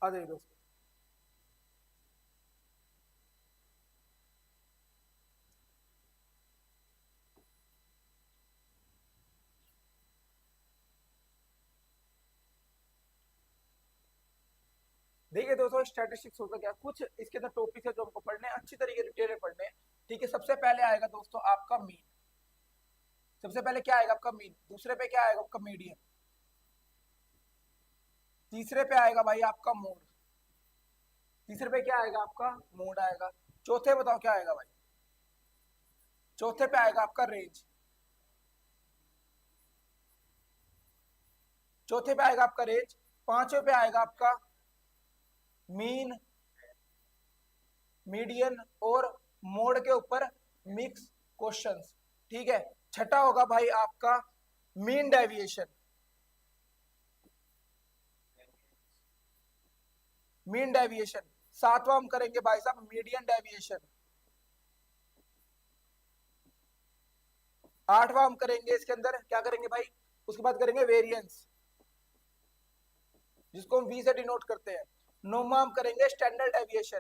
आ जाइए दोस्तों। देखिए दोस्तों, स्टैटिस्टिक्स होता क्या, कुछ इसके अंदर टॉपिक है जो हमको पढ़ने हैं, अच्छी तरीके डिटेल में पढ़ने हैं। ठीक है, सबसे पहले आएगा दोस्तों आपका मीन। सबसे पहले क्या आएगा आपका मीन, दूसरे पे क्या आएगा आपका मीडियन, तीसरे पे आएगा भाई आपका मोड, तीसरे पे क्या आएगा आपका मोड आएगा। चौथे बताओ क्या आएगा भाई, चौथे पे आएगा आपका रेंज, चौथे पे आएगा आपका रेंज, पांचवे पे आएगा आपका मीन, मीडियन और मोड के ऊपर मिक्स क्वेश्चंस। ठीक है, छठा होगा भाई आपका मीन डेविएशन, मीन डेविएशन। सातवां हम करेंगे भाई साहब मीडियन डेविएशन। आठवां हम करेंगे इसके अंदर क्या करेंगे भाई, उसके बाद करेंगे वेरिएंस, जिसको हम वी से डिनोट करते हैं। नौवां हम करेंगे स्टैंडर्ड डेविएशन,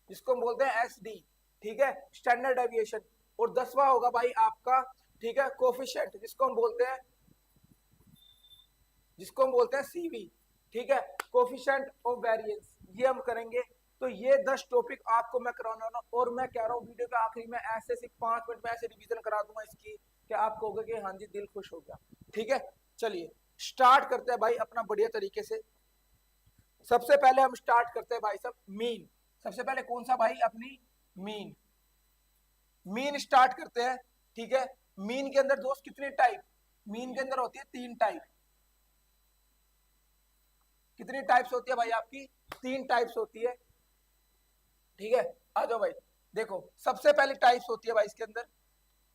जिसको हम बोलते हैं एस डी। ठीक है, स्टैंडर्ड डेविएशन। और 10वां होगा भाई आपका, ठीक है, कोफिशिएंट, जिसको हम बोलते हैं सीवी। ठीक है, कोफिशिएंट ऑफ वेरिएंस, ये हम करेंगे। तो ये 10 टॉपिक आपको मैं कराना है, और मैं कह रहा हूँ वीडियो के आखिरी में ऐसे सिर्फ 5 मिनट में ऐसे रिवीजन करा दूंगा इसकी कि आपको होगा कि हाँ जी दिल खुश हो गया। ठीक है, चलिए स्टार्ट करते हैं भाई अपना बढ़िया तरीके से। सबसे पहले हम स्टार्ट करते हैं भाई साहब मीन। सबसे पहले कौन सा भाई, अपनी मीन, मीन स्टार्ट करते हैं। ठीक है, मीन के अंदर दोस्त कितने टाइप, मीन के अंदर होती है 3 टाइप। कितनी टाइप्स होती है भाई आपकी, 3 टाइप्स होती है। ठीक है, आ जाओ भाई। देखो सबसे पहली टाइप्स होती है भाई इसके अंदर,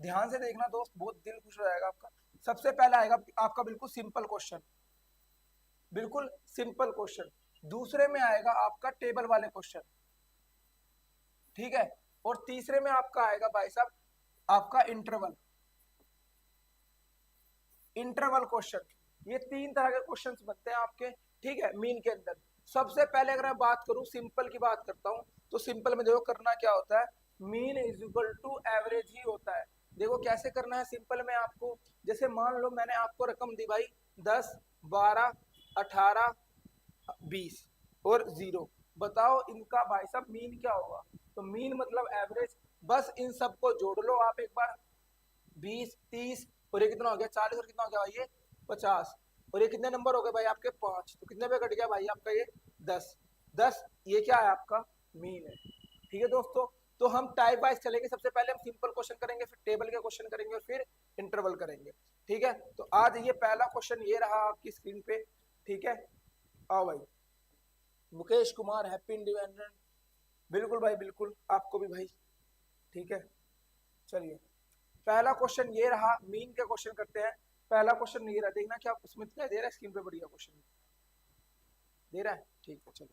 ध्यान से देखना दोस्त, बहुत दिल खुश हो जाएगा आपका। सबसे पहला आएगा आपका बिल्कुल सिंपल क्वेश्चन, बिल्कुल सिंपल क्वेश्चन। दूसरे में आएगा आपका टेबल वाले क्वेश्चन। ठीक है, और तीसरे में आपका आएगा भाई साहब आपका इंटरवल, इंटरवल क्वेश्चन। ये 3 तरह के क्वेश्चंस बनते हैं आपके। ठीक है, मीन के अंदर सबसे पहले अगर मैं बात करूं सिंपल की बात करता हूं, तो सिंपल में देखो करना क्या होता है, mean is equal to average ही होता है। देखो कैसे करना है सिंपल में आपको, जैसे मान लो मैंने आपको रकम दी भाई 10, 12, 18, 20 और 0, बताओ इनका भाई साहब मीन क्या होगा। तो मीन मतलब एवरेज, बस इन सबको जोड़ लो आप एक बार, 20, 30 और ये कितना हो गया 40 और कितना हो गया भाई ये 50, और ये कितने नंबर हो गए भाई आपके 5, तो कितने पे कट गया भाई आपका ये 10, 10, ये क्या है आपका मीन है। ठीक है दोस्तों, तो हम टाइप वाइज चलेंगे, सबसे पहले हम सिंपल क्वेश्चन करेंगे, फिर टेबल के क्वेश्चन करेंगे और फिर इंटरवल करेंगे। ठीक है, तो आज ये पहला क्वेश्चन ये रहा आपकी स्क्रीन पे। ठीक है, आओ भाई, मुकेश कुमार हैप्पी इंडिपेंडेंट, बिल्कुल भाई बिल्कुल, आपको भी भाई। ठीक है, चलिए पहला क्वेश्चन ये रहा, मीन के क्वेश्चन करते हैं। पहला क्वेश्चन ये रहा, देखना क्या उसमें क्या दे रहा है स्क्रीन पे, बढ़िया क्वेश्चन दे रहा है। ठीक है, चलो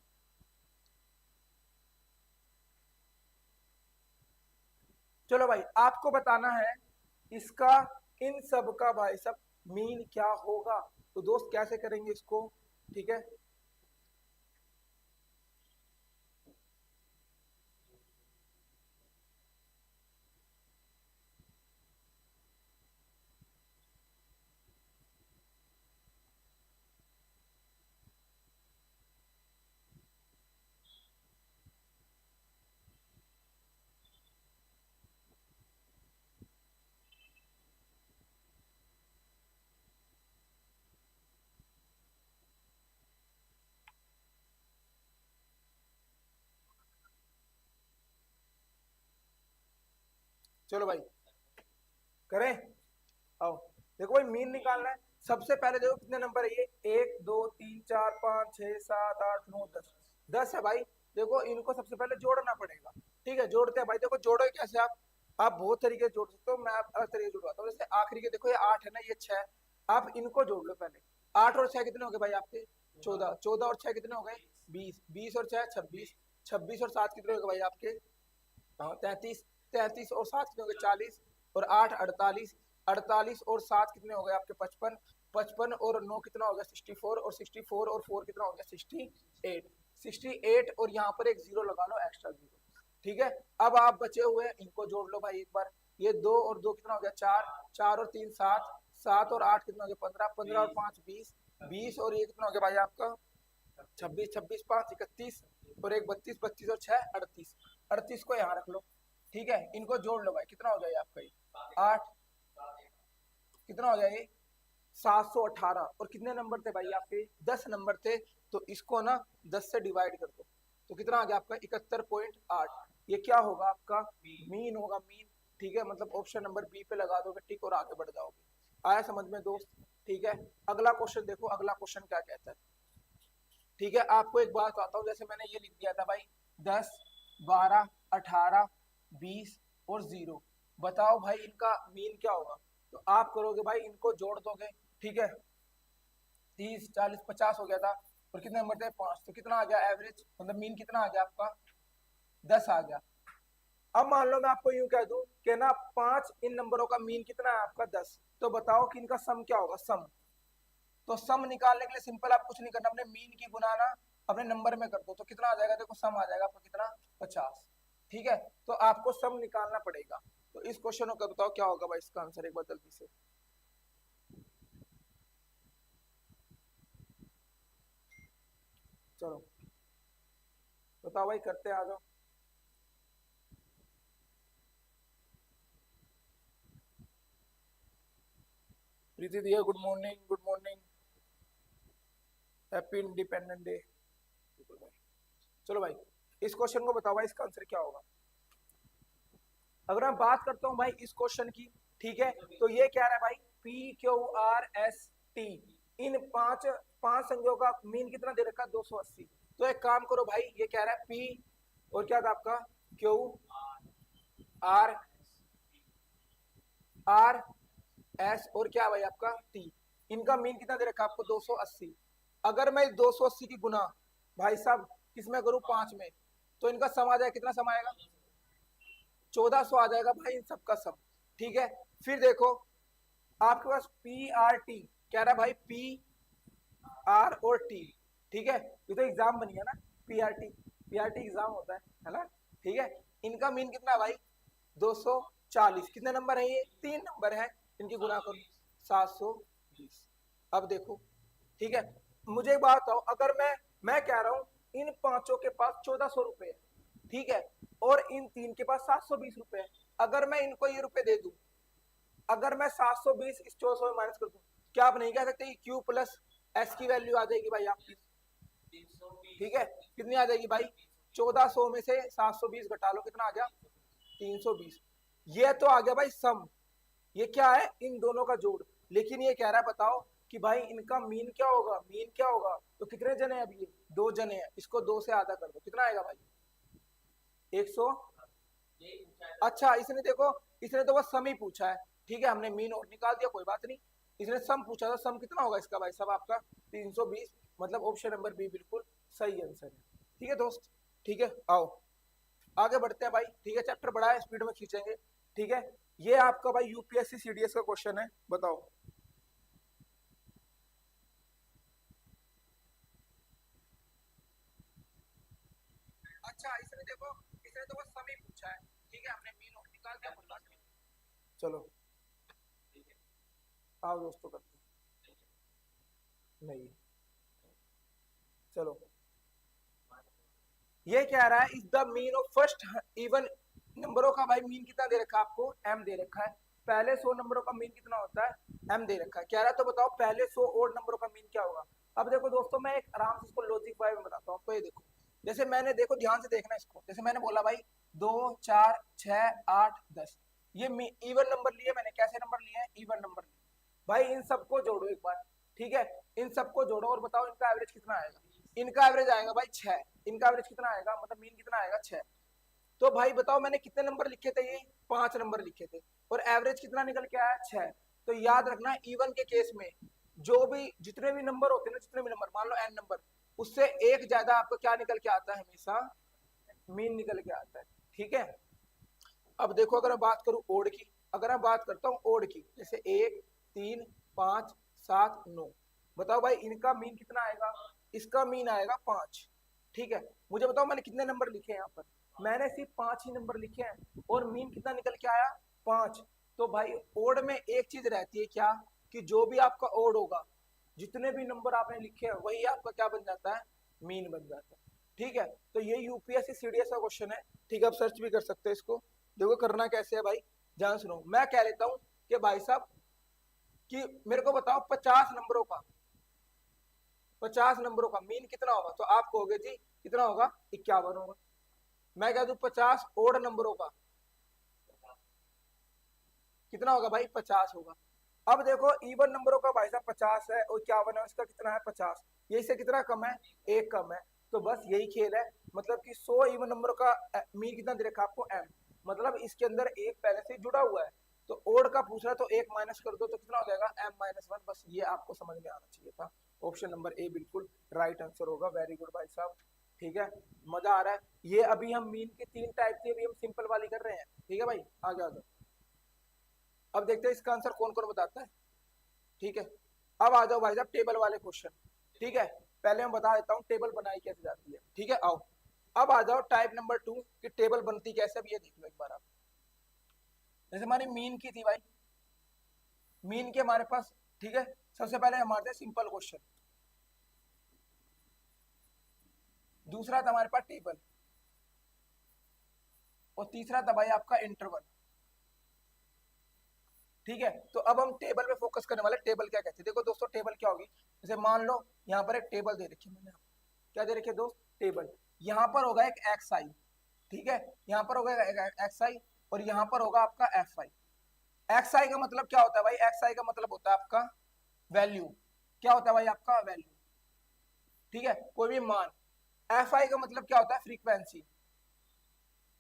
चलो भाई, आपको बताना है इसका, इन सब का भाई सब मीन क्या होगा। तो दोस्त कैसे करेंगे इसको, ठीक है। चलो भाई करें, आओ। देखो भाई मीन निकालना है, सबसे पहले देखो कितने नंबर है ये, 1, 2, 3, 4, 5, 6, 7, 8, 9, 10, 10 है भाई। देखो इनको सबसे पहले जोड़ना पड़ेगा। ठीक है, जोड़ते हैं भाई, देखो जोड़ो कैसे आप बहुत तरीके से जोड़ सकते हो, मैं आप अलग तरीके से जुड़वाता हूँ। जैसे आखिरी के देखो ये 8 है ना, ये 6, आप इनको जोड़ लो पहले। 8 और 6 कितने हो गए भाई आपके 14, 14 और 6 कितने हो गए 20, 20 और 6 26, 26 और 7 कितने हो गए भाई आपके 33, 33 और 7 कितने हो गए 40, और 8 48, 48 और 7 कितने हो गए आपके 55, 55 और 9 कितना हो गया 64, और 64 और 4 कितना हो गया 68। 68 और यहाँ पर एक जीरो लगा लो, एक्स्ट्रा जीरो। ठीक है, अब आप बचे हुए इनको जोड़ लो भाई एक बार। ये 2 और 2 कितना हो गया 4, 4 और 3 7, 7 और 8 कितना हो गया 15, 15 और 5 20, 20 और ये कितना हो गया भाई आपका 26, 26 5 31 और एक 32, 32 और 6 38, 38 को यहाँ रख लो। ठीक है, इनको जोड़ लो भाई, कितना हो जाए आपका ये 8, कितना हो जाए 718। और कितने नंबर थे भाई आपके 10 नंबर थे, तो इसको ना 10 से डिवाइड कर दो, तो कितना आ गया आपका 71.8। ये क्या होगा आपका मीन होगा, मीन। ठीक है, मतलब ऑप्शन नंबर बी पे लगा दोगे टिक और आगे बढ़ जाओगे। आया समझ में दोस्त? ठीक है, अगला क्वेश्चन देखो, अगला क्वेश्चन क्या कहता है। ठीक है, आपको एक बात बताता हूँ, जैसे मैंने ये लिख दिया था भाई 10 12 18 20 और 0, बताओ भाई इनका मीन क्या होगा। तो आप करोगे भाई, इनको जोड़ दोगे। ठीक है, 30 40 50 हो गया था, और कितने नंबर थे 5, तो कितना आ गया एवरेज, मतलब मीन कितना आ गया आपका 10 आ गया। अब मान लो मैं आपको यूं कह दूं कि ना 5 इन नंबरों का मीन कितना है आपका 10, तो बताओ कि इनका सम क्या होगा, सम। तो सम निकालने के लिए सिंपल, आप कुछ नहीं करना, अपने मीन की गुना अपने नंबर में कर दो, तो कितना आ जाएगा, देखो सम आ जाएगा आपका कितना 50। ठीक है, तो आपको सम निकालना पड़ेगा। तो इस क्वेश्चन को बताओ क्या होगा भाई इसका आंसर, एक बार जल्दी से। चलो बताओ भाई, करते हैं, आ जाओ। प्रीति दिया, good morning, good morning, happy independent day. चलो भाई, इस क्वेश्चन को बताओ भाई इसका आंसर क्या होगा। अगर मैं बात करता हूँ भाई इस क्वेश्चन की, ठीक है, तो ये क्या रहा है भाई P Q R S T, इन पांच पांच संख्याओं का मीन कितना दे रखा है 280। तो एक काम करो भाई, ये कह रहा है पी और क्या था आपका क्यू आर, आर एस और क्या भाई आपका टी, इनका मीन कितना दे रखा है आपको 280। अगर मैं 280 की गुना भाई साहब किसमें करूं 5 में, तो इनका सम आ जाएगा, कितना सम आएगा 1400 आ जाएगा भाई इन सबका सम। ठीक है, फिर देखो आपके पास पी आर टी कह रहा है भाई पी आर और टी। ठीक है, ये तो एग्जाम बनी है ना, पीआरटी, पीआरटी एग्जाम होता है ना। ठीक है, इनका मीन कितना है भाई 240। कितने नंबर है ये 3 नंबर है, इनकी गुना करो 720। अब देखो, ठीक है, मुझे एक बात बताओ, अगर मैं कह रहा हूं इन पांचों के पास 1400 रुपए है, ठीक है, और इन 3 के पास 720 रुपए है, अगर मैं इनको ये रुपए दे दूं, अगर मैं 720 इस 1400 में माइनस कर दूं, क्या आप नहीं कह सकते कि क्यू प्लस एस की वैल्यू आ जाएगी भाई आपकी। ठीक है, कितनी आ जाएगी भाई 1400 में से 720 घटा लो, कितना आ गया 320। ये तो आ गया भाई सम, ये क्या है इन दोनों का जोड़। लेकिन ये कह रहा है बताओ कि भाई इनका मीन क्या होगा, मीन क्या होगा। तो कितने जने हैं अभी, ये 2 जने हैं, इसको 2 से आधा कर दो, कितना आएगा भाई 100। अच्छा इसने देखो, इसने तो बस सम ही पूछा है, ठीक है, हमने मीन और निकाल दिया, कोई बात नहीं। इसने सम पूछा था, सम कितना होगा इसका भाई सब आपका 320, मतलब ऑप्शन नंबर बी बिल्कुल सही आंसर है। ठीक है दोस्त, ठीक है, आओ आगे बढ़ते हैं भाई। ठीक है, चैप्टर बड़ा है, स्पीड में खींचेंगे। ठीक है, ये आपका भाई यूपीएससी सीडीएस का क्वेश्चन है, बताओ। अच्छा इसने देखो, इसने तो बस सम ही पूछा है, ठीक है, हमने मीन और निकाल दिया, कोई बात नहीं। चलो आओ दोस्तों करते हैं। नहीं, चलो ये कह रहा है is the mean of first even नंबरों का भाई मीन कितना दे रखा है आपको, एम दे रखा है। पहले 100 नंबरों का मीन कितना होता है एम दे रखा है, कह रहा है तो बताओ पहले 100 और नंबरों का मीन क्या होगा। अब देखो दोस्तों, मैं एक आराम से इसको लॉजिक वाइज में बताता हूँ आपको। ये देखो, जैसे मैंने, देखो ध्यान से देखना इसको, जैसे मैंने बोला भाई 2 4 6 8 10, ये इवन नंबर लिए मैंने, कैसे नंबर लिए हैं इवन नंबर लिए। भाई इन सबको जोड़ो एक बार, ठीक है, इन सबको जोड़ो और बताओ इनका एवरेज कितना आएगा। इनका एवरेज आएगा भाई 6, इनका एवरेज कितना आएगा, मतलब मीन कितना आएगा 6। तो भाई बताओ मैंने कितने नंबर लिखे थे, ये 5 नंबर लिखे थे, और एवरेज कितना निकल के आया 6। तो याद रखना इवन के केस में जो भी जितने भी नंबर होते हैं ना, जितने भी नंबर मान लो n नंबर, उससे एक ज्यादा आपको क्या निकल के आता है, हमेशा मीन निकल के आता है। ठीक है, अब देखो अगर मैं बात करूं ओड की, अगर मैं बात करता हूं ओड की, जैसे 1 3 5 7 9। बताओ भाई इनका मीन कितना आएगा, इसका मीन आएगा 5। ठीक है, मुझे बताओ मैंने कितने नंबर लिखे हैं यहाँ पर, मैंने सिर्फ 5 ही नंबर लिखे हैं और मीन कितना निकल के आया 5। तो भाई ओड में एक चीज रहती है क्या, कि जो भी आपका ओड होगा, जितने भी नंबर आपने लिखे हैं वही आपका क्या बन जाता है, मीन बन जाता है। ठीक है, तो ये यूपीएससी सीडीएस का क्वेश्चन है। ठीक है, आप सर्च भी कर सकते हैं इसको। देखो करना कैसे है भाई, ध्यान सुनो। मैं कह लेता हूँ कि भाई साहब कि मेरे को बताओ 50 नंबरों का मीन कितना होगा, तो आप कहोगे जी कितना होगा, 51 होगा। मैं कह दूं 50 ओड नंबरों का कितना होगा भाई, 50 होगा। अब देखो इवन नंबरों का भाई साहब 50 है और 51 है, उसका कितना है 50, ये इससे कितना कम है, एक कम है। तो बस यही खेल है, मतलब कि 100 इवन नंबरों का मीन कितना दे रखा आपको, m, मतलब इसके अंदर एक पहले से जुड़ा हुआ है। तो ओड का पूछ रहा है तो एक माइनस कर दो तो कितना हो जाएगा, m-1। बस ये आपको समझ में आना चाहिए था। ऑप्शन नंबर ए बिल्कुल राइट आंसर होगा। वेरी गुड भाई साहब। ठीक है, मजा आ रहा है। ये अभी हम मीन के 3 टाइप की अभी हम सिंपल वाली कर रहे हैं। ठीक है भाई, आगे आ जाओ। अब देखते हैं इसका आंसर कौन कौन बताता है। ठीक है, अब आ जाओ भाई साहब टेबल वाले क्वेश्चन। ठीक है, पहले मैं बता देता हूँ टेबल बनाई कैसे जाती है। ठीक है, आओ अब आ जाओ टाइप नंबर 2 कि टेबल बनती कैसे। अब ये देख लो एक बार आप, जैसे हमारी मीन की थी भाई, मीन के हमारे पास, ठीक है, सबसे पहले हमारे सिंपल क्वेश्चन, दूसरा था हमारे पास टेबल, और तीसरा था भाई आपका इंटरवल। ठीक है, तो अब हम टेबल पे फोकस करने वाले। टेबल क्या कहते हैं, देखो दोस्तों टेबल क्या होगी, जैसे मान लो यहाँ पर एक टेबल दे रखी है मैंने, क्या दे रखी है दोस्त, टेबल। यहाँ पर होगा एक एक्स आई, ठीक है, यहाँ पर होगा एक एक्स आई, और यहाँ पर होगा आपका एफ आई। एक्स आई का मतलब क्या होता है भाई, एक्स आई का मतलब होता है आपका वैल्यू। क्या होता है भाई आपका वैल्यू, ठीक है, कोई भी मान। एफ आई का मतलब क्या होता है, फ्रीक्वेंसी।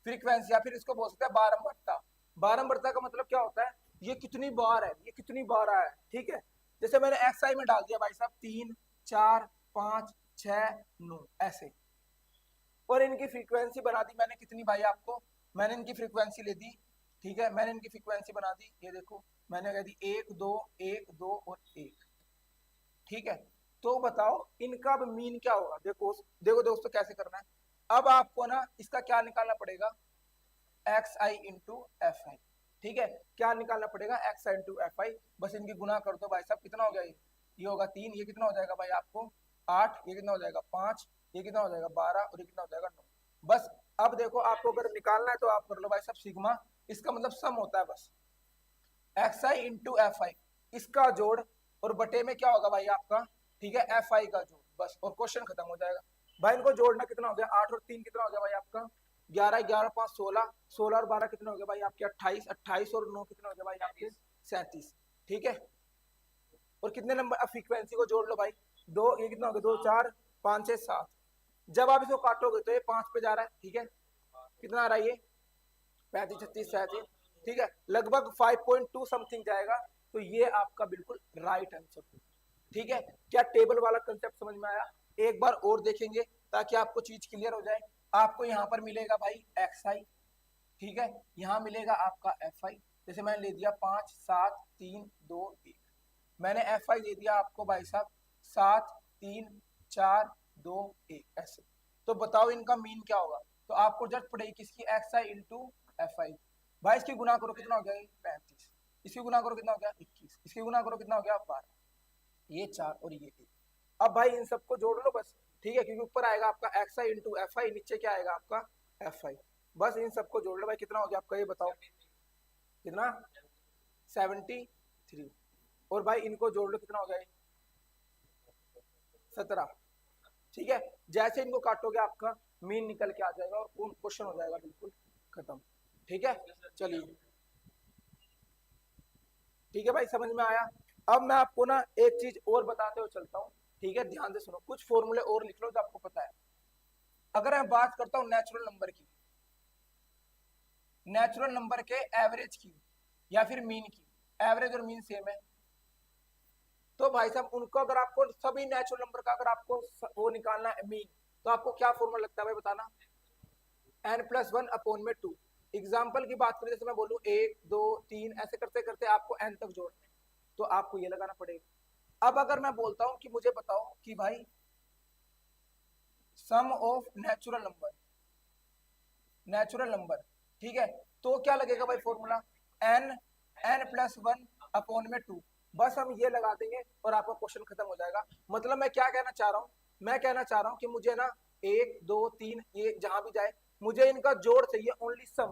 फ्रीक्वेंसी या फिर इसको बोल सकते हैं बारंबारता। बारंबारता का मतलब क्या होता है, ये कितनी बार है, ये कितनी बार आया है। ठीक है, जैसे मैंने एक्स आई में डाल दिया भाई साहब 3 4 5 6 9 ऐसे, और इनकी फ्रीक्वेंसी बना दी मैंने कितनी भाई आपको, मैंने इनकी फ्रीक्वेंसी ले दी। ठीक है, मैंने इनकी फ्रीक्वेंसी बना दी, ये देखो मैंने कह दी 1 2 1 2 और 1। ठीक है, तो बताओ इनका अब मीन क्या होगा। देखो देखो दोस्तों कैसे करना है। अब आपको ना इसका क्या निकालना पड़ेगा, एक्स आई इंटू एफ आई। ठीक है, क्या निकालना पड़ेगा, एक्स आई इंटू एफ आई। बस इनकी गुना कर दो भाई साहब, कितना हो गया ये होगा 3, ये कितना हो जाएगा भाई आपको 8, ये कितना हो जाएगा 5, ये कितना हो जाएगा 12, और ये कितना हो जाएगा 9। बस अब देखो आपको अगर निकालना है तो आप कर लो भाई साहब सिग्मा, इसका मतलब सम होता है बस, एक्स आई इंटू एफ आई, इसका जोड़, और बटे में क्या होगा भाई आपका, ठीक है, एफ आई का जोड़, बस, और क्वेश्चन खत्म हो जाएगा। भाई इनको जोड़ना कितना हो गया, 8 और 3 कितना हो गया भाई आपका 11, 11 5 16, 16 और 12 कितने हो गए भाई आपके 28, 28 और 9 कितने हो गए भाई आपके 37। ठीक है, और कितने नंबर, अब फ्रीक्वेंसी को जोड़ लो भाई, दो, ये कितना हो गया 2 4 5 6 7। जब आप इसको काटोगे तो ये 5 पे जा रहा है। ठीक है, कितना आ रहा है ये 35 36 37। ठीक है, लगभग 5.2 समथिंग जाएगा। तो ये आपका बिल्कुल राइट आंसर। ठीक है, क्या टेबल वाला कंसेप्ट समझ में आया, एक बार और देखेंगे ताकि आपको चीज क्लियर हो जाए। आपको यहाँ पर मिलेगा भाई एक्स आई, ठीक है, यहाँ मिलेगा आपका एफ आई। जैसे मैंने ले दिया 5 7 3 2 1, मैंने एफ आई दे दिया आपको भाई साहब 7 3 4 2 1 ऐसे। तो बताओ इनका मीन क्या होगा, तो आपको जरूरत पड़ेगी किसकी, एक्स आई इंटू एफ आई। भाई इसकी गुना करो कितना हो गया 35, इसकी गुना करो कितना हो गया 21, इसकी गुना करो कितना हो गया 12, ये 4 और ये 1। अब भाई इन सबको जोड़ लो बस। ठीक है, क्योंकि ऊपर आएगा आपका एक्स आई इंटू एफ आई, नीचे क्या आएगा आपका एफ आई। बस इन सबको जोड़ लो भाई, कितना हो गया आपका ये बताओ, कितना 73। और भाई इनको जोड़ लो कितना हो गया 17। ठीक है, जैसे इनको काटोगे आपका मीन निकल के आ जाएगा और क्वेश्चन हो जाएगा बिल्कुल खत्म। ठीक है, चलिए ठीक है भाई, समझ में आया। अब मैं आपको ना एक चीज और बताते हुए चलता हूँ। ठीक है, ध्यान से सुनो, कुछ फॉर्मूले और लिख लो जो आपको पता है। अगर मैं बात करता हूँ नेचुरल नंबर की, नेचुरल नंबर के एवरेज की या फिर मीन की, एवरेज और मीन सेम है, तो भाई साहब उनको अगर आपको सभी नेचुरल नंबर का अगर आपको वो निकालना है मीन, तो आपको क्या फॉर्मूला लगता है भाई बताना, n+1/2। एग्जाम्पल की बात करें, जैसे मैं बोलूँ 1 2 3 ऐसे करते करते आपको n तक जोड़ना है, तो आपको ये लगाना पड़ेगा। अब अगर मैं बोलता हूं कि मुझे बताओ कि भाई सम ऑफ नेचुरल नंबर, ठीक है, तो क्या लगेगा भाई formula, N N plus one upon में टू। बस हम ये लगा देंगे और आपका क्वेश्चन खत्म हो जाएगा। मतलब मैं क्या कहना चाह रहा हूँ, मैं कहना चाह रहा हूँ कि मुझे ना एक दो तीन ये जहां भी जाए मुझे इनका जोड़ चाहिए, ओनली सम,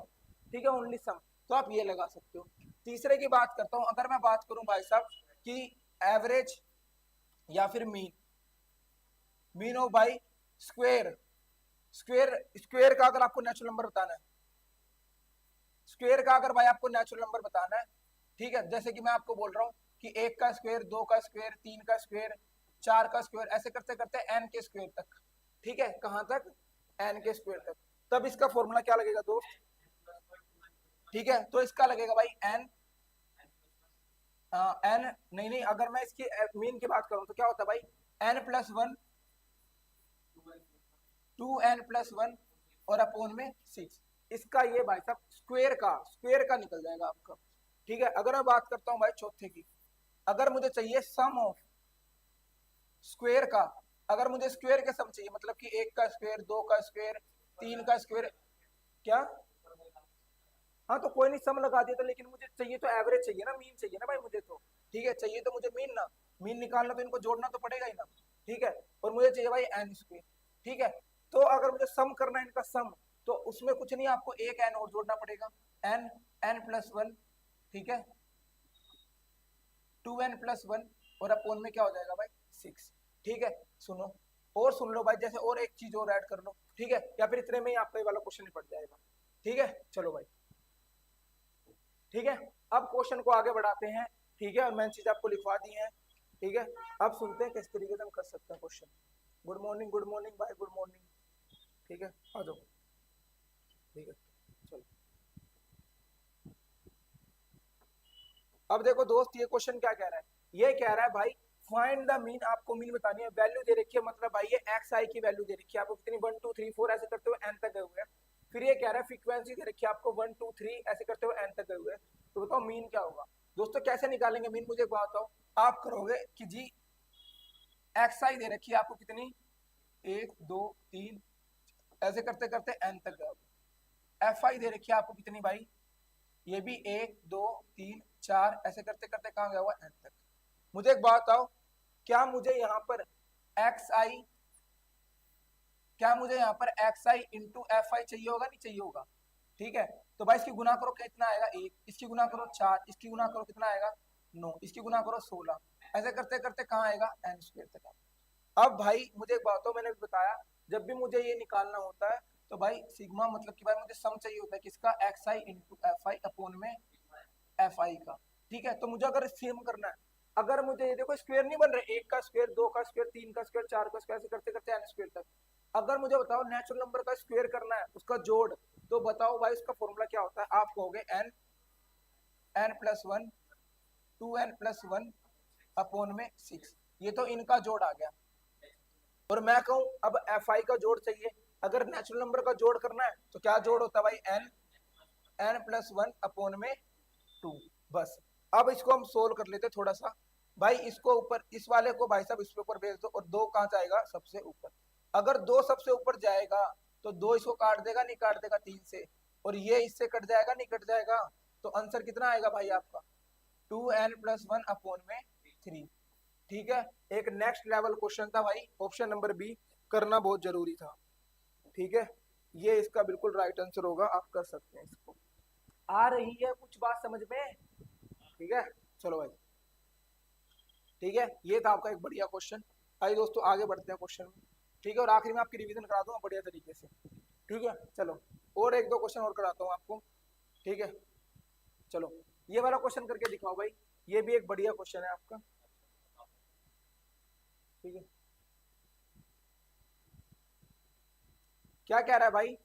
ठीक है, ओनली सम। तो आप ये लगा सकते हो। तीसरे की बात करता हूं, अगर मैं बात करूं भाई साहब कि एवरेज या फिर mean of by square, square का अगर आपको नेचुरल नंबर बताना है, स्क्वेयर का अगर भाई आपको नेचुरल नंबर बताना है, ठीक है, जैसे कि मैं आपको बोल रहा हूँ कि एक का स्क्वेयर, दो का स्क्वेयर, तीन का स्क्वेयर, चार का स्क्वेयर, ऐसे करते करते एन के स्क्वेयर तक, ठीक है, कहां तक, एन के स्क्वेयर तक। तब इसका फॉर्मूला क्या लगेगा दोस्त, ठीक है, तो इसका लगेगा भाई एन एन नहीं नहीं, अगर मैं इसकी मीन की बात करूं तो क्या होता है भाई, N plus one, two N plus one और अपोन में सिक्स। इसका ये भाई साहब स्क्वेयर का निकल जाएगा आपका, ठीक है। अगर मैं बात करता हूं भाई चौथे की, अगर मुझे चाहिए सम ऑफ स्क्वेयर का, अगर मुझे स्क्वेयर के सम चाहिए, मतलब कि एक का स्क्वेयर, दो का स्क्वेयर, तीन का स्क्वेयर, क्या, हाँ तो कोई नहीं सम लगा दिया था, लेकिन मुझे चाहिए तो एवरेज चाहिए ना, मीन चाहिए ना भाई मुझे तो, ठीक है, चाहिए तो मुझे मीन ना, मीन निकालना तो इनको जोड़ना तो पड़ेगा ही ना, ठीक है, और मुझे चाहिए भाई एन स्क्वेयर, ठीक है। तो अगर मुझे सम करना है इनका सम, तो उसमें कुछ नहीं, आपको एक एन और जोड़ना पड़ेगा, एन एन प्लस वन, ठीक है, टू एन प्लस वन और अपोन में क्या हो जाएगा भाई सिक्स, ठीक है। सुनो और सुन लो भाई, जैसे और एक चीज और ऐड कर लो, ठीक है, या फिर इतने में ही आपका ये वाला क्वेश्चन निपट जाएगा, ठीक है। चलो भाई, ठीक है, अब क्वेश्चन को आगे बढ़ाते हैं, ठीक है, मैंने चीज आपको लिखवा दी है, ठीक है। अब सुनते हैं किस तरीके से हम कर सकते हैं क्वेश्चन। गुड मॉर्निंग भाई, गुड मॉर्निंग, ठीक है, आ जाओ, ठीक है, चलो। अब देखो दोस्त, ये क्वेश्चन क्या कह रहा है, ये कह रहा है भाई फाइंड द मीन, आपको मीन बतानी है, वैल्यू दे रखी है, मतलब भाई ये एक्स आई की वैल्यू दे रखी है आपको कितनी, वन टू थ्री फोर ऐसे करते हुए एन तक गए हुए हैं। फिर ये कह रहा है फ्रीक्वेंसी दे रखी है आपको वन टू थ्री ऐसे करते हुए एन तक गए हुए हैं। तो बताओ मीन क्या होगा दोस्तों, कैसे निकालेंगे मीन, मुझे एक बात बताओ। आप करोगे कि जी एक्स आई दे रखी है आपको कितनी, एक दो तीन ऐसे करते करते एन तक गए, एफ आई दे रखी है आपको कितनी भाई, ये भी एक दो तीन चार ऐसे करते करते कहां गया हुआ, एन तक। मुझे एक बात बताओ, क्या मुझे यहाँ पर एक्स आई, क्या मुझे यहाँ पर एक्स आई इंटू एफ आई चाहिए होगा, नहीं चाहिए होगा, ठीक है। तो भाई इसकी गुना करो कितना आएगा, एक, इसकी गुना करो चार, इसकी गुना करो कितना आएगा, नौ, इसकी गुना करो 16, ऐसे करते करते कहाँ आएगा, एन स्क्वायर तक। अब भाई मुझे एक बात हो, मैंने भी बताया जब भी मुझे ये निकालना होता है तो भाई सिग्मा, मतलब कि भाई मुझे सम चाहिए होता है किसका, x I into F I upon में एफ आई का, ठीक है। तो मुझे अगर सेम करना है, अगर मुझे ये देखो स्क्वायर नहीं बन रहे, एक का स्क्वायर, दो का स्क्वायर, तीन का स्क्वायर, चार का स्क्वायर, ऐसे करते करते एन स्क्वायर तक। अगर मुझे बताओ नेचुरल नंबर का स्क्वायर करना है, उसका जोड़, तो बताओ भाई उसका फॉर्मूला क्या होता है, आप कहोगे N N plus one, two N plus one upon में सिक्स, ये तो इनका जोड़ आ गया। और मैं कहूं अब एफ आई का जोड़ चाहिए, अगर नेचुरल नंबर का जोड़ करना है तो क्या जोड़ होता है भाई, N N plus one upon में टू, बस। अब इसको हम सोल्व कर लेते थोड़ा सा भाई, इसको ऊपर, इस वाले को भाई साहब इसके ऊपर भेज दो, और दो कहां जाएगा, सबसे ऊपर। अगर दो सबसे ऊपर जाएगा तो दो इसको काट देगा, नहीं काट देगा तीन से, और ये इससे कट जाएगा, नहीं कट जाएगा, तो आंसर कितना आएगा भाई आपका, two N plus one upon में थ्री, ठीक है। एक नेक्स्ट लेवल क्वेश्चन था भाई, ऑप्शन नंबर बी करना बहुत जरूरी था, ठीक है। ये इसका बिल्कुल राइट आंसर होगा, आप कर सकते हैं इसको। आ रही है कुछ बात समझ में, ठीक है, चलो भाई, ठीक है, ये था आपका एक बढ़िया क्वेश्चन। आइए दोस्तों आगे बढ़ते हैं क्वेश्चन में, ठीक है, और आखिर में आपकी रिवीजन करा दूंगा बढ़िया तरीके से, ठीक है। चलो और एक दो क्वेश्चन और कराता हूँ आपको, ठीक है। चलो ये वाला क्वेश्चन करके दिखाओ भाई, ये भी एक बढ़िया क्वेश्चन है आपका, ठीक है। क्या कह रहा है भाई,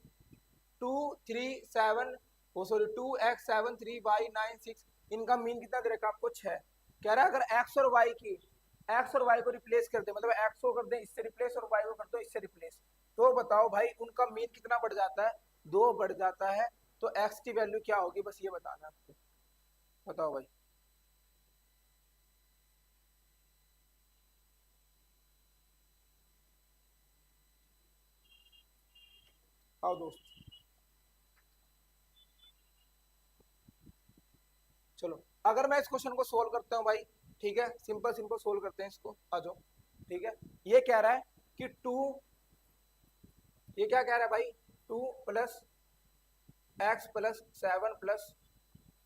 टू थ्री सेवन, वो sorry, two X seven three Y nine six, इनका मीन कितना दे रखा आपको, छह। कह रहा है अगर एक्स और वाई की, एक्स और वाई को रिप्लेस कर दे, मतलब एक्स को कर दे इससे रिप्लेस और वाई को कर दो इससे रिप्लेस, तो बताओ भाई उनका मीन कितना बढ़ जाता है, दो बढ़ जाता है। तो एक्स की वैल्यू क्या होगी, बस ये बताना आपको, बताओ भाई। आओ दोस्त, चलो अगर मैं इस क्वेश्चन को सोल्व करता हूँ भाई, ठीक है, सिंपल सिंपल सोल्व करते हैं इसको, आ जाओ। ठीक है, ये कह रहा है कि टू, ये क्या कह रहा है भाई, 2 + x + 7 +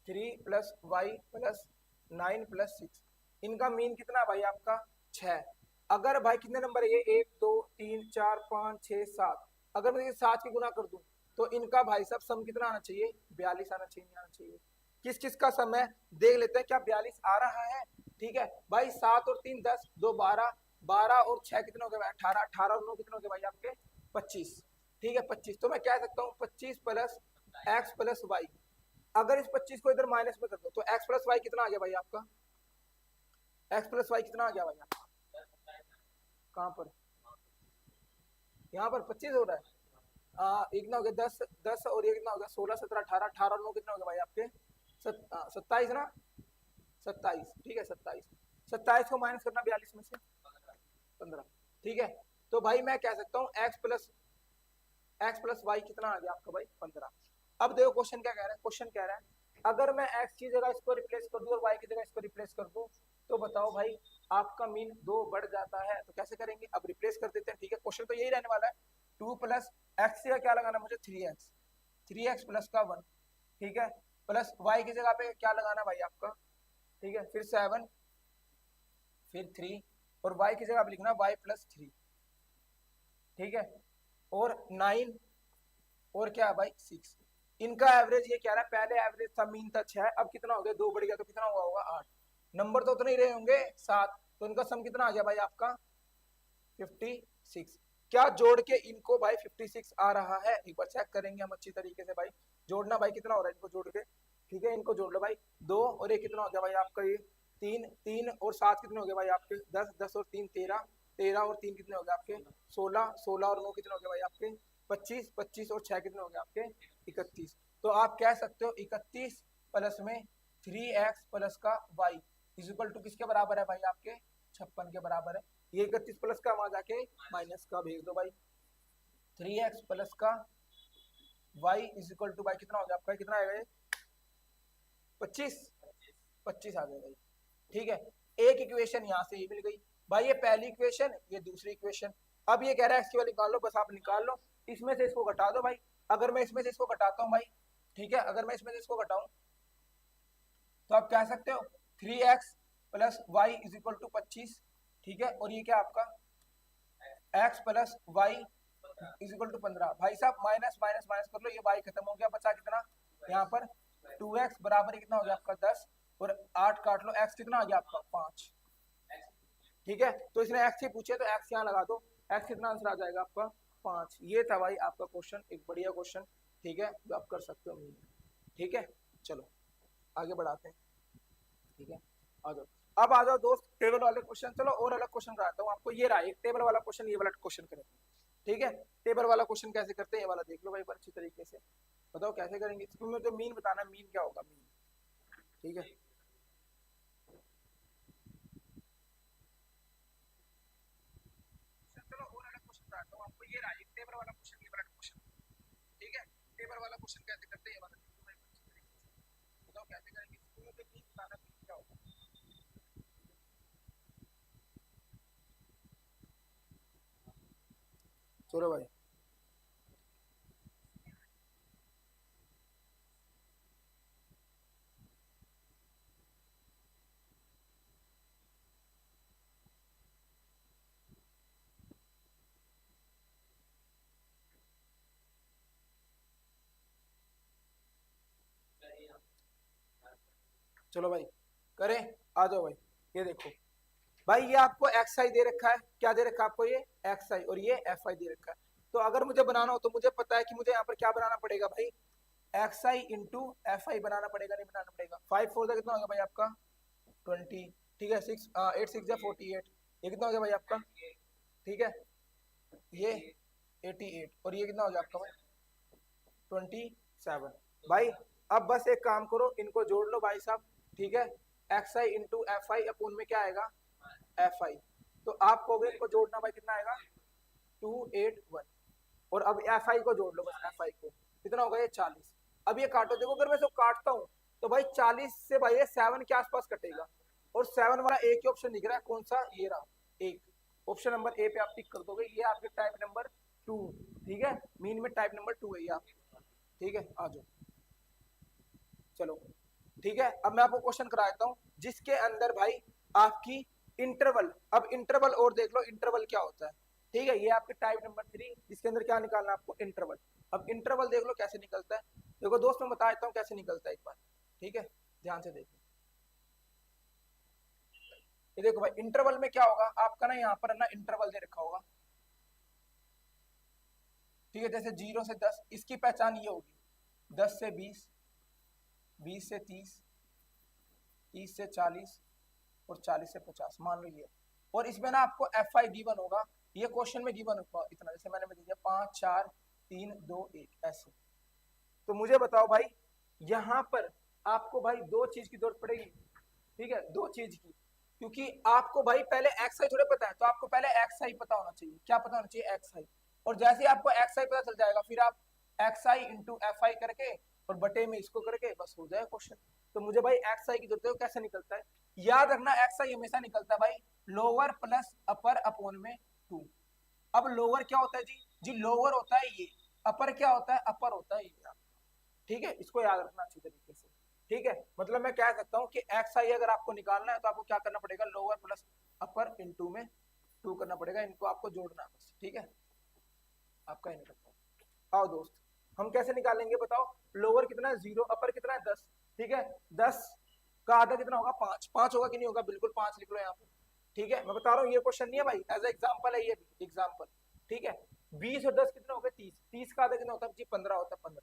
3 + y + 9 + 6, इनका मीन कितना भाई आपका 6। अगर भाई कितने नंबर है ये, 1 2 3 4 5 6 7, अगर मैं ये 7 की गुना कर दूं तो इनका भाई साहब सम कितना आना चाहिए, 42 आना चाहिए, नहीं आना चाहिए। किस किस का सम है देख लेते हैं, क्या 42 आ रहा है। ठीक है भाई, 7 और 3 10, 2 12, 12 और 6 कितने हो गए, 18, 18 और 9 कितने हो गए भाई आपके 25। ठीक है 25, तो मैं कह सकता हूँ 25 + x + y। अगर इस 25 को इधर माइनस में कर दो तो x + y कितना आ गया भाई आपका, x + y कितना आ गया भाई आपका, कहाँ पर, यहाँ पर 25 हो रहा है। एक कितना हो गया 10, 10 और ये कितना हो गया 16 17 18, 18 और 9 कितने हो गए भाई आपके 27 ना, 27। ठीक है 27, 27 को माइनस करना 42 में से 15। ठीक है, तो भाई मैं कह सकता हूँ x + y कितना आ गया आपका भाई 15। अब देखो क्वेश्चन क्या कह रहा है, क्वेश्चन कह रहा है अगर मैं x की जगह इसको रिप्लेस कर दूं और y की जगह इसको रिप्लेस कर दूं तो बताओ भाई आपका मीन 2 बढ़ जाता है, तो कैसे करेंगे, अब रिप्लेस कर देते हैं। ठीक है, क्वेश्चन तो यही रहने वाला है, 2 + x का क्या लगाना मुझे 3x, 3x + का 1। ठीक है, प्लस y की जगह पे क्या लगाना भाई आपका, ठीक है, फिर 7, फिर 3, और y की जगह पे लिखना y + 3। ठीक है, और 9, और क्या है भाई 6। इनका एवरेज ये कह रहा है, पहले एवरेज था मीन था 6, अब कितना हो गया 2 बढ़ गया तो कितना हुआ होगा 8, नंबर तो उतने ही रहे होंगे 7, तो इनका सम कितना आ गया भाई आपका 56। क्या जोड़ के इनको भाई 56 आ रहा है, एक बार चेक करेंगे हम अच्छी तरीके से भाई, जोड़ना भाई कितना हो रहा है इनको जोड़ के। ठीक है, इनको जोड़ लो भाई, 2 और एक कितना हो गया भाई आपका ये 3, 3 और 7 कितने हो गए भाई आपके 10, 10 और 3 13, 13 और 3 कितने हो गए आपके 16, 16 और 9 कितने हो गए भाई आपके 25, 25 और 6 कितने हो गए आपके 31। तो आप कह सकते हो 31 प्लस में 3x प्लस का y इक्वल टू किसके बराबर है भाई आपके 56 के बराबर है। ये 31 प्लस का वहां जाके माइनस का भेज दो भाई, 3x प्लस का y इक्वल टू भाई कितना हो गया आपका, कितना आएगा ये 25, 25 आ गया भाई। ठीक है, एक इक्वेशन यहाँ से ये मिल गई भाई, ये पहली इक्वेशन, ये दूसरी इक्वेशन। अब ये कह रहा है एक्स की वैल्यू निकाल लो, बस आप निकाल लो, इसमें से इसको घटा दो भाई। अगर मैं इसमें से इसको घटाता हूँ भाई, ठीक है, अगर मैं इसमें से इसको घटाऊं तो आप कह सकते हो 3x + y = 25। ठीक है, और ये क्या आपका x + y = 15। भाई साहब माइनस माइनस माइनस कर लो, ये y खत्म हो गया, बचा कितना यहाँ पर 2x बराबर कितना हो गया आपका 10, और 8 काट लो, x कितना आ गया आपका 5। ठीक है, तो इसने x ही पूछे तो x यहाँ लगा दो, x कितना आंसर आ जाएगा आपका 5। ये था भाई आपका क्वेश्चन, एक बढ़िया क्वेश्चन। ठीक है, जो आप कर सकते हो। ठीक है, चलो आगे बढ़ाते हैं। ठीक है, आ जाओ, अब आ जाओ दोस्त टेबल वाले क्वेश्चन। चलो और अलग क्वेश्चन कराता हूँ आपको, ये रहा एक टेबल वाला क्वेश्चन, ये वाला क्वेश्चन करें। ठीक है, टेबल वाला क्वेश्चन कैसे करते हैं ये वाला देख लो भाई अच्छी तरीके से, बताओ कैसे करेंगे, इसमें मुझे मीन बताना, मीन क्या होगा मीन। ठीक है, चलो और अलग क्वेश्चन कराता हूँ आपको, ये रहा एक टेबल वाला क्वेश्चन, ये वाला क्वेश्चन। ठीक है, टेबल वाला क्वेश्चन कैसे करते हैं ये वाला देख लो भाई अच्छी तरीके से, बताओ कैसे करेंगे, इसमें मुझे मीन बताना, मीन क्या होगा। चलो भाई, चलो भाई करें, आ जाओ भाई। ये देखो भाई, ये आपको एक्स आई दे रखा है, क्या दे रखा है आपको, ये एक्स आई और ये एफ आई दे रखा है। तो अगर मुझे बनाना हो तो मुझे पता है कि मुझे यहाँ पर क्या बनाना पड़ेगा भाई, X I into F I बनाना पड़ेगा, नहीं बनाना पड़ेगा। 5 4 कितना होगा भाई आपका 20। ठीक है, 6 8 6 48, ये कितना हो गया भाई आपका। ठीक है, ये 88, और ये कितना हो गया आपका भाई 27। भाई अब बस एक काम करो, इनको जोड़ लो भाई साहब। ठीक है, x I into F I upon में क्या आएगा एफ आई, तो आप कहोगे इनको जोड़ना भाई कितना आएगा 281। और अब एफ आई को जोड़ लो, बस एफ आई को कितना होगा ये 40। अब ये काटो, देखो अगर मैं इसको काटता हूँ तो भाई 40 से भाई ये 7 के आसपास कटेगा, और 7 वाला एक ही ऑप्शन दिख रहा है, कौन सा, ये रहा एक, ऑप्शन नंबर ए पे आप टिक कर दोगे, ये आपके टाइप नंबर 2। ठीक है, मीन में टाइप नंबर 2 है ये आप। ठीक है, आ जाओ, चलो ठीक है। अब मैं आपको क्वेश्चन करा देता हूँ जिसके अंदर भाई आपकी इंटरवल, अब इंटरवल और देख लो इंटरवल क्या होता है। ठीक है, ये आपके टाइप नंबर 3, इसके अंदर क्या निकालना है आपको, इंटरवल। अब इंटरवल देख लो कैसे निकलता है, देखो दोस्त मैं बता देता हूँ कैसे निकलता है एक बार। ठीक है, ध्यान से देखो, ये देखो भाई इंटरवल में क्या होगा आपका ना, यहाँ पर ना इंटरवल दे रखा होगा। ठीक है, जैसे 0 से 10, इसकी पहचान ये होगी, 10 से 20, 20 से 30, 30 से 40 और 40 से 50 मान लो ये। और इसमें ना आपको एफ आई गिवन होगा, ये क्वेश्चन में गिवन होगा इतना, जैसे मैंने दिया 5 4 3 2 1 ऐसे। तो मुझे बताओ भाई यहाँ पर आपको भाई दो चीज की जरूरत पड़ेगी। ठीक है, दो चीज की, क्योंकि आपको भाई पहले एक्स आई थोड़े पता है, तो आपको पहले एक्स आई पता होना चाहिए। क्या पता होना चाहिए, एक्स आई। और जैसे ही आपको एक्स आई पता चल जाएगा, फिर आप एक्स आई इंटू एफ आई करके और बटे में इसको करके बस हो जाएगा क्वेश्चन। तो मुझे भाई एक्स आई की जरूरत है, कैसे निकलता है, याद रखना एक्स आई हमेशा निकलता है भाई लोअर प्लस अपर अपॉन में 2। अब लोअर क्या होता है जी, जी लोअर होता है ये, अपर क्या होता है, अपर होता है ये। ठीक है, इसको याद रखना अच्छी तरीके से। ठीक है, मतलब मैं कह सकता हूँ कि एक्स आई अगर आपको निकालना है तो आपको क्या करना पड़ेगा, लोअर प्लस अपर इनटू में 2 करना पड़ेगा, इनको आपको जोड़ना है बस। ठीक है, आपका ही निकलता है। आओ दोस्त, हम कैसे निकालेंगे बताओ, लोअर कितना है 0, अपर कितना है 10। ठीक है, 10 का आधा कितना होगा 5, 5 होगा कि नहीं होगा, बिल्कुल 5 लिख लो यहाँ पे। ठीक है, मैं बता रहा हूँ ये क्वेश्चन नहीं है भाई, एज एग्जाम्पल है ये भी, एग्जाम्पल। ठीक है, 20 और 10 कितना हो गया 30, 30 का आधा कितना होता है जी 15 होता है, 15।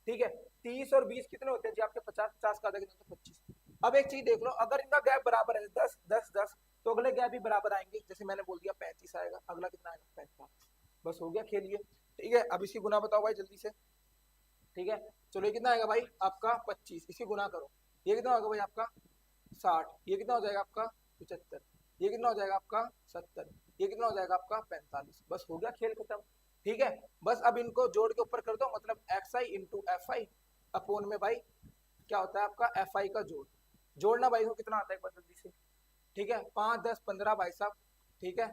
ठीक है, 30 और 20 कितने होते हैं जी आपके 50, 50 का आधा कितना होता है 25। अब एक चीज देख लो, अगर इनका गैप बराबर है 10 10 10, तो अगले गैप भी बराबर आएंगे, जैसे मैंने बोल दिया 35 आएगा, अगला कितना आएगा 45। बस हो गया खेल ये। ठीक है, अब इसकी गुना बताओ भाई जल्दी से। ठीक है, चलो ये कितना आएगा भाई आपका 25, इसकी गुना करो, ये कितना होगा भाई आपका 60, ये कितना हो जाएगा आपका 75, ये कितना हो जाएगा आपका 70, ये कितना हो जाएगा आपका 45। बस हो गया खेल खत्म। ठीक है, बस अब इनको जोड़ के ऊपर कर दो, मतलब x I into F I upon में भाई क्या होता है आपका एफ आई का जोड़। जोड़ना भाई को कितना आता है एक बार जल्दी से। ठीक है, 5 10 15 भाई साहब। ठीक है,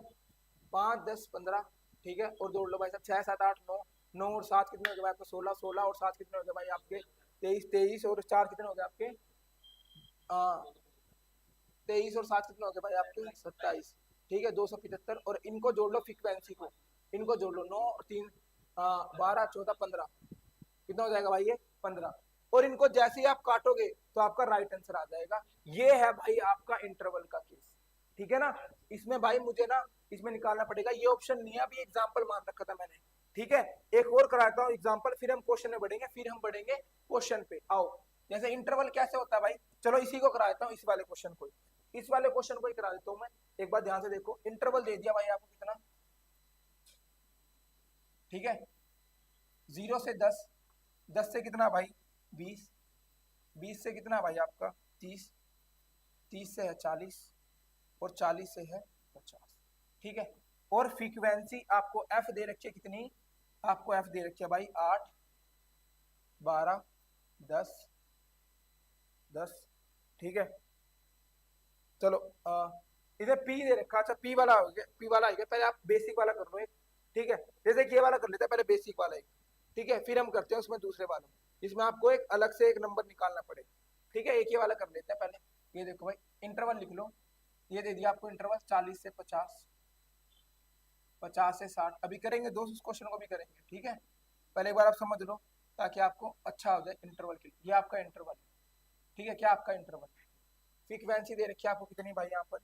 5 10 15। ठीक है, और जोड़ लो भाई साहब 6 7 8 9, 9 और 7 कितने हो गए भाई आपके 16, 16 और 7 कितने हो गए भाई आपके 23, 23 और 4 कितने हो गए आपके 23 और 7 कितने हो गए भाई आपके 27। ठीक है, 275। और इनको जोड़ लो फ्रीक्वेंसी को, इनको जोड़ लो 9 और 3 12 14 15, कितना हो जाएगा भाई ये 15। और इनको जैसे ही आप काटोगे तो आपका राइट आंसर आ जाएगा। ये है भाई आपका इंटरवल का केस। ठीक है ना, इसमें भाई मुझे ना इसमें निकालना पड़ेगा, ये ऑप्शन नहीं है, अभी एग्जांपल मान रखा था मैंने। ठीक है, एक और कराता हूँ एग्जांपल, फिर हम क्वेश्चन में बढ़ेंगे, फिर हम बढ़ेंगे क्वेश्चन पे। आओ, जैसे इंटरवल कैसे होता है भाई, चलो इसी को करा देता हूँ, इस वाले क्वेश्चन को, इस वाले क्वेश्चन को ही करा देता हूँ मैं। एक बार ध्यान से देखो, इंटरवल दे दिया भाई आपको कितना। ठीक है, 0 से 10, 10 से कितना भाई 20, 20 से कितना भाई आपका 30, 30 से है 40 और 40 से है 50। ठीक है, और फ्रीक्वेंसी आपको एफ दे रखी है कितनी, आपको एफ दे रखी है भाई 8 12 10 10। ठीक है, चलो इधर पी दे रखा, अच्छा पी वाला हो गया, पी वाला आ गया, पहले आप बेसिक वाला कर लो एक। ठीक है, जैसे कि ये वाला कर लेते हैं पहले बेसिक वाला एक। ठीक है, फिर हम करते हैं उसमें दूसरे वाला, जिसमें आपको एक अलग से एक नंबर निकालना पड़ेगा। ठीक है, एक ही वाला कर लेते हैं पहले। ये देखो भाई इंटरवल लिख लो, ये दे दिया आपको इंटरवल 40 से 50, 50 से 60। अभी करेंगे दोस्त उस क्वेश्चन को भी करेंगे। ठीक है, पहले एक बार आप समझ लो ताकि आपको अच्छा हो जाए इंटरवल के लिए। ये आपका इंटरवल। ठीक है, क्या आपका इंटरवल, फ्रीक्वेंसी दे रखी है आपको कितनी भाई यहाँ पर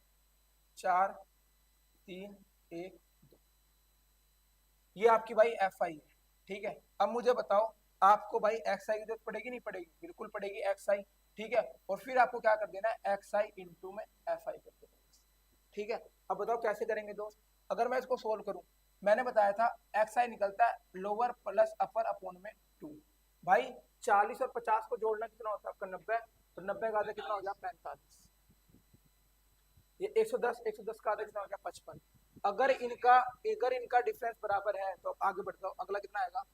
4 3 1 2, ये आपकी भाई एफ आई है। ठीक है, अब मुझे बताओ आपको भाई एक्स आई की जरूरत पड़ेगी नहीं पड़ेगी, बिल्कुल पड़ेगी एक्स आई। ठीक है, और फिर आपको क्या कर देना है एक्स आई इंटू में एफ आई कर देना। ठीक है, अब बताओ कैसे करेंगे दोस्त। अगर मैं इसको सोल्व करूं, मैंने बताया था एक्स आई निकलता है लोअर प्लस अपर अपॉन में 2। भाई 40 और 50 को जोड़ना कितना होता है आपका 90, तो 90 का आधा कितना हो गया 45। ये 110, 110 का आधा कितना हो गया 55। अगर इनका डिफरेंस बराबर है तो आगे बढ़ता हूँ। अगला कितना आएगा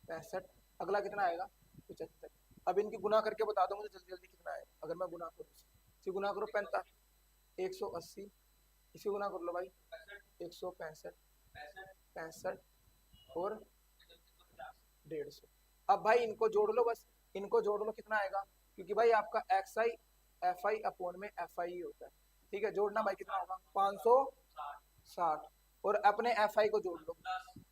65, अगला कितना आएगा 75। अब इनकी गुना करके बता दो मुझे जल्दी जल्दी कितना है। अगर मैं गुना करूँ इसे गुना करो 45 180, इसे गुना कर लो भाई 165 65 और 150। अब भाई इनको जोड़ लो, बस इनको जोड़ लो कितना आएगा, क्योंकि भाई आपका x I F I upon में एफ आई होता है। ठीक है, जोड़ना भाई कितना होगा 560 और अपने एफ आई को जोड़ लो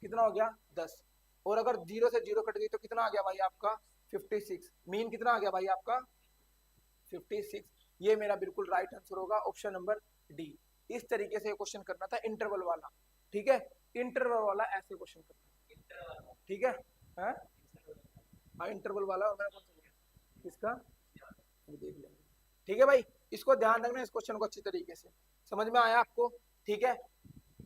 कितना हो गया 10। और अगर जीरो से जीरो कट गई तो कितना आ गया भाई आपका 56। मीन कितना आ गया भाई आपका 56। ये मेरा बिल्कुल राइट आंसर होगा, ऑप्शन नंबर डी। इस तरीके से क्वेश्चन करना था इंटरवल वाला। ठीक है, इंटरवल वाला ऐसे क्वेश्चन करना। ठीक है, हाँ हाँ इंटरवल वाला। और मैंने कौन सा बोला किसका, अभी देख लेंगे। ठीक है भाई, इसको ध्यान रखना, इस क्वेश्चन को अच्छी तरीके से समझ में आया आपको। ठीक है,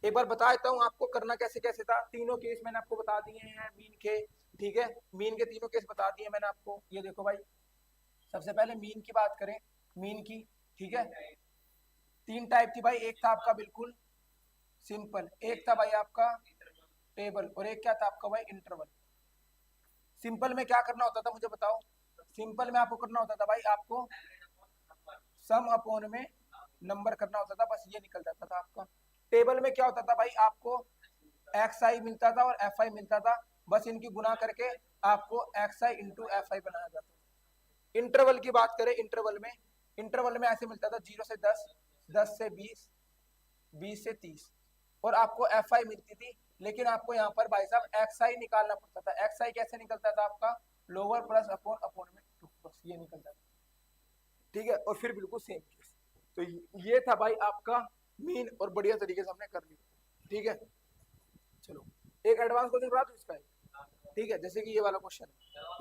एक बार बता देता हूँ आपको करना कैसे कैसे था। तीनों केस मैंने आपको बता दिए हैं मीन के। ठीक है, मीन के तीनों केस बता दिए मैंने आपको। ये देखो भाई, सबसे पहले मीन की बात करें, मीन की। ठीक है, तीन टाइप थी भाई, एक था आपका बिल्कुल सिंपल, एक था भाई आपका टेबल, और एक क्या था आपका भाई इंटरवल। सिंपल में क्या करना होता था मुझे बताओ। सिंपल में आपको करना होता था भाई, आपको सम अपोन में नंबर करना होता था, बस ये निकल जाता था आपका। टेबल में क्या होता था भाई, आपको एक्स आई मिलता था और एफ आई मिलता था, बस इनकी गुना करके आपको एक्स आई इंटू एफ आई बनाया जाता था। इंटरवल की बात करें, इंटरवल में ऐसे मिलता था 0 से 10, 10 से 20, 20 से 30, और आपको एफ आई मिलती थी। लेकिन आपको यहाँ पर भाई साहब एक्स आई निकालना पड़ता था। एक्स आई कैसे निकलता था आपका, लोअर प्लस अपॉन अपॉन में 2, बस ये निकलता था। ठीक है, और फिर बिल्कुल सेम केस। तो ये था भाई आपका मीन, और बढ़िया तरीके से हमने कर लिया। ठीक है, चलो एक एडवांस क्वेश्चन करा दो इसका। ठीक है, जैसे कि ये वाला क्वेश्चन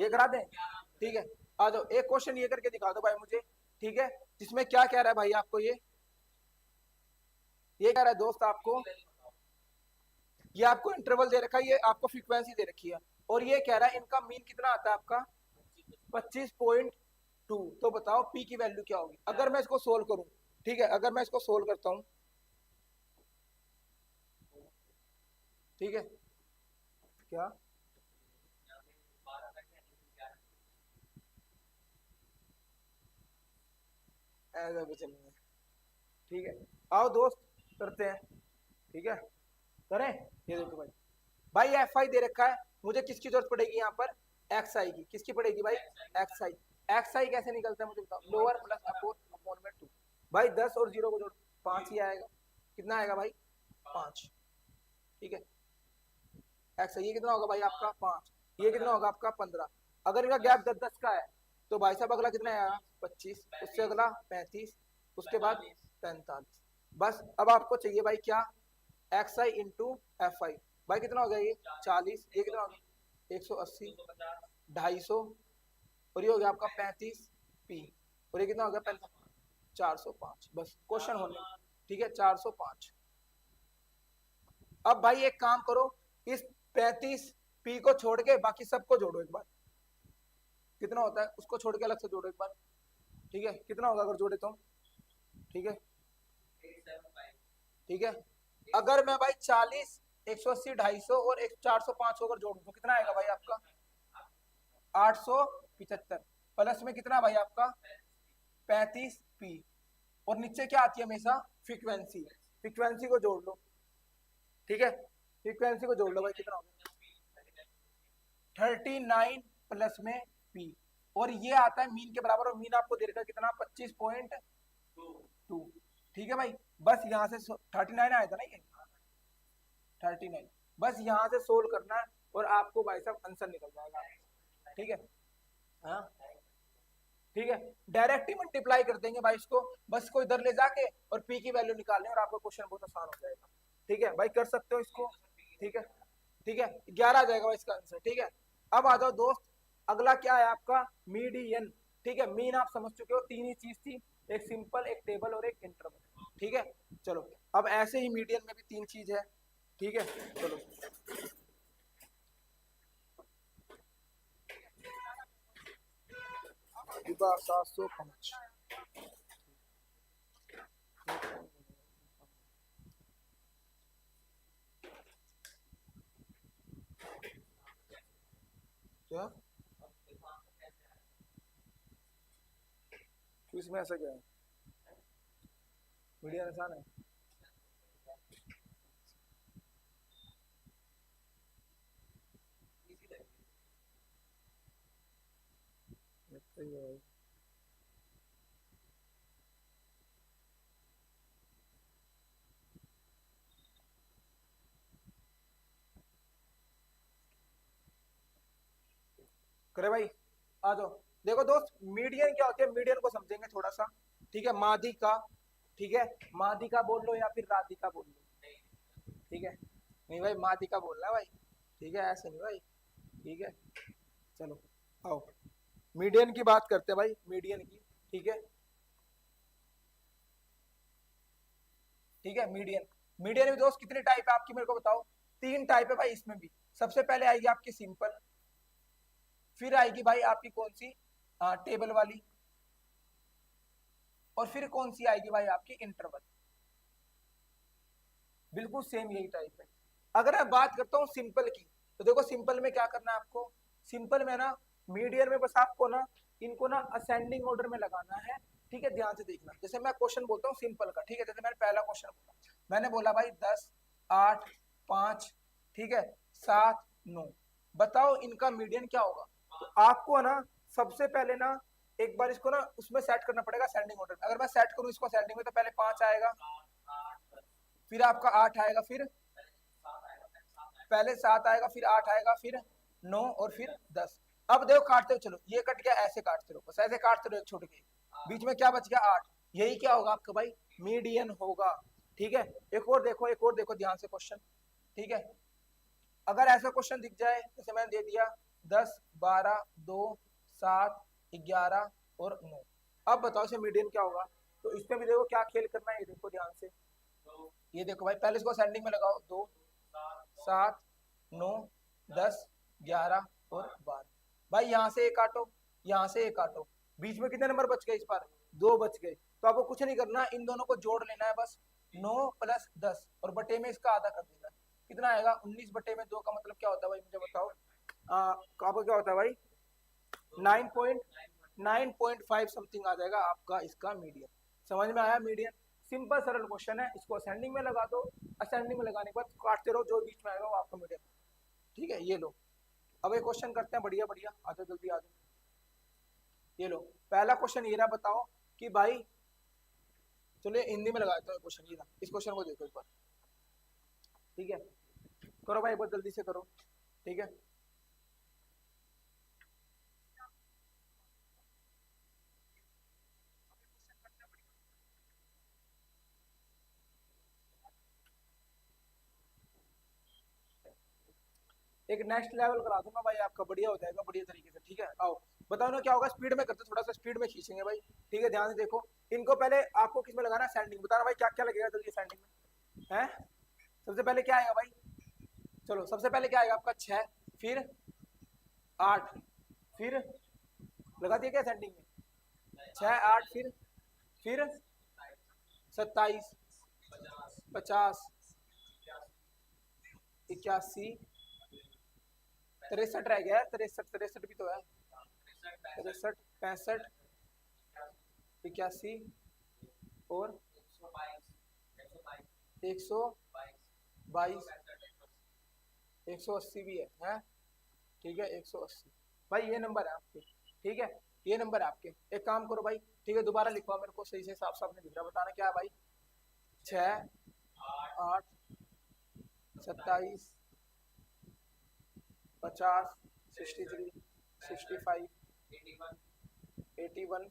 ये करा दें। ठीक है, आ जाओ एक क्वेश्चन ये करके दिखा दो भाई मुझे। ठीक है, जिसमें क्या कह रहा है भाई आपको, ये कह रहा है दोस्त आपको, ये आपको इंटरवल दे रखा है, ये आपको फ्रीक्वेंसी दे रखी है, और ये कह रहा है इनका मीन कितना आता है आपका 25.2। तो बताओ पी की वैल्यू क्या होगी अगर मैं इसको सोल्व करूं। ठीक है, अगर मैं इसको सोल्व करता हूं। ठीक है, क्या ऐसा कुछ नहीं है। ठीक है, आओ दोस्त करते हैं। ठीक है, करें। ये देखो भाई, भाई एफ आई दे रखा है, मुझे किसकी जरूरत पड़ेगी यहाँ पर, एक्स आई की। किसकी पड़ेगी भाई, एक्स आई। एक्स आई कैसे निकलता है मुझे बताओ, लोअर प्लस अपोन अपोन में 2। भाई 10 और 0 को जोड़ 5 ही आएगा। कितना आएगा भाई 5। ठीक है, एक्स आई ये कितना होगा भाई आपका 5, ये कितना होगा आपका 15। अगर इनका गैप 10 10 का है तो भाई साहब अगला कितना आएगा 25, उससे अगला 35, उसके बाद 45। बस अब आपको चाहिए भाई क्या, एक्स आई इंटू एफ आई। भाई कितना हो गया ये 40, ये कितना हो गया 180, 250, और ये हो गया आपका 35 पी, और ये कितना हो गया 405। बस क्वेश्चन होने। ठीक है, 405। अब भाई एक काम करो, इस 35 पी को छोड़ के बाकी सबको जोड़ो एक बार। कितना होता है उसको छोड़ के अलग से जोड़ो एक बार। ठीक है, कितना होगा अगर जोड़े तो। ठीक है, ठीक है, अगर मैं भाई 40, 180, 250 और 405 को अगर जोड़ू तो कितना आएगा भाई आपका 875, प्लस में कितना भाई आपका 35 पी, और नीचे क्या आती है हमेशा फ्रीक्वेंसी, फ्रीक्वेंसी को जोड़ लो। ठीक है, फ्रीक्वेंसी को जोड़ लो भाई, कितना होगा 39 प्लस में पी, और ये आता है मीन के बराबर, और मीन आपको दे रखा कितना 25.2। ठीक है भाई, बस यहाँ से 39 आया था ना ये 39, बस यहाँ से सोल्व करना है और आपको भाई साहब आंसर निकल जाएगा। ठीक है, हाँ ठीक है, डायरेक्ट ही मल्टीप्लाई कर देंगे भाई इसको, बस इसको इधर ले जाके और पी की वैल्यू निकालने, और आपका क्वेश्चन बहुत आसान हो जाएगा। ठीक है भाई, कर सकते हो इसको। ठीक है, ठीक है, 11 आ जाएगा भाई इसका आंसर। ठीक है, अब आ जाओ दोस्त, अगला क्या है आपका मीडियन। ठीक है, मीन आप समझ चुके हो, तीन ही चीज थी, एक सिंपल, एक टेबल और एक इंटरवल। ठीक है, चलो अब ऐसे ही मीडियन में भी तीन चीज है। ठीक है, चलो 705। क्या क्विज में ऐसा क्या है? मीडियन आसान है। लगता ही है भाई। करे भाई, आ जाओ। देखो दोस्त, मीडियन क्या होती है, मीडियन को समझेंगे थोड़ा सा। ठीक है, मादिका। ठीक है, मादिका बोल लो या फिर राधिका बोल लो। ठीक है, नहीं भाई मादिका बोलना है भाई। ठीक है, ऐसे नहीं भाई। ठीक है, चलो आओ, मीडियन की बात करते हैं भाई, मीडियन की। ठीक है, ठीक है, मीडियन। मीडियन में दोस्त कितने टाइप है आपकी, मेरे को बताओ। तीन टाइप है भाई इसमें भी। सबसे पहले आएगी आपकी सिंपल, फिर आएगी भाई आपकी कौन सी, टेबल वाली, और फिर कौन सी आएगी भाई आपकी इंटरवल। बिल्कुल सेम यही टाइप है। अगर मैं बात करता हूँ सिंपल की, तो देखो सिंपल में क्या करना है आपको। सिंपल में ना, मीडियन में बस आपको ना इनको ना असेंडिंग ऑर्डर में लगाना है। ठीक है, ध्यान से देखना। जैसे मैं क्वेश्चन बोलता हूँ सिंपल का, ठीक है, जैसे मैंने पहला क्वेश्चन बोला, मैंने बोला भाई 10, 8, 5, ठीक है, 7, 9, बताओ इनका मीडियन क्या होगा। तो आपको ना सबसे पहले ना एक बार इसको ना उसमें सेट करना पड़ेगा असेंडिंग ऑर्डर में। अगर मैं सेट करूँ इसको असेंडिंग में, तो पहले 5 आएगा, फिर आपका 8 आएगा, फिर पहले 7 आएगा, फिर 8 आएगा, फिर 9, और फिर 10। अब देखो काटते हो, चलो ये कट गया, ऐसे काटते रहो, बस ऐसे काटते रहो, छोड़ के बीच में क्या बच गया, 8। यही क्या होगा आपका भाई, मीडियन होगा। ठीक है, एक और देखो, एक और देखो ध्यान से क्वेश्चन। ठीक है, अगर ऐसा क्वेश्चन दिख जाए, जैसे मैंने दे दिया 10, 12, 2, 7, 11 और 9, अब बताओ इसे मीडियन क्या होगा। तो इसमें भी देखो क्या खेल करना है, ये देखो ध्यान से। ये देखो भाई, पहले इसको असेंडिंग में लगाओ, 2, 7, 9, 10, 11 और 12। भाई यहाँ से एक काटो, यहाँ से एक काटो, बीच में कितने नंबर बच गए इस बार, 2 बच गए। तो आपको कुछ नहीं करना, इन दोनों को जोड़ लेना है बस, 9 + 10, और बटे में इसका आधा कर देना। कितना आएगा, 19 बटे में 2 का मतलब क्या होता है भाई, मुझे बताओ। आपको क्या होता है भाई, 9.5 समथिंग आ जाएगा आपका इसका मीडियन। समझ में आया मीडियन। सिंपल सरल क्वेश्चन है, इसको असेंडिंग में लगा दो, असेंडिंग में लगाने के बाद काटते रहो, जो बीच में आएगा वो आपका मीडियन। ठीक है, ये लो। अब एक क्वेश्चन करते हैं, बढ़िया बढ़िया, आ जाओ जल्दी आ जाओ। ये लो, पहला क्वेश्चन ये रहा, बताओ कि भाई, चलो ये हिंदी में लगा देता हूँ क्वेश्चन, ये ना, इस क्वेश्चन को देखो एक बार। ठीक है, करो भाई बहुत जल्दी से करो। ठीक है, एक नेक्स्ट लेवल करा दूंगा भाई आपका, बढ़िया हो जाएगा बढ़िया तरीके से। ठीक है, आओ बताओ ना क्या होगा, स्पीड में करते, थोड़ा सा स्पीड में खींचेंगे भाई। ठीक है, ध्यान से देखो। इनको पहले आपको किस में लगाना है, सैंडिंग। बताना भाई क्या क्या लगेगा जल्दी सैंडिंग में है। सबसे पहले क्या आएगा भाई, चलो सबसे पहले क्या आएगा आपका, 6, फिर 8, फिर लगा दिया क्या सैंडिंग में, 6, 8, फिर 27, 50, 81, 63 रह गया है, 63, 63 भी तो है, 63, 65, 81 और 122, 180 भी है। ठीक है, 180 भाई, ये नंबर है आपके। ठीक है, ये नंबर है आपके। एक काम करो भाई, ठीक है, दोबारा लिखवा मेरे को सही से, साफ साफ नहीं दिख रहा, बताना क्या है भाई। 6, 8, 27, 50, 63, 65, 81,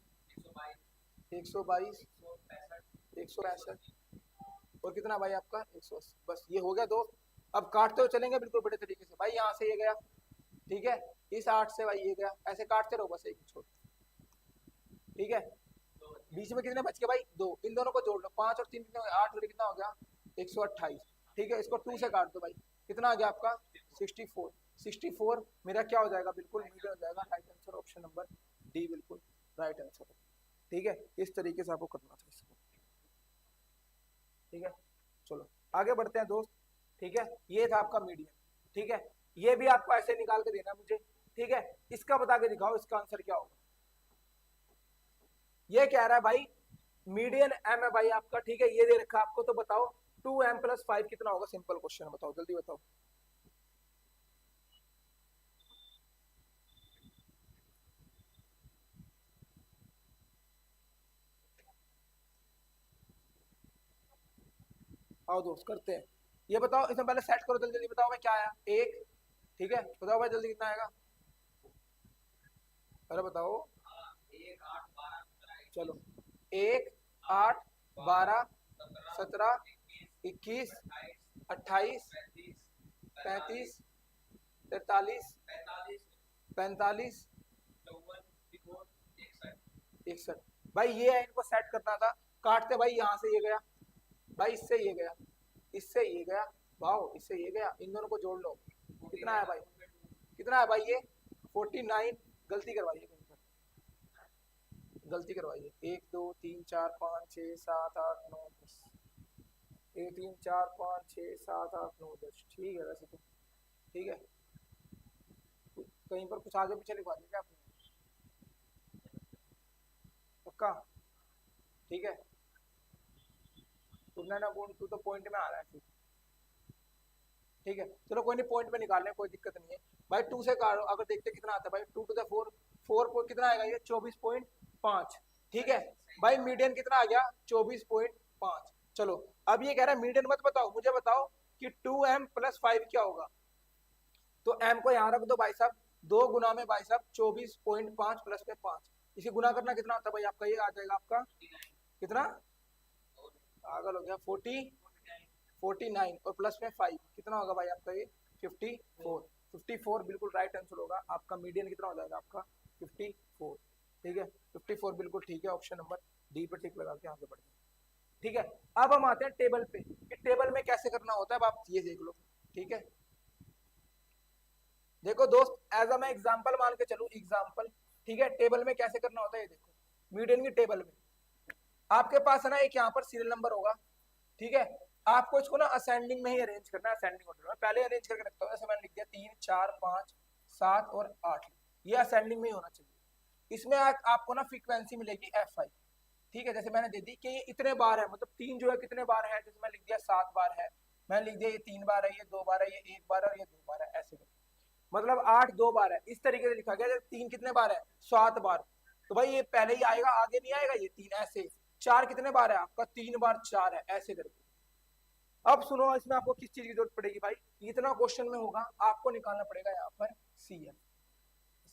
122, 165, और कितना भाई आपका, 180। बस ये हो गया दो। अब काटते हुए चलेंगे बिल्कुल बड़े तरीके से भाई, यहाँ से ये गया, ठीक है, इस 8 से भाई ये गया, ऐसे काटते रहो बस, एक छोड़। ठीक है, बीच में कितने बच गए भाई, 2, इन दोनों को जोड़ लो, 5 और 3 कितने हो गए, 8 और कितना हो गया, 128। ठीक है, इसको 2 से काट दो भाई, कितना आ गया आपका, 64। 64 मेरा क्या हो जाएगा, बिल्कुल मीडियन हो जाएगा। Right answer option number D, बिल्कुल राइट आंसर। ठीक है, इस तरीके से आपको करना था इसको। ठीक है, चलो आगे बढ़ते हैं दोस्त। ठीक है, ये था आपका मीडियन। ठीक है, ये भी आपको ऐसे निकाल के देना मुझे। ठीक है, इसका बता के दिखाओ इसका आंसर क्या होगा। ये कह रहा है भाई मीडियन एम है भाई आपका, ठीक है, ये दे रखा है आपको, तो बताओ 2m+5 कितना होगा, सिंपल क्वेश्चन बताओ, जल्दी बताओ। आओ दोस्त करते हैं, ये बताओ, इसमें पहले सेट करो, जल्दी जल्दी बताओ भाई क्या आया, एक, ठीक है, बताओ भाई जल्दी कितना आएगा, अरे बताओ, चलो 1 8 12 17 21 28 35 45 61 भाई ये है, इनको सेट करना था, काटते भाई, यहाँ से ये गया भाई, इससे ये गया, इससे ये गया, वाओ इससे ये गया, इन दोनों को जोड़ लो, कितना है भाई, कितना है भाई ये 49, गलती करवाइए कहीं पर, गलती करवाइए, 1 2 3 4 5 6 7 8 9 10, 1 3 4 5 6 7 8 9 10, ठीक है वैसे तो, ठीक है, कहीं पर कुछ आगे पीछे लिखवा दिया आपने, पक्का, ठीक है, तुमने ना तू तो पॉइंट में आ रहा है फिर, ठीक है, चलो कोई नहीं, पॉइंट में निकाल लें, कोई दिक्कत नहीं है भाई, 2 से काटो, अगर देखते कितना आता है भाई, 2 to the 4, 4 कितना आएगा ये 24.5, ठीक है, भाई मीडियन कितना आ गया 24.5, चलो अब ये कह रहा है मीडियन मत बताओ, मुझे बताओ कि 2m+5 क्या होगा, तो m को यहाँ रख दो भाई साहब, 2 गुना में भाई साहब 24.5 प्लस में 5, इसे गुना करना कितना होता है भाई आपका, ये आ जाएगा आपका कितना, पागल हो गया, 49 और प्लस में 5 कितना होगा भाई आपका ये 54, 54 बिल्कुल राइट आंसर होगा आपका, मीडियन कितना हो जाएगा आपका 54, ठीक है, 54 बिल्कुल ठीक है, ऑप्शन नंबर डी पे टिक लगा के आगे बढ़ते हैं, ठीक है। अब हम आते हैं टेबल पे, कि टेबल में कैसे करना होता है, अब आप ये देख लो, ठीक है, देखो दोस्त, एज अ मैं एग्जांपल मान के चलूं, एग्जांपल, ठीक है, टेबल में कैसे करना होता है, ये देखो मीडियन की टेबल में आपके पास है ना एक यहाँ पर सीरियल नंबर होगा, ठीक है, आपको इसको ना असेंडिंग में ही अरेंज करना है, असेंडिंग ऑर्डर में पहले अरेंज करके रखता हूँ, जैसे मैंने लिख दिया 3 4 5 7 और 8, ये असेंडिंग में ही होना चाहिए, इसमें आपको ना फ्रीक्वेंसी मिलेगी F5, ठीक है, जैसे मैंने दे दी कि ये इतने बार है, मतलब 3 जो है कितने बार है, जैसे मैं लिख दिया 7 बार है, मैंने लिख दिया ये 3 बार है, ये 2 बार है, ये 1 बार है और ये 2 बार है, ऐसे मतलब 8 2 बार है, इस तरीके से लिखा गया, 3 कितने बार है 7 बार, तो भाई ये पहले ही आएगा, आगे नहीं आएगा, ये 3 ऐसे, 4 कितने बार है आपका 3 बार 4 है, ऐसे करके। अब सुनो, इसमें आपको किस चीज की जरूरत पड़ेगी भाई, इतना क्वेश्चन में होगा, आपको निकालना पड़ेगा यहाँ पर CF,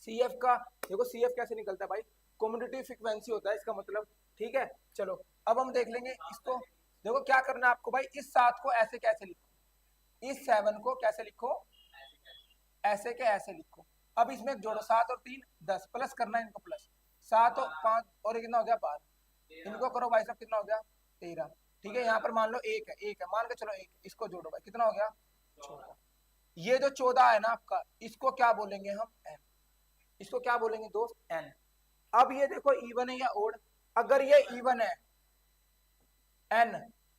CF का देखो, CF कैसे निकलता है भाई, कम्यूटेटिव फ्रीक्वेंसी होता है इसका मतलब, ठीक है, चलो अब हम देख लेंगे इसको, देखो क्या करना है आपको भाई, इस 7 को ऐसे कैसे लिखो, इस 7 को कैसे लिखो, ऐसे के ऐसे लिखो, अब इसमें जोड़ो 7 और 3 10, प्लस करना है इनको, प्लस 7 और 5 और ये कितना हो गया 12, इनको करो भाई साहब, कितना हो गया 13, ठीक है, यहाँ पर मान लो एक है मान के चलो, एक इसको जोड़ो भाई, कितना हो गया 14, ये जो 14 है ना आपका, इसको क्या बोलेंगे हम n, इसको क्या बोलेंगे दोस्त n, अब ये देखो इवन है या ओड, अगर ये इवन है n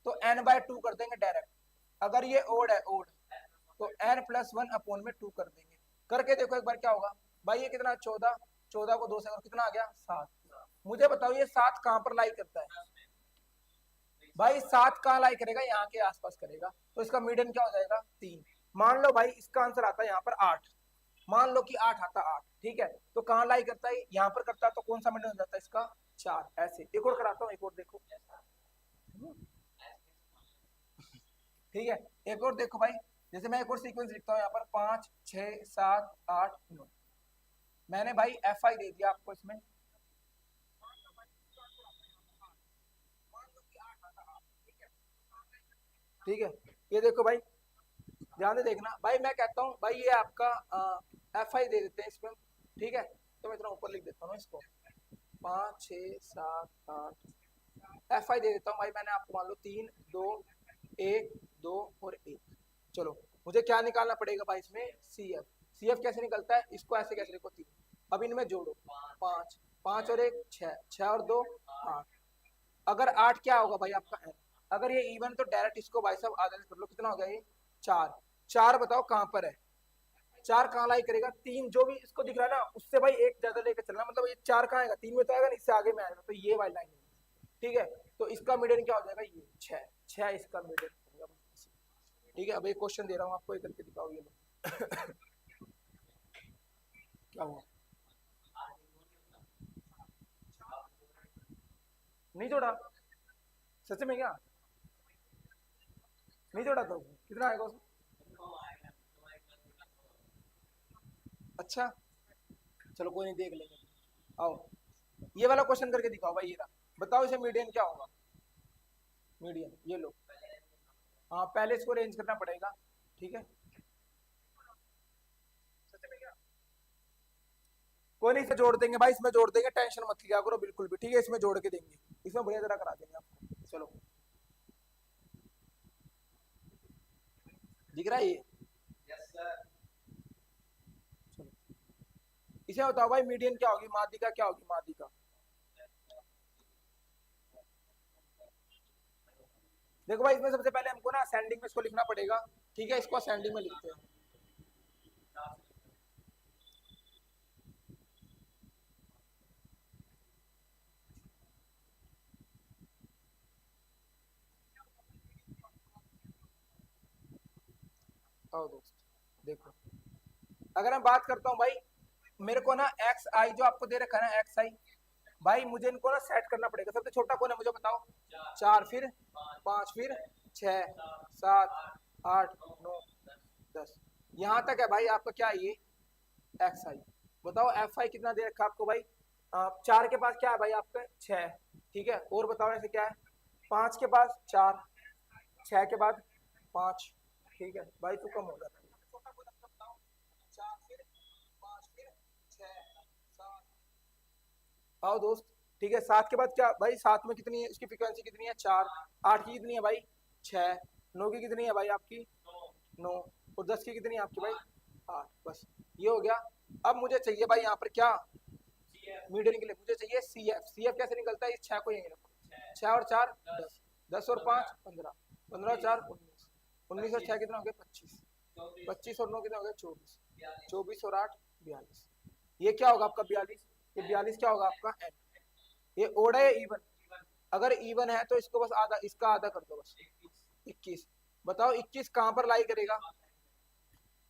तो n/2 कर देंगे डायरेक्ट, अगर ये ओड है ओड तो n+1 में 2 कर देंगे, करके देखो एक बार क्या होगा भाई, ये कितना 14, 14 को 2 से और कितना आ गया 7, मुझे बताओ ये 7 कहां पर लाई करता है भाई, 7 कहां लाई करेगा, यहाँ के आसपास करेगा, तो इसका मीडियन क्या हो जाएगा 3, मान लो भाई इसका आंसर आता है यहाँ पर 8, मान लो कि 8 आता 8, ठीक है, तो कहां लाई करता है, यहाँ पर करता है, तो कौन सा मीडियन हो जाता है इसका 4, ऐसे एक और कराता हूँ, एक और देखो, ठीक है, एक और देखो भाई, जैसे मैं एक और सीक्वेंस लिखता हूँ यहाँ पर 5 6 7 8 9, मैंने भाई Fi दे दिया आपको इसमें, ठीक है, ये देखो भाई, ध्यान से देखना भाई, मैं कहता हूँ भाई ये आपका Fi दे देते हैं इसमें, ठीक है, तो मैं इतना ऊपर लिख देता हूँ इसको, 5 6 7 8 Fi दे देता हूँ भाई, मैंने आपको मान लो 3 2 1 2 और 1, चलो मुझे क्या निकालना पड़ेगा भाई इसमें CF, CF कैसे निकलता है, इसको ऐसे कैसे लिखो 3, अब इनमें जोड़ो 5 5 और 1 6, 6 और 2 8, अगर 8 क्या होगा भाई आपका n, अगर ये इवन तो डायरेक्ट इसको भाई साहब आधा कर लो, कितना हो गया ये 4, 4 बताओ कहां पर है, 4 कहाँ लाई करेगा, 3 जो भी इसको दिख रहा है ना उससे भाई एक ज्यादा लेकर चलना, मतलब ये 4 कहाँ आएगा, 3 में तो आएगा नहीं, इससे आगे में आएगा, तो ये वाली लाइन है। ठीक है, तो इसका मीडियन क्या हो जाएगा, ये 6, 6 इसका मीडियन होगा। ठीक है, अब एक क्वेश्चन दे रहा हूँ आपको, एक करके दिखाओ, ये लो क्या हुआ, नहीं जोड़ा, सच में क्या नहीं जोड़ा, तो कितना आएगा उसमें, अच्छा चलो कोई नहीं, देख लेंगे। आओ ये वाला क्वेश्चन करके दिखाओ भाई, ये रहा, बताओ इसे मीडियन क्या होगा, मीडियन ये लो, हाँ पहले इसको अरेंज करना पड़ेगा। ठीक है, कोई नहीं, इसे जोड़ देंगे भाई, इसमें जोड़ देंगे, टेंशन मत लिया करो बिल्कुल भी। ठीक है, इसमें जोड़ के देंगे, इसमें बढ़िया तरह करा देंगे आपको। चलो दिख रहा है ये, चलो इसे बताओ भाई, मीडियन क्या होगी, माध्यिका क्या होगी, माध्यिका। देखो भाई, इसमें सबसे पहले हमको ना असेंडिंग में इसको लिखना पड़ेगा। ठीक है, इसको असेंडिंग में लिखते हैं। आओ दोस्त देखो, अगर मैं बात करता हूँ भाई, मेरे को ना एक्स आई जो आपको दे रखा है ना, एक्स आई, भाई मुझे इनको ना सेट करना पड़ेगा। सबसे छोटा कौन है मुझे बताओ, 4, फिर 5, फिर 6, 7, 8, 9, 10, यहाँ तक है भाई आपका क्या है, ये एक्स आई। बताओ एफ आई कितना दे रखा है आपको भाई, 4 के पास क्या है भाई आपका, 6। ठीक है, और बताओ ऐसे क्या है, 5 के पास 4, 6 के बाद 5। ठीक है भाई, तू कम हो जाता है, छोटा कोई नंबर बताओ, 4, फिर 5, फिर 6, 7। आओ दोस्त, ठीक है, 7 के बाद क्या भाई, 7 में कितनी है, इसकी फ्रीक्वेंसी कितनी है, 4, 8 की कितनी है भाई, 6, 9 की कितनी है भाई आपकी, 9, और 10 की कितनी है आपकी भाई, 8। बस ये हो गया। अब मुझे चाहिए भाई यहाँ पर क्या, मीडियन के लिए मुझे चाहिए सी एफ। सी एफ कैसे निकलता है, इस 6 को यहीं रखो, 6 और 4 10, 10 और 5 15, 15 और 4 19, 19 और 6 कितना हो गया 25, 25 और 9 कितना हो गया 24, 24 और 8 42। ये क्या होगा आपका 42, ये 42 क्या होगा आपका एन। ये ओड है इवन, अगर इवन है तो इसको बस आधा, इसका आधा कर दो बस, 21। बताओ 21 कहां पर लाई करेगा,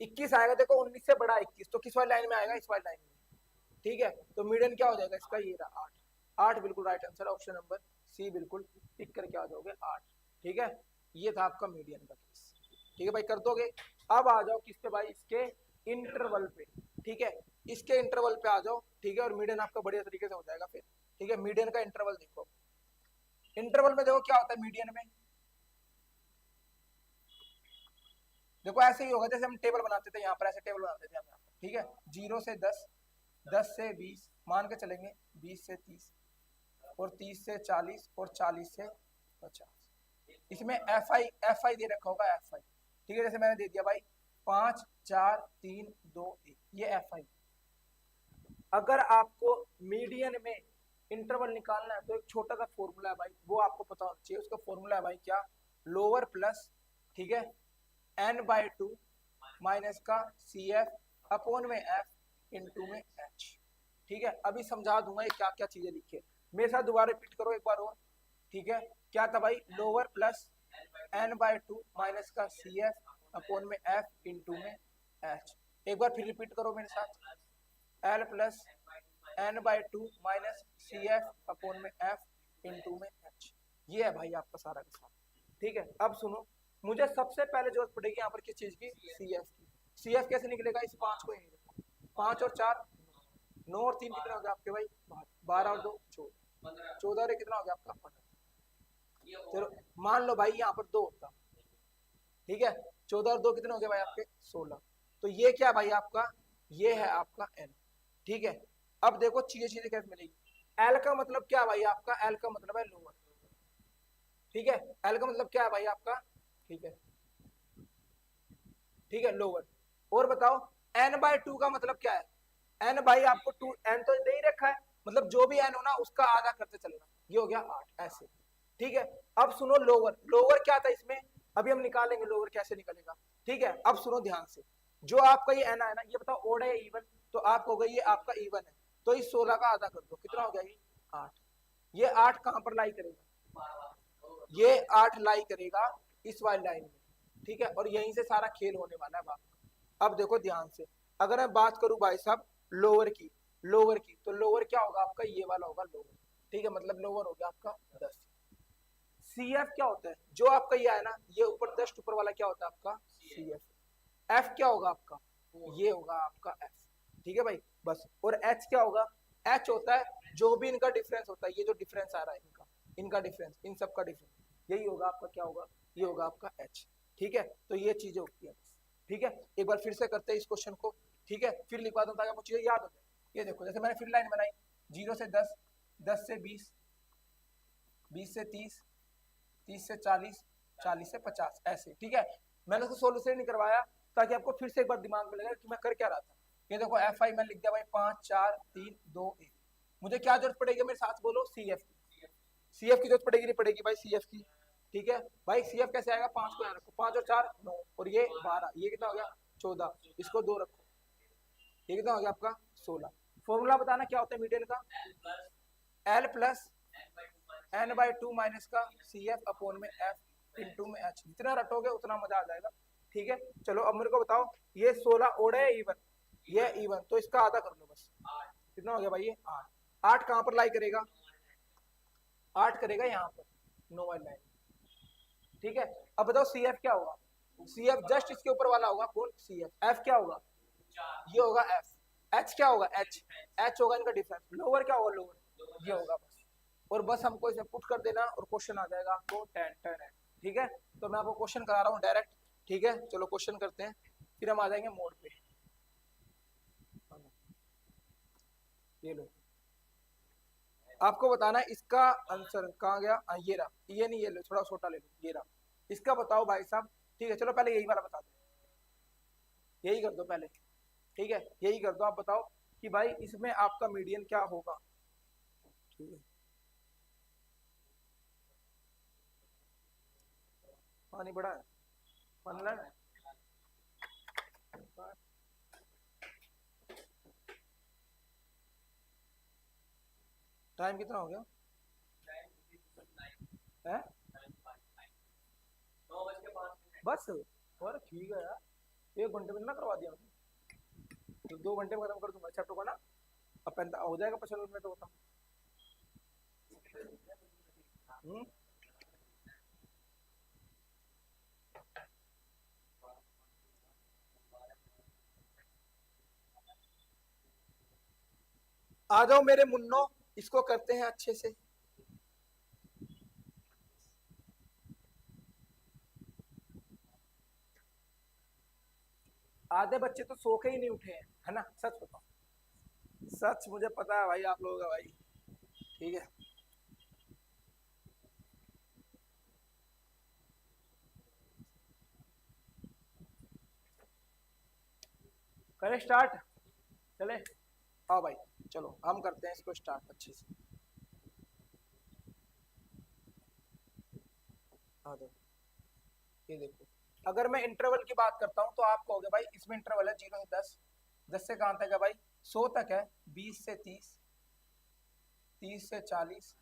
21 आएगा, देखो 19 से बड़ा 21, तो किस वाली लाइन में आएगा, इस वाली लाइन में। ठीक है, तो मीडियन क्या हो जाएगा इसका, ये रहा 8, 8 बिल्कुल right answer, option number C बिल्कुल टिक करके आ जाओगे 8। ठीक है, ये था आपका मीडियन का केस। ठीक है भाई, कर दोगे। अब आ जाओ किस पे भाई, इसके इंटरवल पे। ठीक है, इसके इंटरवल पे आ जाओ। ठीक है, और मीडियन आपका बढ़िया तरीके से हो जाएगा फिर। ठीक है, मीडियन का इंटरवल देखो, इंटरवल में देखो क्या होता है मीडियन में, देखो ऐसे ही होगा जैसे हम टेबल बनाते थे यहाँ पर, ऐसे टेबल बनाते थे हम यहाँ पर। ठीक है, 0 से 10, 10 से 20 मान के चलेंगे, 20 से 30, और 30 से 40, और 40 से 50। इसमें एफ आई दे रखा होगा, एफ आई। ठीक है, जैसे मैंने दे दिया भाई 5 4 3 2 1, ये एफ आई। अगर आपको मीडियन में इंटरवल निकालना है तो एक छोटा सा फॉर्मूला है भाई, वो आपको पता होना चाहिए। उसका फॉर्मूला है भाई क्या, लोअर प्लस, ठीक है, n/2 माइनस का सी एफ अपॉन में एफ इंटू में एच। ठीक है, अभी समझा दूंगा ये क्या क्या चीजें लिखी है, मेरे साथ दोबारा रिपीट करो एक बार और। ठीक है, क्या था भाई, लोअर प्लस n/2 माइनस का सी एफ अपॉन में एफ इंटू में एच। एक बार फिर रिपीट करो मेरे साथ, L plus n/2 minus C F upon में एफ इंटू में एच। ये है भाई आपका सारा का सारा। ठीक है, अब सुनो, मुझे सबसे पहले जरूरत पड़ेगी यहाँ पर किस चीज की, सी एफ की। सी एफ कैसे निकलेगा, इस 5 को यहीं रखो, 5 और 4 9, और 3 कितने हो गए आपके भाई 12, और 2 14, 14 और कितना हो गया आपका 15। चलो मान लो भाई यहाँ पर 2 होता। ठीक है, 14 और 2 कितने हो गए भाई आपके 16। तो ये क्या भाई आपका, ये है आपका एन। ठीक है, अब देखो चीजें चीजें कैसे मिलेगी, एल का मतलब क्या भाई आपका, एल का मतलब है लोअर। ठीक है, एल का मतलब क्या है भाई आपका, ठीक है, ठीक है लोअर। और बताओ n/2 का मतलब क्या है, n भाई आपको 2, n तो दे ही रखा है, मतलब जो भी n हो ना उसका आधा करते चलना, ये हो गया 8 ऐसे। ठीक है, अब सुनो लोअर, लोअर क्या था इसमें, अभी हम निकालेंगे लोअर कैसे निकलेगा। ठीक है, अब सुनो ध्यान से, जो आपका ये एन है ना, ये बताओ ओड है या इवन, तो आप हो गए ये आपका इवन है, तो इस 16 का आधा कर दो, कितना हो गया ये 8। ये 8 कहां पर लाई करेगा, ये 8 लाई करेगा इस वाली लाइन में, ठीक है, और यहीं से सारा खेल होने वाला है बात। अब देखो ध्यान से, अगर मैं बात करूं भाई साहब लोअर की, लोअर की, तो लोअर क्या होगा आपका, ये वाला होगा लोअर, ठीक है, मतलब लोअर हो गया आपका 10। सी एफ क्या होता है, जो आपका ये है ना, ये ऊपर 10 ऊपर वाला क्या होता है आपका सी एफ। एफ क्या होगा आपका, ये होगा आपका एफ, ठीक है भाई, बस। और एच क्या होगा, एच होता है जो भी इनका डिफरेंस होता है, ये जो डिफरेंस आ रहा है इनका, इनका डिफरेंस, इन सब का डिफरेंस, यही होगा आपका क्या होगा, ये होगा आपका एच, ठीक है। तो ये चीजें होती है, ठीक है। एक बार फिर से करते हैं इस क्वेश्चन को, ठीक है, फिर लिखवा दूं ताकि आपको चीजें याद हो जाए। ये देखो, जैसे मैंने फिर लाइन बनाई, 0 से 10, 10 से 20, 20 से 30, 30 से 40, 40 से 50, ऐसे, ठीक है। मैंने उसको सोल्यूशन नहीं करवाया ताकि आपको फिर से एक बार दिमाग में लगे कि मैं कर क्या रहा था। ये देखो एफ आई मैंने लिख दिया भाई 5 4 3 2 1। मुझे क्या जरूरत पड़ेगी, मेरे साथ बोलो, सी एफ की, सी एफ की जरूरत पड़ेगी, नहीं पड़ेगी भाई सी एफ की, ठीक है भाई। सी एफ कैसे आएगा, 5 को यहाँ रखो, 5 और 4 9, और ये 12, ये कितना हो गया 14, इसको 2 रखो, ये कितना हो गया आपका 16। फॉर्मूला बताना क्या होता है मीडियन का, L plus N by 2 minus का सी एफ अपॉन में एफ इंटू में एच, जितना रटोगे उतना मजा आ जाएगा, ठीक है। चलो अब मेरे को बताओ, ये 16 ओड है इवन, ये इवन, तो इसका आधा कर लो बस, कितना हो गया भाई ये 8। 8 कहां पर लाई करेगा, 8 करेगा यहाँ पर, नो वाली लाइन, ठीक है। अब बताओ सी एफ क्या होगा, सी एफ जस्ट इसके ऊपर वाला होगा कौन, सी एफ। एफ क्या होगा, ये होगा एफ। एच क्या होगा, एच, एच होगा इनका डिफरेंस। लोअर क्या होगा, लोअर ये होगा बस, और बस हमको इसे पुट कर देना और क्वेश्चन आ जाएगा आपको 10 10 है, ठीक है। तो मैं आपको क्वेश्चन करा रहा हूँ डायरेक्ट, ठीक है। चलो क्वेश्चन करते हैं, फिर हम आ जाएंगे मोड पे। ये लो, आपको बताना है इसका आंसर कहाँ गया, ये रहा, ये नहीं, ये लो थोड़ा छोटा ले लो, ये रहा। इसका बताओ भाई साहब, ठीक है, चलो पहले यही वाला बता दो, यही कर दो पहले, ठीक है, यही कर दो। आप बताओ कि भाई इसमें आपका मीडियन क्या होगा, ठीक है। पानी बड़ा है, पानी लाना है, टाइम कितना हो गया है, बस, और ठीक है यार, 1 घंटे में ना करवा दिया तो 2 घंटे में खत्म कर दूंगा चैप्टर को ना, अब हो जाएगा 55 मिनट में तो खत्म। हम्म, आ जाओ मेरे मुन्नो, इसको करते हैं अच्छे से। आधे बच्चे तो सो के ही नहीं उठे हैं, है ना, सच बताओ, सच मुझे पता है भाई आप लोगों का भाई, ठीक है। करें स्टार्ट, चले, आओ भाई, चलो हम करते हैं इसको स्टार्ट अच्छे से। आ जाओ, ये देखो, अगर मैं इंटरवल की बात करता हूं तो आप कहोगे भाई इसमें इंटरवल है 0 से 10, 10 से कहां तक है भाई 100 तक है, 20 से 30, 30 से 40,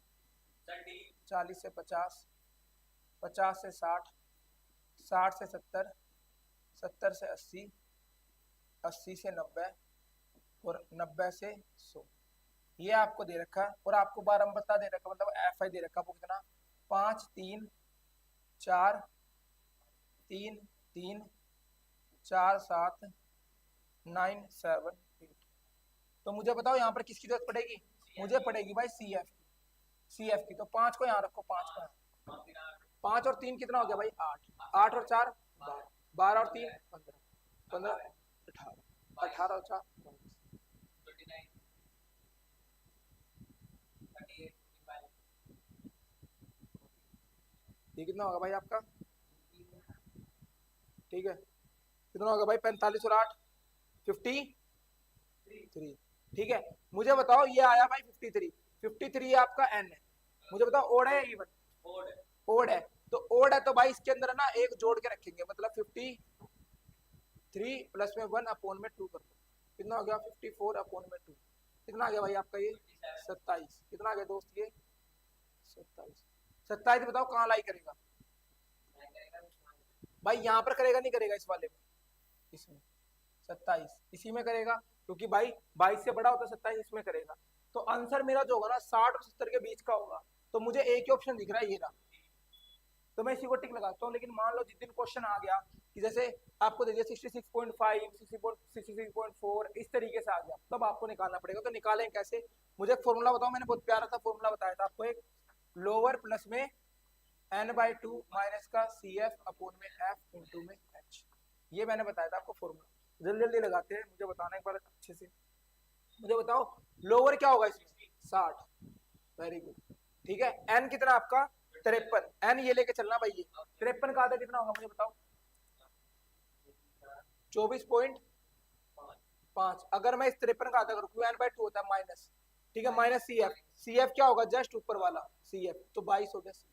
40 से 50, 50 से 60, 60 से 70, 70 से 80, 80 से 90, और 90 से 100, ये आपको दे रखा है। और आपको बारंबार दे रखा, मतलब एफ आई दे रखा, आपको कितना 5 3 4 3 3 4 7 9 7 8। तो मुझे बताओ यहाँ पर किसकी जरूरत पड़ेगी, मुझे पड़ेगी भाई सी एफ की, सी एफ की। तो 5 को यहाँ रखो, 5 को यहाँ, 5 और 3 कितना हो गया भाई 8, 8 और 4 12, 12 और 3 15, 15 18, 18 और 4 ये कितना होगा भाई आपका, ठीक है, कितना होगा भाई 45 और 8 53, ठीक है। मुझे बताओ ये आया भाई 53, 53 आपका एन है। मुझे बताओ ओड है या इवन, ओड है। तो ओड है तो भाई इसके अंदर है ना एक जोड़ के रखेंगे, मतलब 50 3 प्लस में 1 अपॉन में 2 कर दो, कितना हो गया 54 अपॉन में 2, कितना आ गया भाई आपका ये 27, कितना आ गया दोस्त ये 27। 27 बताओ कहाँ लाई करेगा भाई, यहाँ पर करेगा नहीं करेगा इस वाले में, इसमें 27 इसी में करेगा, क्योंकि भाई 22 से बड़ा होता है 27, इसमें करेगा। तो आंसर मेरा जो होगा ना 60 और 70 के बीच का होगा। तो मुझे एक ही ऑप्शन दिख रहा है ये रहा, तो मैं इसी को टिक लगाता हूँ। लेकिन मान लो जिस दिन क्वेश्चन आ गया कि जैसे आपको दे दिया 66.5 66.4 इस तरीके से आ गया, तब आपको निकालना पड़ेगा। तो निकालें कैसे, मुझे एक फॉर्मूला बताओ, मैंने बहुत प्यारा सा फॉर्मूला बताया था आपको, एक लोअर प्लस में n/2 माइनस का CF अपॉन में F इंटू में H, ये मैंने बताया था आपको फॉर्मूला। जल्दी जल्दी लगाते हैं, मुझे बताना एक बार अच्छे से, मुझे बताओ लोअर क्या होगा इसमें 60, वेरी गुड, ठीक है। n कितना आपका 53, n ये लेके चलना भाई, ये 53 का आधा कितना होगा मुझे बताओ 24.5। अगर मैं इस 53 का आधा करूँ n/2 होता है माइनस, ठीक है, माइनस CF क्या होगा जस्ट ऊपर वाला CF, तो 22 हो गया CF।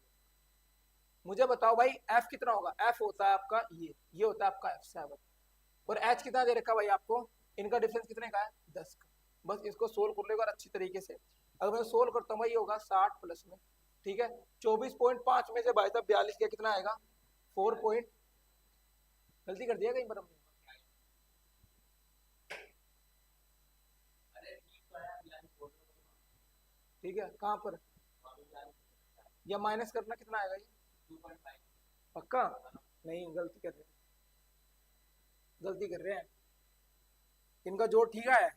मुझे बताओ भाई F कितना होगा, F होता है आपका ये होता है आपका F7, और H कितना दे रखा भाई आपको, इनका डिफरेंस कितने का है 10 का। बस इसको सोल्व कर लो अच्छी तरीके से। अगर मैं सोल्व करता हूँ भाई ये होगा 60 प्लस में, ठीक है, 24.5 में से भाई साहब 42 का कितना आएगा 4 पॉइंट, गलती कर दिया कहीं पर हमने, ठीक है, कहाँ पर, या माइनस करना कितना आएगा ये, पक्का नहीं, गलती कर रहे हैं, इनका जोड़ ठीक है,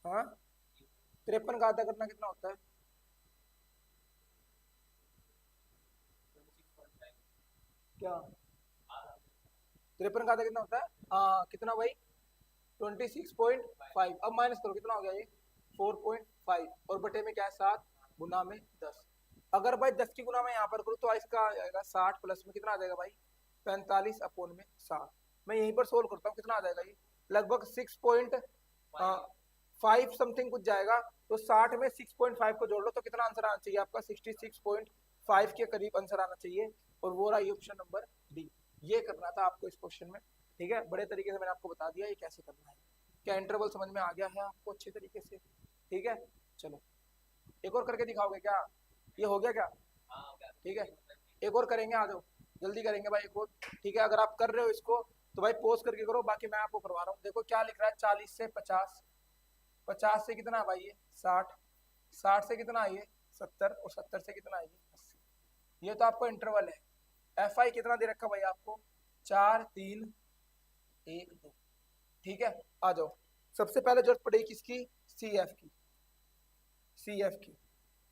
हाँ 53 का आधा करना कितना होता है, क्या 53 का आधा कितना होता है, हाँ कितना भाई 26.5। अब माइनस करो कितना हो गया ये 4.5, और बटे में क्या है 7 गुना में 10। अगर भाई 10 की गुना में यहाँ पर करूँ तो इसका आएगा 60 प्लस में कितना आ जाएगा भाई 45 अपॉन में 60। मैं यहीं पर सोल्व करता हूँ, कितना आ जाएगा ये लगभग 6.5 समथिंग कुछ जाएगा। तो 60 में 6.5 को जोड़ लो तो कितना आंसर आना चाहिए आपका 66.5 के करीब आंसर आना चाहिए, और वो रहा ऑप्शन नंबर डी। ये करना था आपको इस क्वेश्चन में, ठीक है, बड़े तरीके से मैंने आपको बता दिया ये कैसे करना है। क्या इंटरवल समझ में आ गया है आपको अच्छे तरीके से, ठीक है। चलो एक और करके दिखाओगे क्या, ये हो गया क्या, ठीक है, एक और करेंगे, आ जाओ जल्दी करेंगे भाई एक और, ठीक है। अगर आप कर रहे हो इसको तो भाई पोज करके करो, बाकी मैं आपको करवा रहा हूँ। देखो क्या लिख रहा है 40 से 50, 50 से कितना है भाई ये 60, 60 से कितना है ये 70, और 70 से कितना है ये 80। ये तो आपको इंटरवल है। FI कितना दे रखा भाई आपको 4 3 1 2, ठीक है। आ जाओ, सबसे पहले जरूरत पड़ेगी किसकी CF की,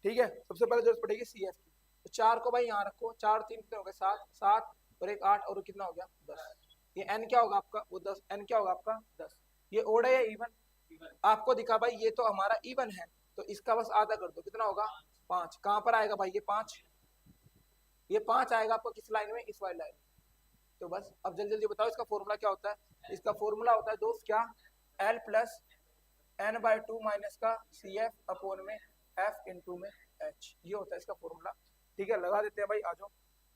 ठीक है, सबसे पहले जरूरत पड़ेगी CF की। तो 4 को भाई यहाँ रखो, 4 3 कितने हो गए 7, 7 और एक 8 और कितना हो गया 10। ये n क्या होगा आपका वो 10, n क्या होगा आपका 10। ये ओड है या इवन, आपको दिखा भाई ये तो हमारा इवन है, तो इसका बस आधा कर दो, कितना होगा 5। कहाँ पर आएगा भाई ये 5, ये 5 आएगा आपको किस लाइन में, इस वाली लाइन। तो बस अब जल्दी जल्दी बताओ इसका फॉर्मूला क्या होता है। इसका फॉर्मूला होता है दोस्त क्या, L प्लस n/2 माइनस का CF अपॉन में F इंटू में H, ये होता है इसका फॉर्मूला, ठीक है। लगा देते हैं भाई, आ जाओ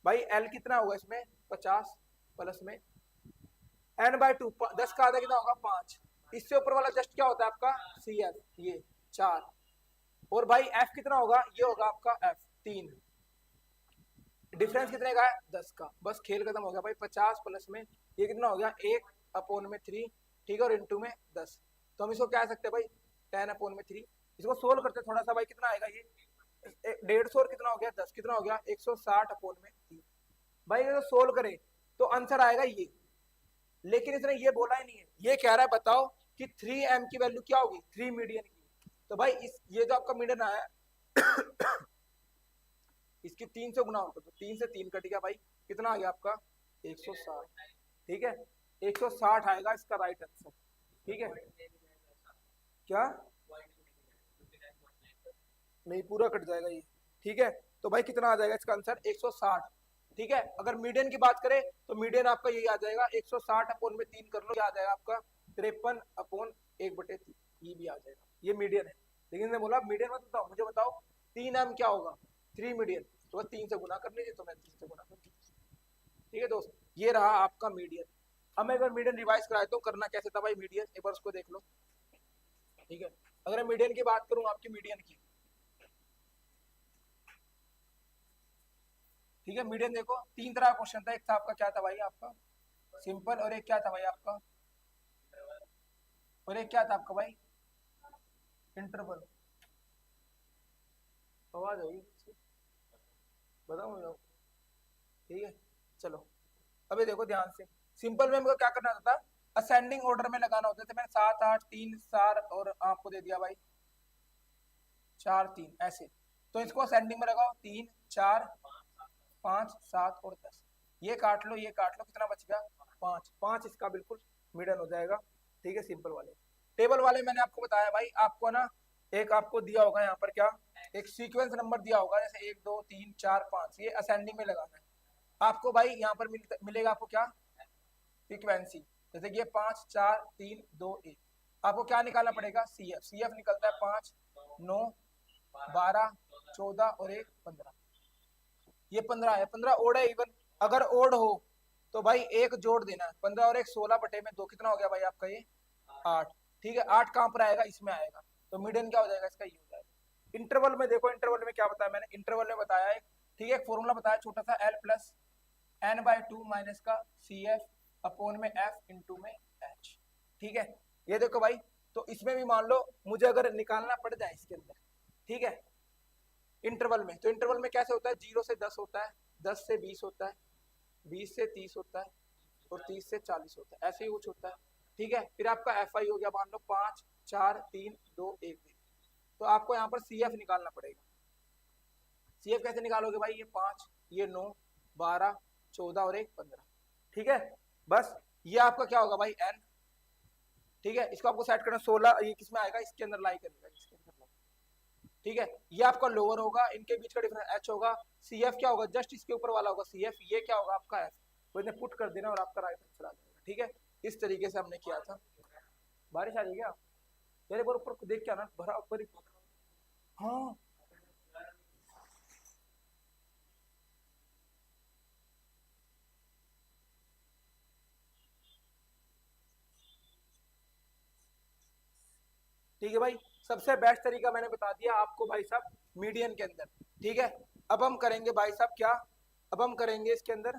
भाई L कितना होगा इसमें 50 प्लस में n/2 10 का आधा कितना होगा 5, इससे ऊपर वाला जस्ट क्या होता है आपका CF ये 4, और भाई F कितना होगा, ये होगा आपका F 3, डिफरेंस कितने का है 10 का। बस खेल खत्म हो गया भाई, 50 प्लस में ये कितना हो गया 1 अपॉन में 3, ठीक है, और इंटू में 10। तो हम इसको क्या कह सकते हैं भाई 10 अपॉन में 3। इसको सोल्व करते थोड़ा सा भाई, कितना आएगा ये 150 और कितना हो गया 10, कितना हो गया 160 अपॉन में 3। भाई अगर सोल्व करे तो आंसर आएगा ये, लेकिन इसने ये बोला ही नहीं है, ये कह रहा है बताओ कि 3m की वैल्यू क्या होगी 3 मीडियन की। तो भाई इस ये जो आपका मीडियन आया इसकी 3 से गुना होगा, तो 3 से 3 कट गया भाई, कितना आ गया आपका 160, ठीक है, 160 आएगा इसका राइट आंसर, ठीक है। क्या नहीं पूरा कट जाएगा ये, ठीक है। तो भाई कितना आ जाएगा इसका आंसर 160, ठीक है। अगर मीडियन की बात करें तो मीडियन आपका यही आ जाएगा 160 अपॉन में 3 कर लो, ये आ जाएगा आपका 53 अपॉन 1/3, ये भी आ जाएगा, ये मीडियन है। लेकिन मैं बोला मीडियन मत बताओ, मुझे बताओ 3m क्या होगा 3 मीडियन, तो 3 से गुना कर लीजिए, तो मैं 3 से गुना कर लीजिए, ठीक है दोस्त, ये रहा आपका मीडियन। अब मैं अगर मीडियन रिवाइज कराया तो करना कैसे था भाई मीडियन, एक बार उसको देख लो। ठीक है, अगर मैं मीडियन की बात करूं आपकी मीडियन की, ठीक है, मीडियन देखो तीन तरह का क्वेश्चन था, एक था आपका क्या था भाई आपका सिंपल, और एक क्या था भाई आपका, और एक क्या था आपका भाई इंटरवल। आवाज आई बताओ मुझे, ठीक है चलो। अभी देखो ध्यान से, सिंपल में हमको क्या करना होता था, असेंडिंग ऑर्डर में लगाना होता था। मैंने 7 8 3 4 और आपको दे दिया भाई 4 3 ऐसे, तो इसको असेंडिंग में लगाओ 3 4 5 7 और 10, ये काट लो ये काट लो, कितना बच गया 5 5, इसका बिल्कुल मिडल हो जाएगा। ठीक है, सिंपल वाले। टेबल वाले मैंने आपको बताया भाई, आपको ना एक आपको दिया होगा यहाँ पर क्या, एक सीक्वेंस नंबर दिया होगा, जैसे 1 2 3 4 5, ये असेंडिंग में लगाना है आपको भाई। यहाँ पर मिलेगा आपको क्या फ्रीक्वेंसी, जैसे कि ये 5 4 3 2 1, आपको क्या निकालना पड़ेगा सी एफ, सी एफ निकलता है 5 9 12 14 और 1 15, ये 15 है, 15 ओड है इवन, अगर ओड हो तो भाई एक जोड़ देना है, 15 और 1 16 बटे में 2, कितना हो गया भाई आपका ये 8। ठीक है, 8 कहां पर आएगा, इसमें आएगा, तो मीडियन क्या हो जाएगा इसका, ये हो जाएगा। इंटरवल में देखो, इंटरवल में क्या बताया मैंने, इंटरवल में बताया है, ठीक है, एक फॉर्मूला बताया छोटा सा, L plus N by 2 minus का सी एफ अपोन में एफ इंटू में एच। ठीक है, ये देखो भाई, तो इसमें भी मान लो मुझे अगर निकालना पड़ जाए इसके अंदर, ठीक है, इंटरवल में, तो इंटरवल में कैसे होता है, 0 से 10 होता है, 10 से 20 होता है, 20 से 30 होता है, और 30 से 40 होता है, ऐसे ही कुछ होता है। ठीक है, फिर आपका एफ आई हो गया मान लो 5 4 3 2 1, तो आपको यहाँ पर सी एफ निकालना पड़ेगा। सी एफ कैसे निकालोगे भाई, ये 5 ये 9 12 14 और 1 15। ठीक है, बस ये आपका क्या होगा भाई एन। ठीक है, इसको आपको सेट करना 16, ये किसमें आएगा, इसके अंदर लाई करेगा, इसके अंदर लाई। ठीक है, ये आपका लोअर होगा, इनके बीच का डिफरेंस एच होगा, सी एफ क्या होगा, जस्ट इसके ऊपर वाला होगा सी एफ, ये क्या होगा आपका एफ, तो इन्हें पुट कर देना और आपका राइट आंसर आ जाएगा। ठीक है, इस तरीके से हमने किया था। बारिश आ रही है क्या, यार एक बार ऊपर देख के आना, भरा ऊपर ही। हाँ ठीक है भाई, सबसे बेस्ट तरीका मैंने बता दिया आपको भाई साहब मीडियन के अंदर। ठीक है, अब हम करेंगे भाई साहब क्या, अब हम करेंगे इसके अंदर,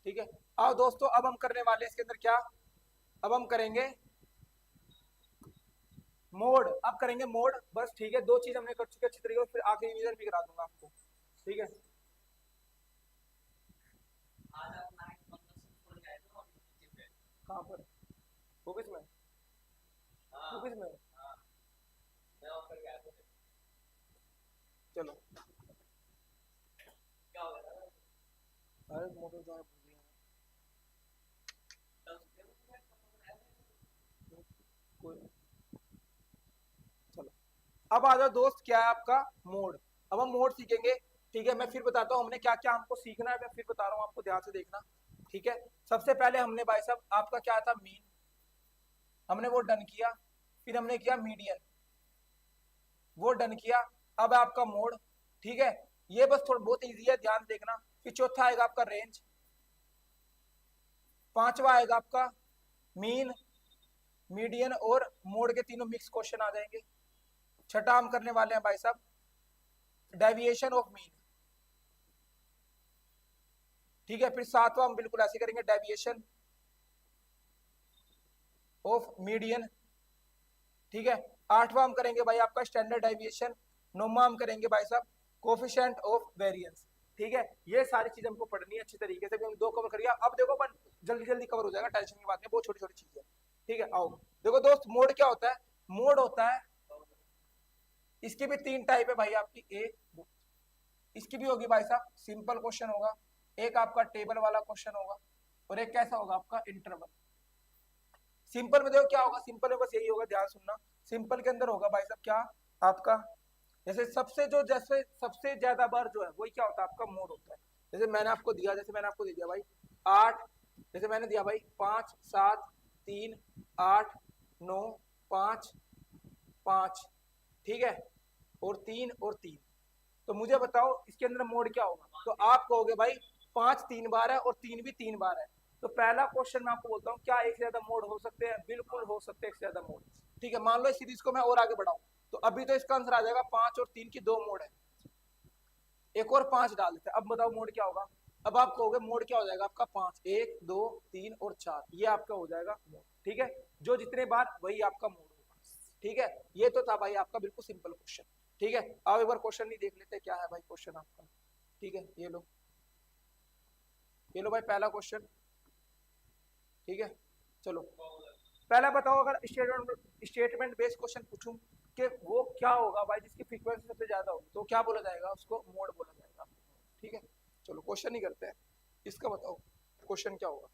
ठीक है, आओ दोस्तों, अब हम करने वाले इसके अंदर क्या, अब हम करेंगे मोड, अब करेंगे मोड बस। ठीक है, दो चीज हमने कर चुके अच्छी तरीके से, फिर आखिरी रिवीजन भी करा दूंगा आपको। ठीक है, कहाँ पर, ऑफिस में, ऑफिस में, चलो, अरे मोटर जो है भूल गया। कोई, चलो, अब आ जाओ दोस्त, क्या है आपका मोड, अब हम मोड सीखेंगे। ठीक है, मैं फिर बताता हूँ हमने क्या क्या हमको सीखना है, मैं फिर बता रहा हूँ आपको, ध्यान से देखना। ठीक है, सबसे पहले हमने भाई साहब आपका क्या था मीन, हमने वो डन किया, फिर हमने किया मीडियन, वो डन किया, अब आपका मोड। ठीक है, ये बस थोड़ा बहुत इजी है, ध्यान देखना। फिर चौथा आएगा आपका रेंज, पांचवा आएगा आपका मीन, मीडियन और मोड के तीनों मिक्स क्वेश्चन आ जाएंगे। छठा हम करने वाले हैं भाई साहब डेविएशन ऑफ मीन। ठीक है, फिर सातवां हम बिल्कुल ऐसे करेंगे डेविएशन ऑफ मीडियन। ठीक है, आठवां हम करेंगे भाई आपका स्टैंडर्ड डेविएशन। नौवां हम करेंगे भाई साहब कोफिशिएंट ऑफ वेरिएंस। ठीक है, ये सारी चीज हमको पढ़नी है अच्छी तरीके से, हम दो कवर करिए, अब देखो अपन जल्दी जल्दी कवर हो जाएगा, टेंशन की बात नहीं, बहुत छोटी छोटी चीज है। ठीक है, आओ देखो दोस्त, मोड क्या होता है, मोड होता है, इसकी भी तीन टाइप है भाई आपकी, एक इसकी भी होगी भाई साहब सिंपल क्वेश्चन होगा, एक आपका टेबल वाला क्वेश्चन होगा, और एक कैसा होगा आपका इंटरवल। सिंपल में देखो क्या होगा, सिंपल में बस यही होगा, ध्यान सुनना। सिंपल के अंदर होगा भाई साहब क्या आपका, जैसे सबसे ज्यादा बार जो है वही क्या होता है आपका मोड होता है। जैसे मैंने आपको दिया, जैसे मैंने आपको दे दिया भाई 8, जैसे मैंने दिया भाई 5 7 3 8 9 5 5, ठीक है, और 3 और 3। तो मुझे बताओ इसके अंदर मोड क्या होगा। तो आप कहोगे भाई 5 3 बार है और 3 भी 3 बार है। तो पहला क्वेश्चन मैं आपको बोलता हूँ, क्या एक से ज्यादा मोड हो सकते हैं? बिल्कुल हो सकते हैं एक से ज्यादा मोड। ठीक है, मान लो इस सीरीज को मैं और आगे बढ़ाऊं, तो अभी तो इसका आंसर आ जाएगा 5 और 3 की 2 मोड है, एक और 5 डाल देते हैं। अब बताओ मोड क्या होगा। अब आप कहोगे मोड क्या हो जाएगा आपका 5, 1 2 3 और 4, ये आपका हो जाएगा मोड। ठीक है, जो जितने बार वही आपका मोड होगा। ठीक है, ये तो था भाई आपका बिल्कुल सिंपल क्वेश्चन। ठीक है, आप एक बार क्वेश्चन नहीं देख लेते क्या है भाई क्वेश्चन आपका। ठीक है, ये लो, ये लो भाई पहला क्वेश्चन। ठीक है, चलो पहला बताओ, अगर स्टेटमेंट बेस्ड क्वेश्चन पूछूं कि वो क्या होगा भाई जिसकी फ्रीक्वेंसी सबसे ज्यादा होगी, तो क्या बोला जाएगा उसको? मोड बोला जाएगा। ठीक है, चलो क्वेश्चन ही करते हैं, इसका बताओ क्वेश्चन क्या होगा।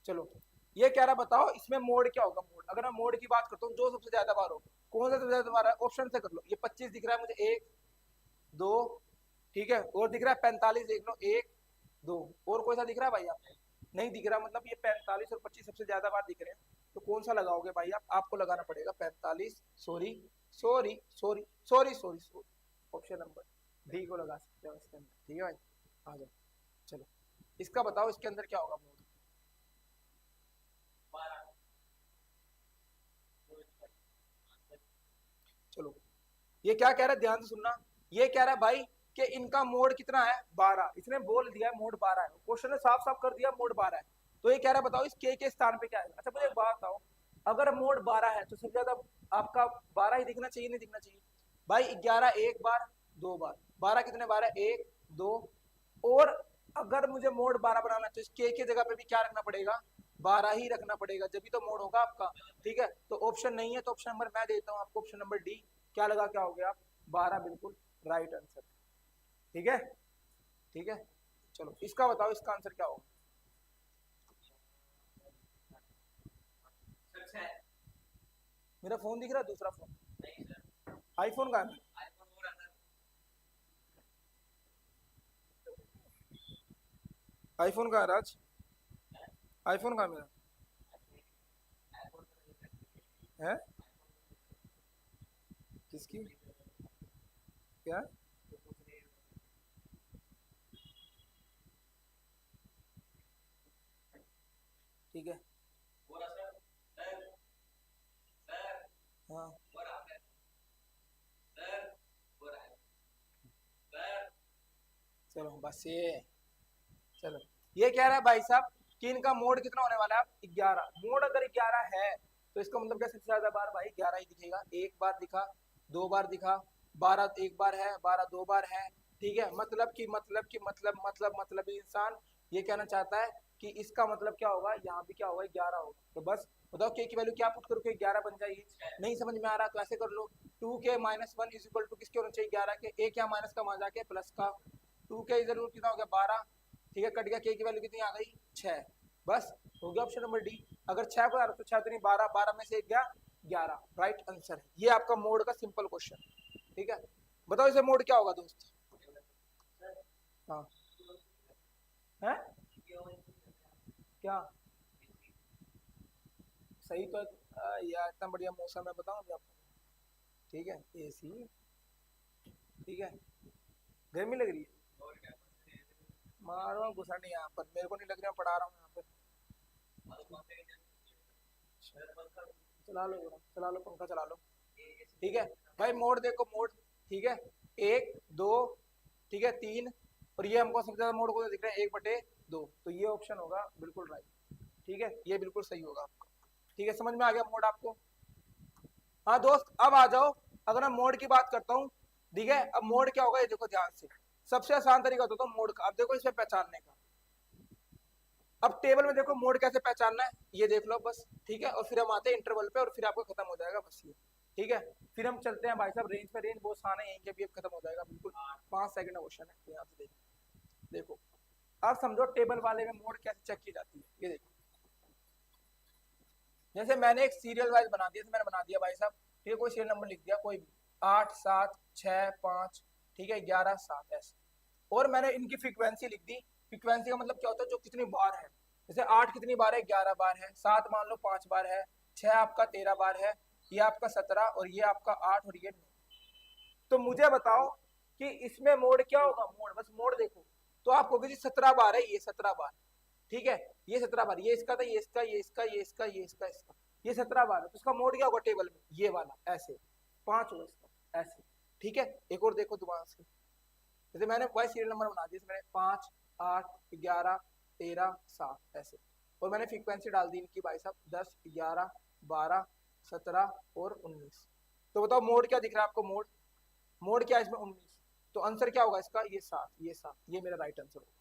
चलो ये कह रहा बताओ इसमें मोड क्या होगा। मोड, अगर मैं मोड की बात करता हूँ जो सबसे ज्यादा बार हो, कौन सा सबसे ज्यादा बार है? ऑप्शन से कर लो। ये 25 दिख रहा है मुझे, 1 2, ठीक है, और दिख रहा है 45, देख लो 1 2, और कोई सा दिख रहा है भाई आपको? नहीं दिख रहा। मतलब ये 45 और 25 सबसे ज्यादा बार दिख रहे हैं, तो कौन सा लगाओगे भाई आप? आपको लगाना पड़ेगा 45, sorry sorry sorry sorry sorry sorry, option number D को लगा सकते हो इसके अंदर। ठीक है भाई, आ जाओ। चलो इसका बताओ इसके अंदर क्या होगा मोड। चलो ये क्या कह रहा है, ध्यान से सुनना। ये कह रहा है भाई कि इनका मोड कितना है? 12। इसने बोल दिया मोड 12 है, क्वेश्चन ने साफ साफ कर दिया मोड 12 है। तो ये कह रहा है बताओ इस के स्थान पे क्या है। अच्छा मुझे एक बात बताओ, अगर मोड 12 है तो सबसे ज्यादा आपका 12 ही दिखना चाहिए, नहीं दिखना चाहिए? भाई 11 एक बार, 2 बार, 12 कितने बार है? 1 2। और अगर मुझे मोड 12 बनाना है तो इस के जगह पे भी क्या रखना पड़ेगा? 12 ही रखना पड़ेगा, जब भी तो मोड होगा आपका। ठीक है, तो ऑप्शन नहीं है तो ऑप्शन नंबर मैं देता हूँ आपको, ऑप्शन नंबर डी। क्या लगा क्या हो गया आप? 12 बिल्कुल राइट आंसर। ठीक है, ठीक है, चलो इसका बताओ इसका आंसर क्या होगा। मेरा फोन दिख रहा है, दूसरा फोन आईफोन का है। आईफोन का है राज, आईफोन का मेरा है। किसकी? क्या? ठीक है, हाँ चलो बस ये, चलो ये कह रहा है भाई साहब कि इनका मोड कितना होने वाला है? 11। मोड अगर 11 है तो इसका मतलब क्या? सबसे ज्यादा बार भाई 11 ही दिखेगा। एक बार दिखा, 2 बार दिखा, 12 एक बार है, 12 2 बार है। ठीक है, मतलब इंसान ये कहना चाहता है कि इसका मतलब क्या होगा, यहाँ भी क्या होगा? 11 होगा। तो बस बताओ के की वैल्यू क्या पुट करो कि 11 बन जाएगी। नहीं समझ में आ रहा तो ऐसे कर लो, 2k-1 इज इक्वल टू किसके होना चाहिए? 11 के। एक या माइनस का वहां जाके प्लस का, 2k इधर कितना हो गया? 12। ठीक है, कट गया, के की वैल्यू कितनी आ गई? 6। बस हो गया ऑप्शन नंबर डी। अगर 6 को आ रहा तो 6 तो नहीं, 12, 12 में से एक गया 11, राइट आंसर है। ये आपका मोड का सिंपल क्वेश्चन। ठीक है, बताओ इसे मोड क्या होगा दोस्त। हाँ है क्या? सही तो यार इतना बढ़िया मौसम है, बताऊं अभी आपको। ठीक है, एसी। ठीक है, गर्मी लग रही है, मारो घुसा नहीं यहाँ पर, मेरे को नहीं लग रहा, पढ़ा रहा हूँ यहाँ पे। चला लो जरा, चला लो पंखा चला लो। ठीक है भाई, मोड देखो मोड। ठीक है, 1 2, ठीक है 3, और ये हमको सबसे ज्यादा मोड को दिख रहा है 1/2, तो ये ऑप्शन होगा बिल्कुल राइट। ठीक है, ये बिल्कुल सही होगा आपका। ठीक है, समझ में आ गया मोड आपको? हाँ दोस्त अब आ जाओ, अगर मैं मोड की बात करता हूँ। ठीक है, अब मोड क्या होगा ये देखो ध्यान से। सबसे आसान तरीका होता है मोड का, अब देखो इसे पहचानने का। अब टेबल में देखो मोड कैसे पहचानना है, ये देख लो बस। ठीक है, और फिर हम आते हैं इंटरवल पे और फिर आपको खत्म हो जाएगा बस ये। ठीक है, फिर हम चलते हैं भाई साहब रेंज पे। रेंज बहुत आसान है, यहीं के भी अब खत्म हो जाएगा बिल्कुल। 5 सेकंड का क्वेश्चन है, यहाँ से देखो। देखो अब समझो टेबल वाले में मोड कैसे चेक की जाती है, ये देखो। जैसे मैंने एक सीरियल वाइज बना दिया, मैंने बना दिया भाई साहब। ठीक है, कोई सीरियल नंबर लिख दिया कोई भी, 8 7 6 5, ठीक है 11 7 ऐसे। और मैंने इनकी फ्रीक्वेंसी लिख दी। फ्रीक्वेंसी का मतलब क्या होता है? जो कितनी बार है। जैसे 8 कितनी बार है? 11 बार है। 7 मान लो 5 बार है। 6 आपका 13 बार है। ये आपका 17 और ये आपका 8 और ये 9। तो मुझे बताओ कि इसमें मोड क्या होगा, मोड बस मोड देखो तो आप कहोगे जी 17 बार है, ये 17 बार, ठीक है, ये 17 बार, ये इसका था, ये इसका, ये इसका, ये इसका, ये इसका, इसका, ये 17 बार है, तो इसका मोड क्या होगा टेबल में, ये वाला ऐसे 5 होगा इसका ऐसे, ठीक है। एक और देखो दोबारा से, जैसे मैंने वाई सीरियल नंबर बना दिया, मैंने 5, 8, 11, 13, 7 ऐसे, और मैंने फ्रीक्वेंसी डाल दी इनकी भाई साहब 10, 11, 12, 17 और 19। तो बताओ मोड क्या दिख रहा है आपको, मोड मोड क्या है इसमें 19, तो आंसर क्या होगा इसका, ये 7, ये 7, ये मेरा राइट आंसर होगा।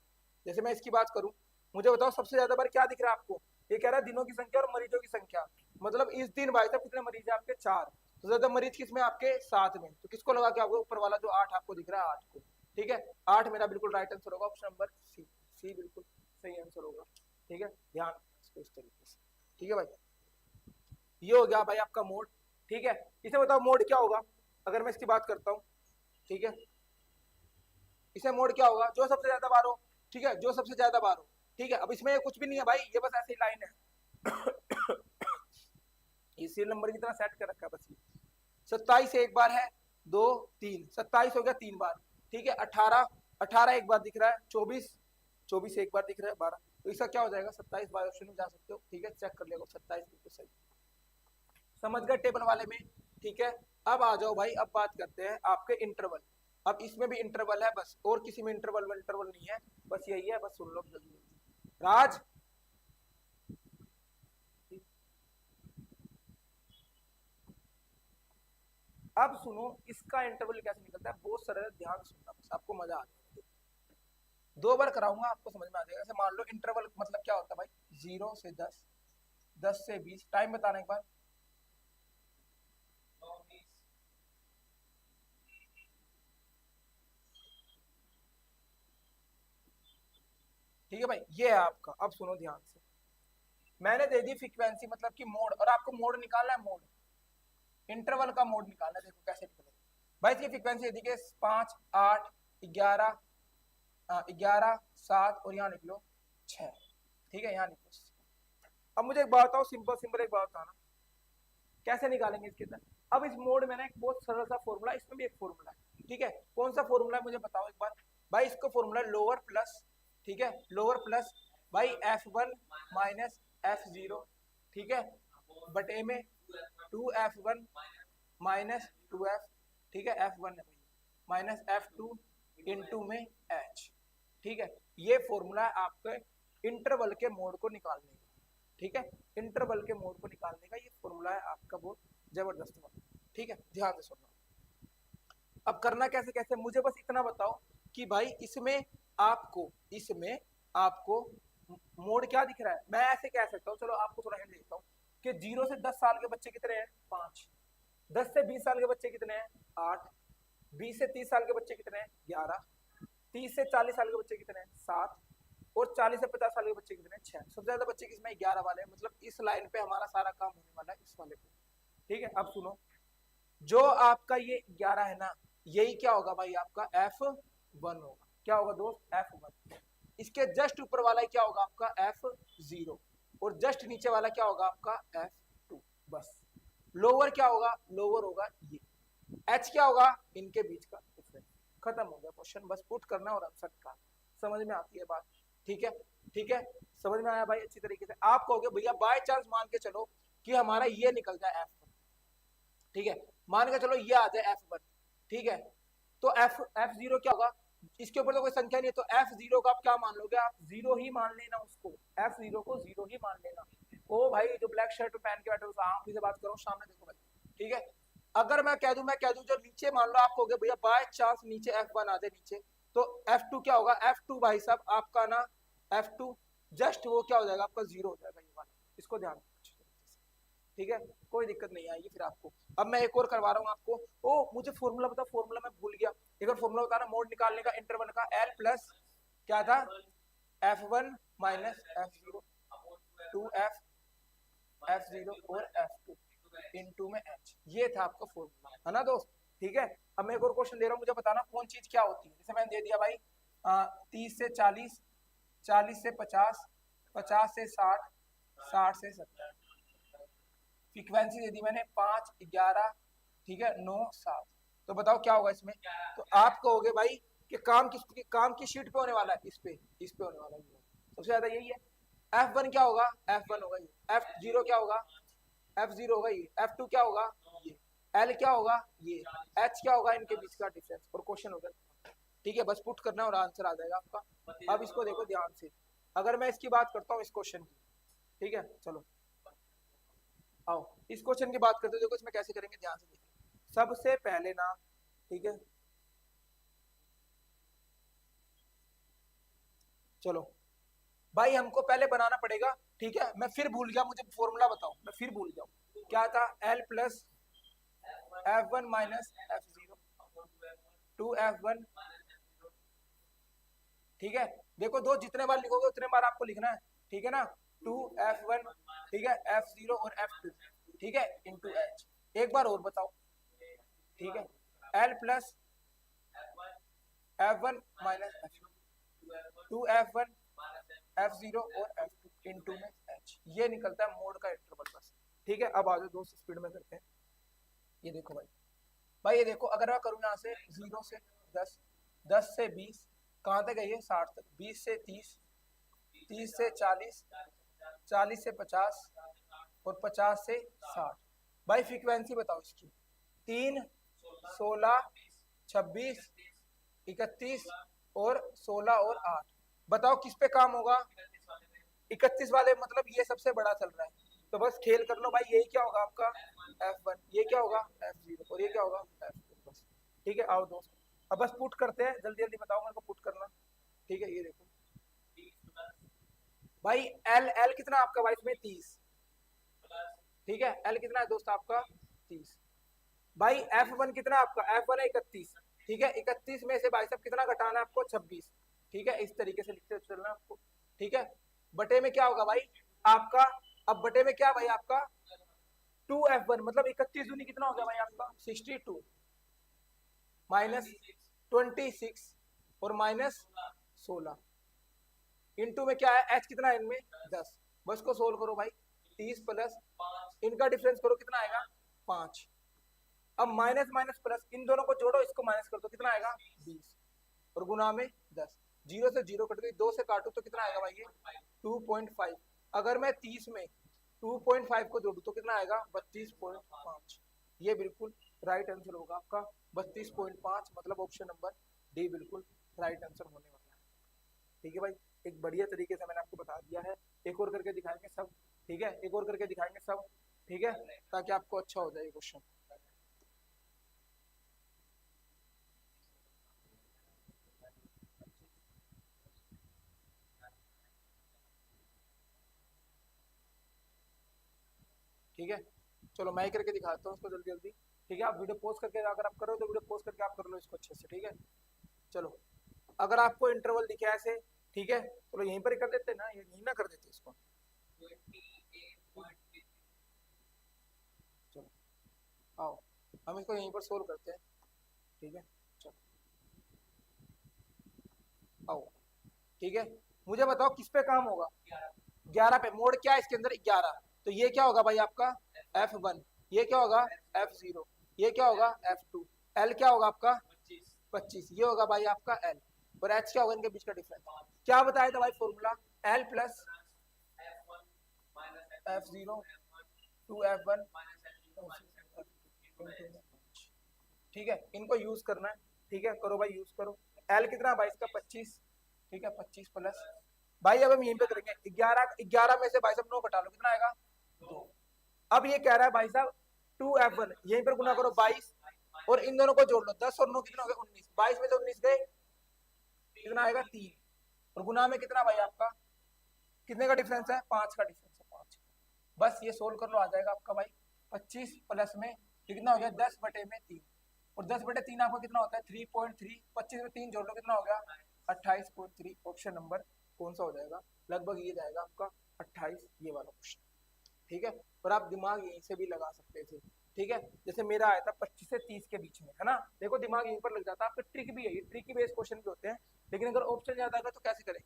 जैसे मैं इसकी बात करूं, मुझे बताओ सबसे ज्यादा बार क्या दिख रहा है आपको, ये कह रहा है दिनों की संख्या और मरीजों की संख्या, मतलब इस दिन भाई साहब कितने मरीज है आपके, 4, तो ज्यादा मरीज किसमें आपके 7 में, तो किसको लगा के आपको ऊपर वाला जो 8 आपको दिख रहा है 8 को, ठीक है, 8 मेरा बिल्कुल राइट आंसर होगा, ऑप्शन नंबर सी, सी बिल्कुल सही आंसर होगा, ठीक है, ध्यान इसको इस तरीके से, ठीक है भाई, ये हो गया भाई आपका मोड, ठीक है। इसे बताओ मोड क्या होगा, अगर मैं इसकी बात करता हूँ, ठीक है, इसे मोड क्या होगा, जो सबसे ज्यादा बार हो, ठीक है, जो सबसे ज्यादा बार हो, ठीक है। अब इसमें कुछ भी नहीं है भाई, ये बस ऐसी लाइन है ये सीरियल नंबर की तरह सेट कर रखा है बस, ये 27 एक बार है, 2, 3, 27 हो गया 3 बार, ठीक है, 18, 18 एक बार दिख रहा है, 24, 24 एक बार दिख रहा है, 12, तो इसका क्या हो जाएगा 27 बाय ऑप्शन में जा सकते हो, ठीक है, चेक कर लेगा 27 बिल्कुल सही, समझ गए टेबल वाले में, ठीक है। अब आ जाओ भाई, अब बात करते हैं आपके इंटरवल, अब इसमें भी इंटरवल है बस, और किसी में इंटरवल नहीं है, बस यही है, बस सुन लो जल्दी जल्दी राज। अब सुनो इसका इंटरवल कैसे निकलता है, बहुत सरल, ध्यान सुनना बस, आपको मजा आ जाएगा, 2 बार कराऊंगा आपको समझ में आ जाएगा। जैसे मान लो इंटरवल मतलब क्या होता है भाई, 0 से 10, 10 से 20, टाइम बताना एक बार, ठीक है भाई, ये है आपका। अब सुनो ध्यान से, मैंने दे दी फ्रीक्वेंसी मतलब कि मोड, और आपको मोड निकालना है, मोड इंटरवल का मोड निकालना है, देखो कैसे निकलेगा भाई। इसकी फ्रीक्वेंसी दी है 5, 8, 11, 11, 7 और यहाँ निकलो 6, ठीक है, यहाँ निकलो। अब मुझे एक बात बताओ, सिंपल सिंपल एक बात बताना, कैसे निकालेंगे इसके अंदर। अब इस मोड में ना एक बहुत सरल सा फॉर्मूला, इसमें भी एक फॉर्मूला है, ठीक है, कौन सा फॉर्मूला है मुझे बताओ एक बार भाई। इसका फॉर्मूला लोअर प्लस, ठीक है, लोअर प्लस भाई F1 माइनस F0, ठीक है, बटे में 2F1 माइनस 2F, ठीक है, F1 है भाई माइनस F2 इंटू में H, ठीक है। ये फॉर्मूला है आपके इंटरवल के मोड को निकालने का, ठीक है, इंटरवल के मोड को निकालने का ये फॉर्मूला है आपका, बहुत जबरदस्त वाला, ठीक है, ध्यान से सुनना। अब करना कैसे कैसे, मुझे बस इतना बताओ कि भाई इसमें आपको मोड क्या दिख रहा है, मैं ऐसे कह सकता हूँ, चलो आपको थोड़ा हिंट देता हूँ कि 0 से 10 साल के बच्चे कितने हैं, 5, 10 से 20 साल के बच्चे कितने हैं, 8, 20 से 30 साल के बच्चे कितने हैं, 11, 30 से 40 साल के बच्चे कितने हैं, 7, और 40 से 50 साल के बच्चे कितने हैं, 6। सबसे ज्यादा बच्चे किसमें, 11 वाले हैं, मतलब इस लाइन पे हमारा सारा काम होने वाला है, इस वाले पे, ठीक है। अब सुनो, जो आपका ये 11 है ना, यही क्या होगा भाई आपका F1 होगा, क्या होगा दोस्त, F1। इसके जस्ट ऊपर वाला क्या होगा आपका F0, और जस्ट नीचे वाला क्या होगा आपका F2, बस। लोअर क्या होगा, लोअर होगा ये, H क्या होगा, इनके बीच का डिफरेंस, खत्म हो गया क्वेश्चन, बस पुट करना और आंसर निकालना, समझ में आती है बात, ठीक है, ठीक है, समझ में आया भाई अच्छी तरीके से। आप कहोगे भैया बाय चांस मान के चलो कि हमारा ये निकल जाए F1, ठीक है, मान के चलो ये आ जाए F1, ठीक है, तो F0 क्या होगा, इसके ऊपर तो कोई संख्या नहीं है, तो F0 का आप क्या मान लोगे, आप 0 ही मान लेना उसको, F0 को 0 ही मान लेना। ओ भाई जो ब्लैक शर्ट पहन के बैठे हो, आंख से बात करो, सामने देखो भाई, ठीक है। अगर मैं कह दूं जो नीचे मान लो, आप कहोगे भैया बाय चांस नीचे F1 आ जाए नीचे, तो F2 क्या होगा, F2 भाई साहब आपका ना, F2 जस्ट वो क्या हो जाएगा आपका 0 हो जाएगा, ये वाला, इसको ध्यान रखो, ठीक है, कोई दिक्कत नहीं आएगी फिर आपको। अब मैं एक और करवा रहा हूँ आपको, ओ मुझे फॉर्मूला बता, फॉर्मूला मैं भूल गया, एक बार फॉर्मूला बताना मोड निकालने का इंटरवल का, L प्लस क्या था, F1 minus F0, 2F, F0 और F2 इनटू में H, ये था आपका फॉर्मूला, है ना दोस्त, ठीक है। अब मैं एक और क्वेश्चन दे रहा हूँ, मुझे बताना कौन चीज क्या होती है। जैसे मैंने दे दिया भाई 30 से 40, 40 से 50, 50 से 60, 60 से 70, फ्रीक्वेंसी दे दी मैंने 5, 11, ठीक है, 9, 7। तो बताओ क्या होगा इसमें। तो आप कहोगे भाई कि काम की शीट पे होने वाला है, इस पे होने वाला है। सबसे ज्यादा यही है। F1 क्या होगा, F1 होगा ये। F0 क्या होगा, F0 होगा ये। F2 क्या होगा ये। L क्या होगा ये। H क्या होगा, इनके बीच का डिफरेंस। और क्वेश्चन हो गया। ठीक है, बस पुट करना है और आंसर आ जाएगा आपका। अब इसको देखो ध्यान से, अगर मैं इसकी बात करता हूँ इस क्वेश्चन की, ठीक है, चलो आओ इस क्वेश्चन की बात करते हैं। देखो इसमें कैसे करेंगे, ध्यान से देखिए। सबसे पहले ना, ठीक है, चलो भाई हमको पहले बनाना पड़ेगा। ठीक है, मैं फिर भूल गया, मुझे फॉर्मूला बताओ, मैं फिर भूल गया क्या था। L plus F1 minus F0 2F1। ठीक है, देखो दो जितने बार लिखोगे उतने बार आपको लिखना है, ठीक है ना। 2F1, ठीक है, F0 और F2, ठीक है, इंटू H। एक बार और बताओ, ठीक है, L plus F1 minus F2 2F1 F0 और F2 इंटू में H। ये निकलता है मोड का इंटरवल बस। ठीक है, अब आ जाओ दोस्त स्पीड में करते हैं। ये देखो भाई, भाई ये देखो, अगर मैं करूँ यहाँ से 0 से 10, 10 से 20, कहाँ तक है ये 60 तक, 20 से 30, 30 से 40, 40 से 50 और 50 से 60। भाई फ्रीक्वेंसी बताओ इसकी। 3, 16, 26, 31 और 16 और 8। बताओ किस पे काम होगा। 31 वाले मतलब ये सबसे बड़ा चल रहा है, तो बस खेल कर लो भाई। यही क्या होगा आपका F1, ये क्या होगा F0 और ये क्या होगा F2 बस। ठीक है, आओ दोस्त अब बस पुट करते हैं, जल्दी जल्दी बताओ मेरे को पुट करना। ठीक है, ये देखो भाई L L कितना आपका भाई इसमें 30। ठीक है, L कितना है दोस्त आपका 30। भाई F1 कितना आपका, F1 है 31। ठीक है, 31 में से भाई साहब कितना घटाना है आपको 26। ठीक है, इस तरीके से लिखते चलना आपको। ठीक है, बटे में क्या होगा भाई आपका, अब बटे में क्या भाई आपका 2F1 मतलब 31 दूनी कितना हो गया भाई आपका 62 माइनस 26 और माइनस 16 इंटू में क्या है H कितना है इनमें 10। बस को सोल्व करो भाई, 30 प्लस इनका डिफरेंस करो कितना आएगा 5। अब माइनस माइनस प्लस, इन दोनों को जोड़ो, इसको माइनस कर दो, कितना आएगा 20 और गुना में 10। 0 से 0 कट गई, 2 से काटू तो कितना आएगा भाई ये 2.5। अगर मैं 30 में 2.5 को जोड़ू तो कितना आएगा 32.5। ये बिल्कुल राइट आंसर होगा आपका 32.5, मतलब ऑप्शन नंबर डी बिल्कुल राइट आंसर होने वाला है। ठीक है भाई, एक बढ़िया तरीके से मैंने आपको बता दिया है। एक और करके दिखाएंगे सब, ठीक है, एक और करके दिखाएंगे सब, ठीक है, ताकि आपको अच्छा हो जाए क्वेश्चन। ठीक है, चलो मैं ही करके दिखाता हूँ इसको जल्दी जल्दी। ठीक है, आप वीडियो पोस्ट करके, अगर आप करो तो वीडियो पोस्ट करके आप कर लो इसको अच्छे से। ठीक है, चलो अगर आपको इंटरवल दिखे ऐसे, ठीक है, चलो यहीं पर ही कर देते ना, यहीं ना कर देते इसको। चलो आओ हम इसको यहीं पर सोल्व करते हैं। ठीक है, चलो आओ। ठीक है, मुझे बताओ किस पे काम होगा 11 पे। मोड क्या है इसके अंदर 11, तो ये क्या होगा भाई आपका F1, ये क्या होगा F0, ये क्या होगा F2, L क्या होगा आपका 25, ये होगा भाई आपका L और H क्या होगा इनके बीच का डिफरेंस। क्या बताया था भाई formula, L plus F0 2F1। ठीक है, इनको यूज करना है। ठीक है, करो भाई यूज करो। L कितना भाई इसका 25। ठीक है, 25 प्लस भाई, अब हम यहीं पे करेंगे 11, 11 में से भाई साहब 9 घटा लो, कितना आएगा 2। अब ये कह रहा है भाई साहब 2F1, यहीं पर गुना करो 22 और इन दोनों को जोड़ लो, 10 और 9 कितना हो गया 19, 22 में से 19 गए, कितना आएगा 3 और गुना में कितना भाई आपका, कितने का डिफरेंस है 5 का डिफरेंस है 5। बस ये सोल्व कर लो, आ जाएगा आपका भाई 25 प्लस में ये कितना हो गया 10 बटे में 3 और 10 बटे 3 आपका कितना होता है 3.3। 25 में 3 जोड़ लो कितना हो गया 28.3। ऑप्शन नंबर कौन सा हो जाएगा, लगभग ये जाएगा आपका 28, ये वाला ऑप्शन। ठीक है, और आप दिमाग यहीं से भी लगा सकते थे। ठीक है, जैसे मेरा आया था 25 से 30 के बीच में, है ना, देखो दिमाग यहीं पर लग जाता है। आपका ट्रिक भी है, ये ट्रिक बेस्ड क्वेश्चन भी होते हैं, लेकिन अगर ऑप्शन याद आएगा तो कैसे करें।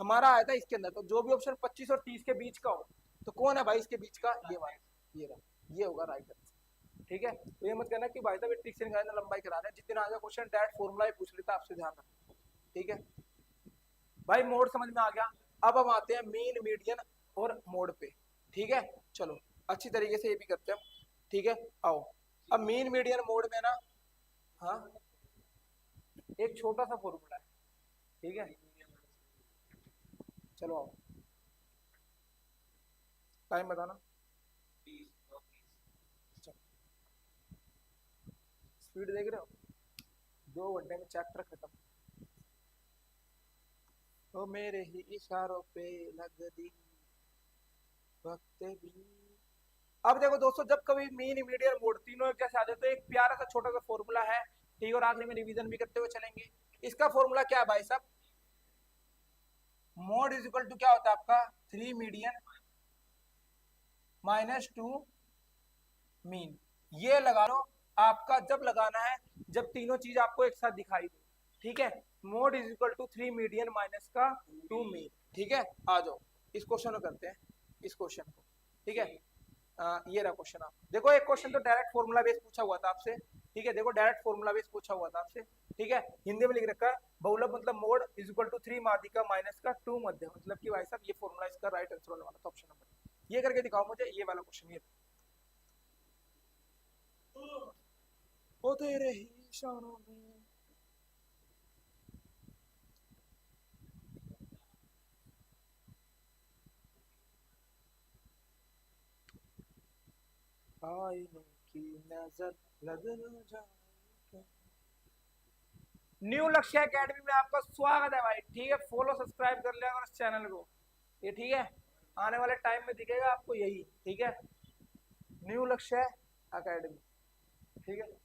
हमारा आया था इसके अंदर, तो जो भी ऑप्शन 25 और 30 के बीच का हो, तो कौन है भाई इसके बीच का, ये वाला, ये रहा। ये होगा राइट आंसर। ठीक है, तो ये मत कहना कि भाई साहब ये ट्रिक से निकालना लंबाई करा रहे हैं, जिस दिन आ गया क्वेश्चन डायरेक्ट फॉर्मूला ही पूछ लेता, आपसे ध्यान रखना। ठीक है भाई, मोड समझ में आ गया। अब हम आते हैं मीन मीडियन और मोड पे। ठीक है, चलो अच्छी तरीके से ये भी करते हैं। ठीक है, आओ अब मीन मीडियन मोड में ना, हाँ एक छोटा सा फॉर्मूला है। ठीक है, चलो आओ, टाइम बताना। स्पीड देख रहे हो, 2 घंटे में चैप्टर खत्म। ओ मेरे ही इशारों पे लग दी वक्त भी। अब देखो दोस्तों, जब कभी मीन मीडियन मोड तीनों एक जैसे आ जाए तो एक प्यारा सा छोटा सा फॉर्मूला है। ठीक है, और आखिरी में रिवीजन भी करते हुए चलेंगे। इसका फॉर्मूला क्या है भाई साहब? मोड इज इक्वल टू क्या होता है आपका? 3 मीडियन -2 मीन। ये लगा लो आपका, जब लगाना है जब तीनों चीज आपको एक साथ दिखाई दे। ठीक है, mode is equal to 3 median minus का 2 मीन। ठीक है, आ जाओ इस क्वेश्चन को करते हैं, इस क्वेश्चन को। ठीक है, ये रहा क्वेश्चन। आप देखो, एक क्वेश्चन तो डायरेक्ट फॉर्मूला बेस पूछा हुआ था आपसे। ठीक है, देखो डायरेक्ट फॉर्मूला बेस पूछा हुआ था आपसे। ठीक है, हिंदी में लिख रखा है बहुलक मतलब मोड इज इक्वल टू 3 माध्यिका माइनस का 2 मध्य, मतलब कि भाई साहब ये फॉर्मूला इसका राइट आंसर होने वाला था, ऑप्शन नंबर। ये करके दिखाओ मुझे ये वाला क्वेश्चन। ये ओ तेरे ही इशारों में। आईने की नजर लग न जाए। न्यू लक्ष्य एकेडमी में आपका स्वागत है भाई। ठीक है, फॉलो सब्सक्राइब कर लिया इस चैनल को। ये ठीक है, आने वाले टाइम में दिखेगा आपको यही। ठीक है, न्यू लक्ष्य एकेडमी। ठीक है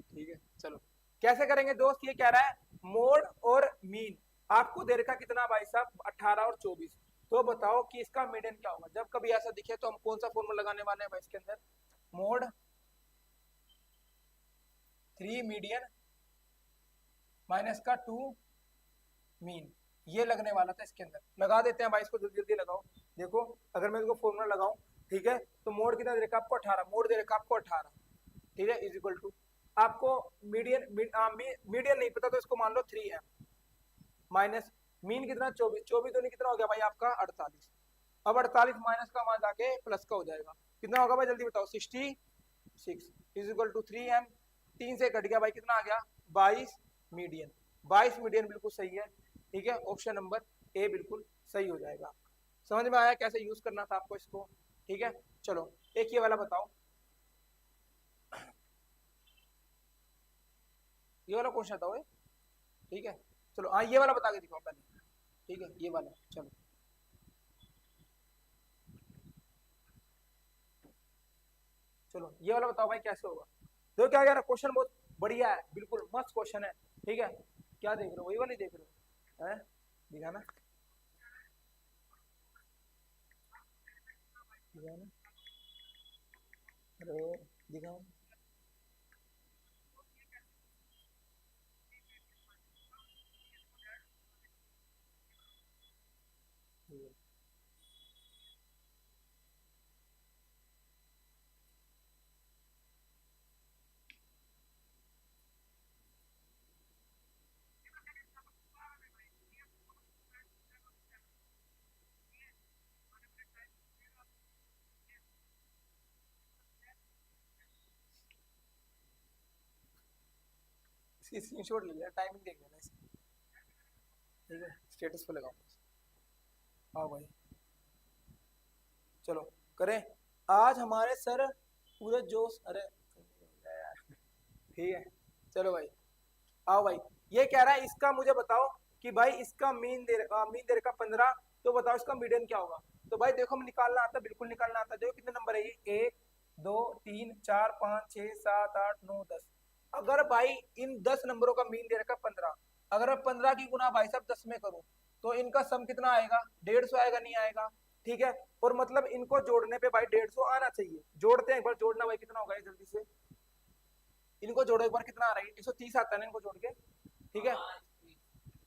ठीक है, चलो कैसे करेंगे दोस्त? ये कह रहा है मोड और मीन आपको दे रखा कितना भाई साहब? 18 और 24। तो बताओ कि इसका मीडियन क्या होगा? जब कभी ऐसा दिखे तो हम कौन सा फॉर्मूला लगाने वाले हैं भाई इसके अंदर? मोड 3 मीडियन माइनस का 2 मीन, ये लगने वाला था इसके अंदर। लगा देते हैं भाई इसको, जल्दी जल्दी लगाओ। देखो अगर मैं इसको फॉर्मूला लगाऊं, ठीक है, तो मोड कितना दे रखा आपको? 18। मोड दे रखा आपको 18। ठीक है, इज इक्वल टू आपको मीडियन मीडियन नहीं पता तो इसको मान लो 3 है, माइनस मीन कितना? 24। 24 तो नहीं, कितना हो गया भाई आपका? 48। अब 48 माइनस का वहां जाके प्लस का हो जाएगा, कितना होगा भाई जल्दी बताओ? 66 इज इक्वल टू 3m। 3 से कट गया भाई, कितना आ गया? 22 मीडियन। 22 मीडियन बिल्कुल सही है। ठीक है, ऑप्शन नंबर ए बिल्कुल सही हो जाएगा। समझ में आया कैसे यूज करना था आपको इसको? ठीक है, चलो एक ये वाला बताओ। ये वाला क्वेश्चन था वो। ठीक है, चलो हाँ ये वाला बता के दिखाओ पहले। ठीक है, ये वाला चलो। चलो ये वाला बताओ भाई कैसे होगा? देखो क्या कह रहा है, क्वेश्चन बहुत बढ़िया है, बिल्कुल मस्त क्वेश्चन है। ठीक है, क्या देख रहे हो? वही वाली देख रहे हो? है दिखाना, दिखाना, अरे दिखाओ। इसकी स्क्रीनशॉट ले लिया, टाइमिंग देख लेना इसकी। ठीक है, स्टेटस पे लगाओ। हाँ भाई, चलो करें। आज हमारे सर पूरे जोश, अरे ठीक है, चलो भाई आओ भाई। ये कह रहा है इसका मुझे बताओ कि भाई इसका मीन दे रखा 15, तो बताओ इसका मीडियन क्या होगा? तो भाई देखो हम निकालना आता, बिल्कुल निकालना आता। देखो कितने नंबर है ये? 1 2 3 4 5 6 7 8 9 10। अगर भाई इन 10 नंबरों का मीन दे रखा 15, अगर मैं 15 की गुना भाई साहब 10 में करूं तो इनका सम कितना आएगा? 150 आएगा, नहीं आएगा? ठीक है, और मतलब इनको जोड़ने पे भाई 150 आना चाहिए। जोड़ते हैं एक बार, जोड़ना भाई कितना होगा ये जल्दी से? इनको जोड़ो एक बार, कितना आ रहा है? 130 आता है ना इनको जोड़ के। ठीक है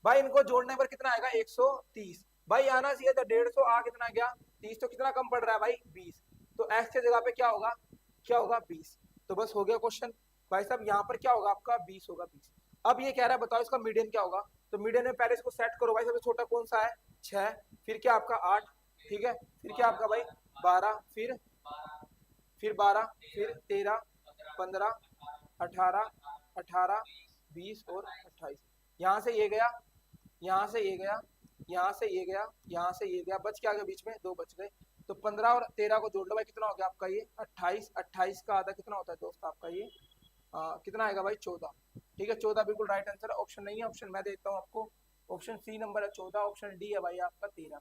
भाई, इनको जोड़ने पर कितना आएगा? 130। भाई आना चाहिए था 150, आ कितना गया? 30 तो कितना कम पड़ रहा है भाई 20, तो x की जगह पे क्या होगा 20। तो बस हो गया क्वेश्चन भाई साहब, यहाँ पर क्या होगा आपका 20 होगा 20। अब ये कह रहा है बताओ इसका मीडियन क्या होगा, तो मीडियन में पहले इसको सेट करो भाई, सबसे छोटा कौन सा है 6, फिर क्या आपका 8, ठीक है, फिर क्या आपका भाई 12, फिर 12, फिर 13, 15, 18, 18, 20 और 28। यहाँ से ये गया, यहाँ से ये गया, यहाँ से ये गया, यहाँ से ये गया, बच क्या गया बीच में 2 बच गए। तो 15 और 13 को जोड़ लो भाई, कितना हो गया आपका ये 28। 28 का आधा कितना होता है दोस्त आपका ये कितना आएगा भाई 14। ठीक है 14 बिल्कुल राइट आंसर है। ऑप्शन नहीं है, ऑप्शन मैं देता हूँ आपको, ऑप्शन सी नंबर है 14, ऑप्शन डी है भाई आपका 13।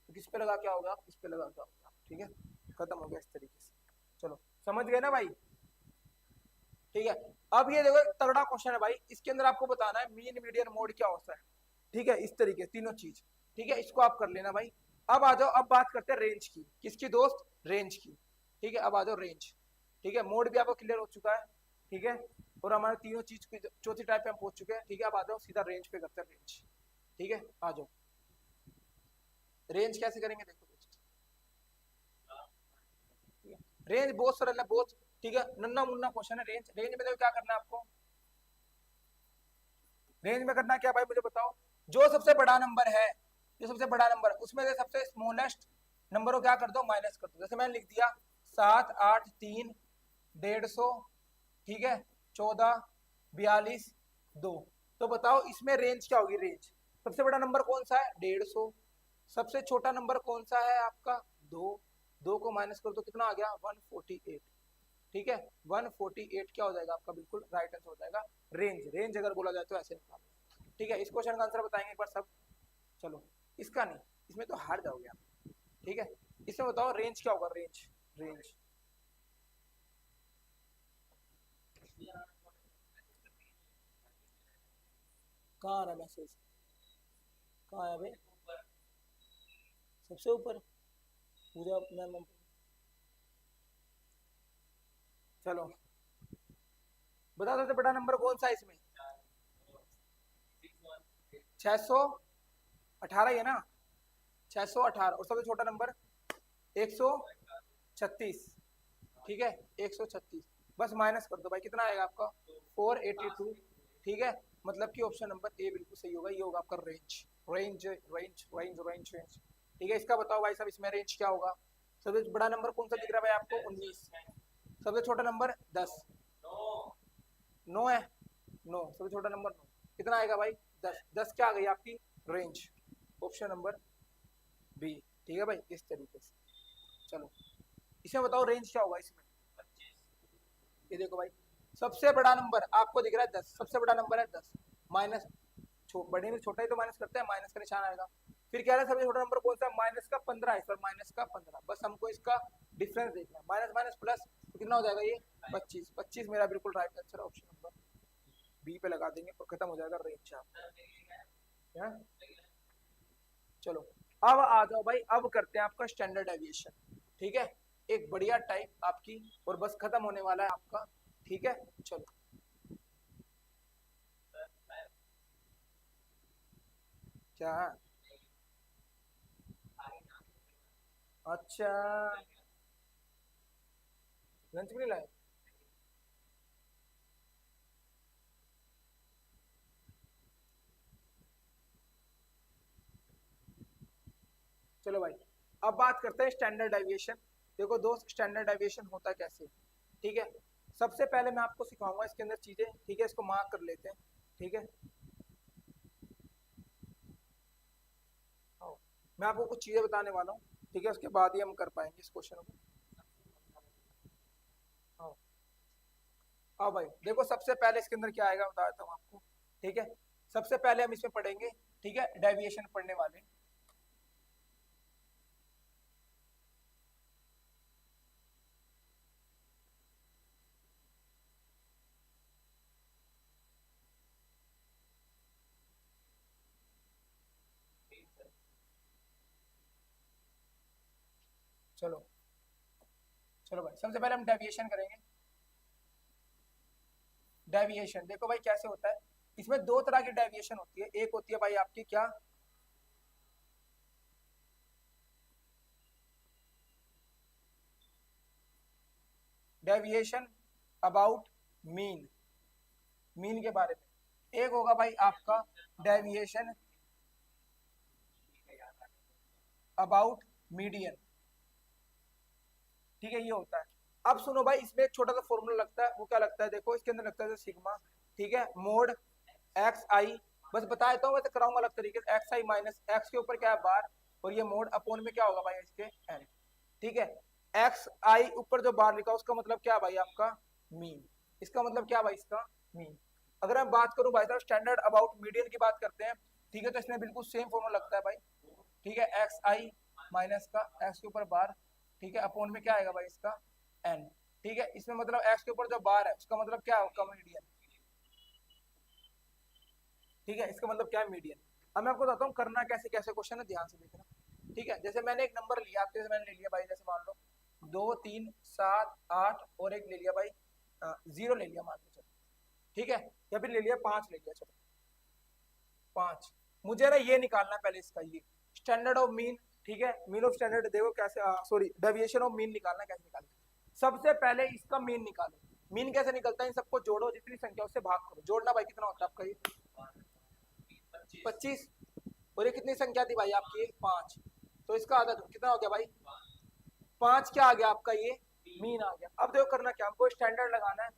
तो किस पे लगा क्या होगा, किस पे लगा क्या होगा, ठीक है खत्म हो गया इस तरीके से। चलो समझ गए ना भाई, ठीक है। अब ये देखो तगड़ा क्वेश्चन है भाई, इसके अंदर आपको बताना है मीन मीडियन मोड क्या होता है, ठीक है, इस तरीके तीनों चीज, ठीक है, इसको आप कर लेना भाई। अब आ जाओ, अब बात करते हैं रेंज की, किसकी दोस्त, रेंज की, ठीक है। अब आ जाओ रेंज, ठीक है, मोड भी आपको क्लियर हो चुका है, ठीक है, और हमारे तीनों चीज की चौथी टाइप पे हम पहुंच चुके हैं, ठीक है। अब आ जाओ सीधा रेंज पे करते हैं रेंज, ठीक है, आ जाओ। रेंज कैसे करेंगे देखो दोस्त, रेंज बहुत सरल है बहुत, ठीक है, नन्ना मुन्ना क्वेश्चन है। रेंज रेंज में देखो क्या करना है आपको, रेंज में करना क्या भाई मुझे बताओ, जो सबसे बड़ा नंबर है, जो सबसे बड़ा नंबर उसमें से सबसे स्मॉलेस्ट नंबर को क्या कर दो माइनस कर दो। जैसे मैंने लिख दिया 7, 8, 3, 150, ठीक है, 14, 42, 2। तो बताओ इसमें रेंज क्या होगी, रेंज सबसे बड़ा नंबर कौन सा है 150, सबसे छोटा नंबर कौन सा है आपका 2, 2 को माइनस कर दो कितना आ गया 148, ठीक है 148 क्या हो जाएगा आपका बिल्कुल राइट आंसर हो जाएगा रेंज। रेंज अगर बोला जाए तो ऐसे निकालना, ठीक है। इस क्वेश्चन का आंसर बताएंगे एक बार सब, चलो इसका नहीं, इसमें तो हार जाओगे आप, ठीक है। इसमें बताओ रेंज क्या होगा, रेंज रेंज कहाँ आ रहा मैसेज, कहाँ है भाई, सबसे ऊपर पूजा मैम, चलो बता सबसे बड़ा नंबर कौन सा है इसमें, 618 है ना, 618, और सबसे छोटा नंबर 136, ठीक है 136, बस माइनस कर दो भाई कितना आएगा आपका 482, ठीक है, मतलब कि ऑप्शन नंबर ए बिल्कुल सही होगा, ये होगा आपका range. Range range range range range, ठीक है। इसका बताओ भाई साहब इसमें रेंज क्या होगा, सबसे बड़ा नंबर कौन सा दिख रहा है भाई आपको 19, सबसे छोटा नंबर 10, 9 है, 9 सबसे छोटा नंबर 9, कितना आएगा भाई 10, 10 क्या आ गई आपकी रेंज, ऑप्शन नंबर बी, ठीक है भाई इस तरीके से। चलो इसमें बताओ रेंज क्या होगा इसमें, ये देखो भाई सबसे बड़ा नंबर आपको दिख रहा है 10, सबसे बड़ा नंबर है 10, माइनस बड़े में छोटा ही तो माइनस करते हैं, माइनस का निशान आएगा। फिर कह रहा है सबसे छोटा नंबर कौन सा, माइनस का 15, इस पर माइनस का 15, बस हमको इसका डिफरेंस देखना है, माइनस माइनस प्लस तो कितना हो जाएगा ये 25, 25 मेरा बिल्कुल राइट आंसर है, ऑप्शन नंबर बी पे लगा देंगे और खत्म हो जाएगा रेंज आप। चलो अब आ जाओ भाई, अब करते हैं आपका स्टैंडर्ड डेविएशन, ठीक है, एक बढ़िया टाइप आपकी, और बस खत्म होने वाला है आपका, ठीक है। चलो क्या, अच्छा लंच भी नहीं लाए, चलो भाई अब बात करते हैं स्टैंडर्ड डेविएशन। देखो दोस्त स्टैंडर्ड डेविएशन होता कैसे, ठीक है, सबसे पहले मैं आपको सिखाऊंगा इसके अंदर चीजें, ठीक है, इसको मार्क कर लेते हैं, ठीक है। आओ, मैं आपको कुछ चीजें बताने वाला हूँ, ठीक है, उसके बाद ही हम कर पाएंगे इस क्वेश्चन को। आओ आओ भाई देखो सबसे पहले इसके अंदर क्या आएगा बता देता हूँ आपको, ठीक है। सबसे पहले हम इसमें पढ़ेंगे, ठीक है, डेविएशन पढ़ने वाले, चलो चलो भाई सबसे पहले हम डेविएशन करेंगे। डेविएशन देखो भाई कैसे होता है, इसमें दो तरह की डेविएशन होती है, एक होती है भाई आपकी क्या, डेविएशन अबाउट मीन, मीन के बारे में। एक होगा भाई आपका डेविएशन अबाउट मीडियन, ठीक है, ये होता है। अब सुनो भाई, इसमें एक छोटा सा फॉर्मूला लगता है, वो क्या लगता है, देखो इसके अंदर लगता है सिग्मा, ठीक है, मोड एक्स आई, बस बता देता हूँ, वैसे कराऊंगा अलग तरीके से, एक्स आई माइनस एक्स के ऊपर क्या है बार, और ये मोड अपॉन में क्या होगा भाई इसके एन, ठीक है। एक्स आई ऊपर जो बार लिखा उसका मतलब क्या भाई आपका मीन, इसका मतलब क्या भाई इसका मीन। अगर मैं बात करूं भाई साहब स्टैंडर्ड अबाउट मीडियन की बात करते हैं, ठीक है, तो इसमें बिल्कुल सेम फॉर्मूला लगता है भाई, ठीक है, एक्स आई माइनस का एक्स के ऊपर बार, ठीक है, अपॉन में क्या आएगा भाई इसका एन, ठीक है। इसमें मतलब एक्स के ऊपर जो बार है उसका मतलब क्या होगा मीडियन, ठीक है, इसका मतलब क्या है मीडियन। अब मैं आपको बताता हूँ करना कैसे कैसे क्वेश्चन है, ध्यान से देखना, ठीक है। जैसे मैंने एक नंबर लिया, आपके जैसे मैंने ले लिया भाई, जैसे मान लो 2 3 7 8 और एक ले लिया भाई 0 ले लिया मान लो, चलो ठीक है, या फिर ले लिया 5 ले लिया, चलो 5। मुझे ना ये निकालना पहले इसका ये स्टैंडर्ड ऑफ मीन, ठीक है, मीन ऑफ स्टैंडर्ड देखो कैसे, सॉरी डेविएशन ऑफ मीन निकालना कैसे निकालना। सबसे पहले इसका मीन निकालो, मीन कैसे निकलता है, इन सबको जोड़ो, जितनी संख्या उससे भाग करो, जोड़ना भाई कितना होता है आपका ये 25, और ये कितनी संख्या थी भाई आपकी 5, तो इसका आधा कितना हो गया भाई 5, क्या आ गया आपका ये मीन आ गया। अब देखो करना क्या, हमको स्टैंडर्ड लगाना है,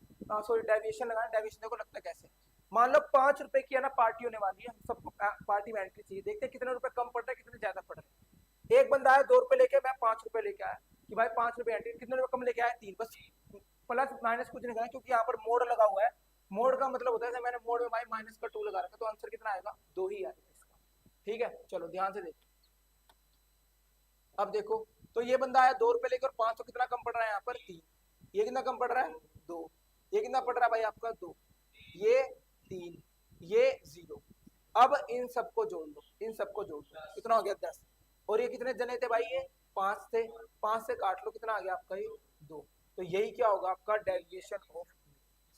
सॉरी डेविएशन लगाना है। डेविएशन देखो लगता है कैसे, मान लो 5 रुपए की है ना पार्टी होने वाली है, सबको पार्टी में एंट्री चाहिए, देखते हैं कितने रुपए कम पड़ रहे हैं कितने ज्यादा पड़ रहे हैं। एक बंदा आया 2 रुपए लेके, मैं 5 रुपए लेके आया कि भाई 5 रुपए एंट्री, कितने रुपए कम लेके आया 3, बस प्लस माइनस कुछ नहीं करना क्योंकि यहाँ पर मोड लगा हुआ है। मोड का मतलब होता है मैंने मोड में भाई माइनस का 2 लगा रखा, तो आंसर कितना आएगा 2 ही आएगा इसका, ठीक है। चलो ध्यान से देखो, अब देखो तो ये बंदा आया 2 रुपए लेकर 5, तो कितना कम पड़ रहा है यहाँ पर 3, ये कितना कम पड़ रहा है 2, ये कितना पड़ रहा है भाई आपका 2, ये 3, ये 0। अब इन सबको जोड़ लो, इन सबको जोड़ लो, कितना हो गया 10, और ये कितने जने थे भाई ये 5 थे, 5 से काट लो कितना आ गया आपका ये 2। तो यही क्या होगा आपका डेविएशन ऑफ,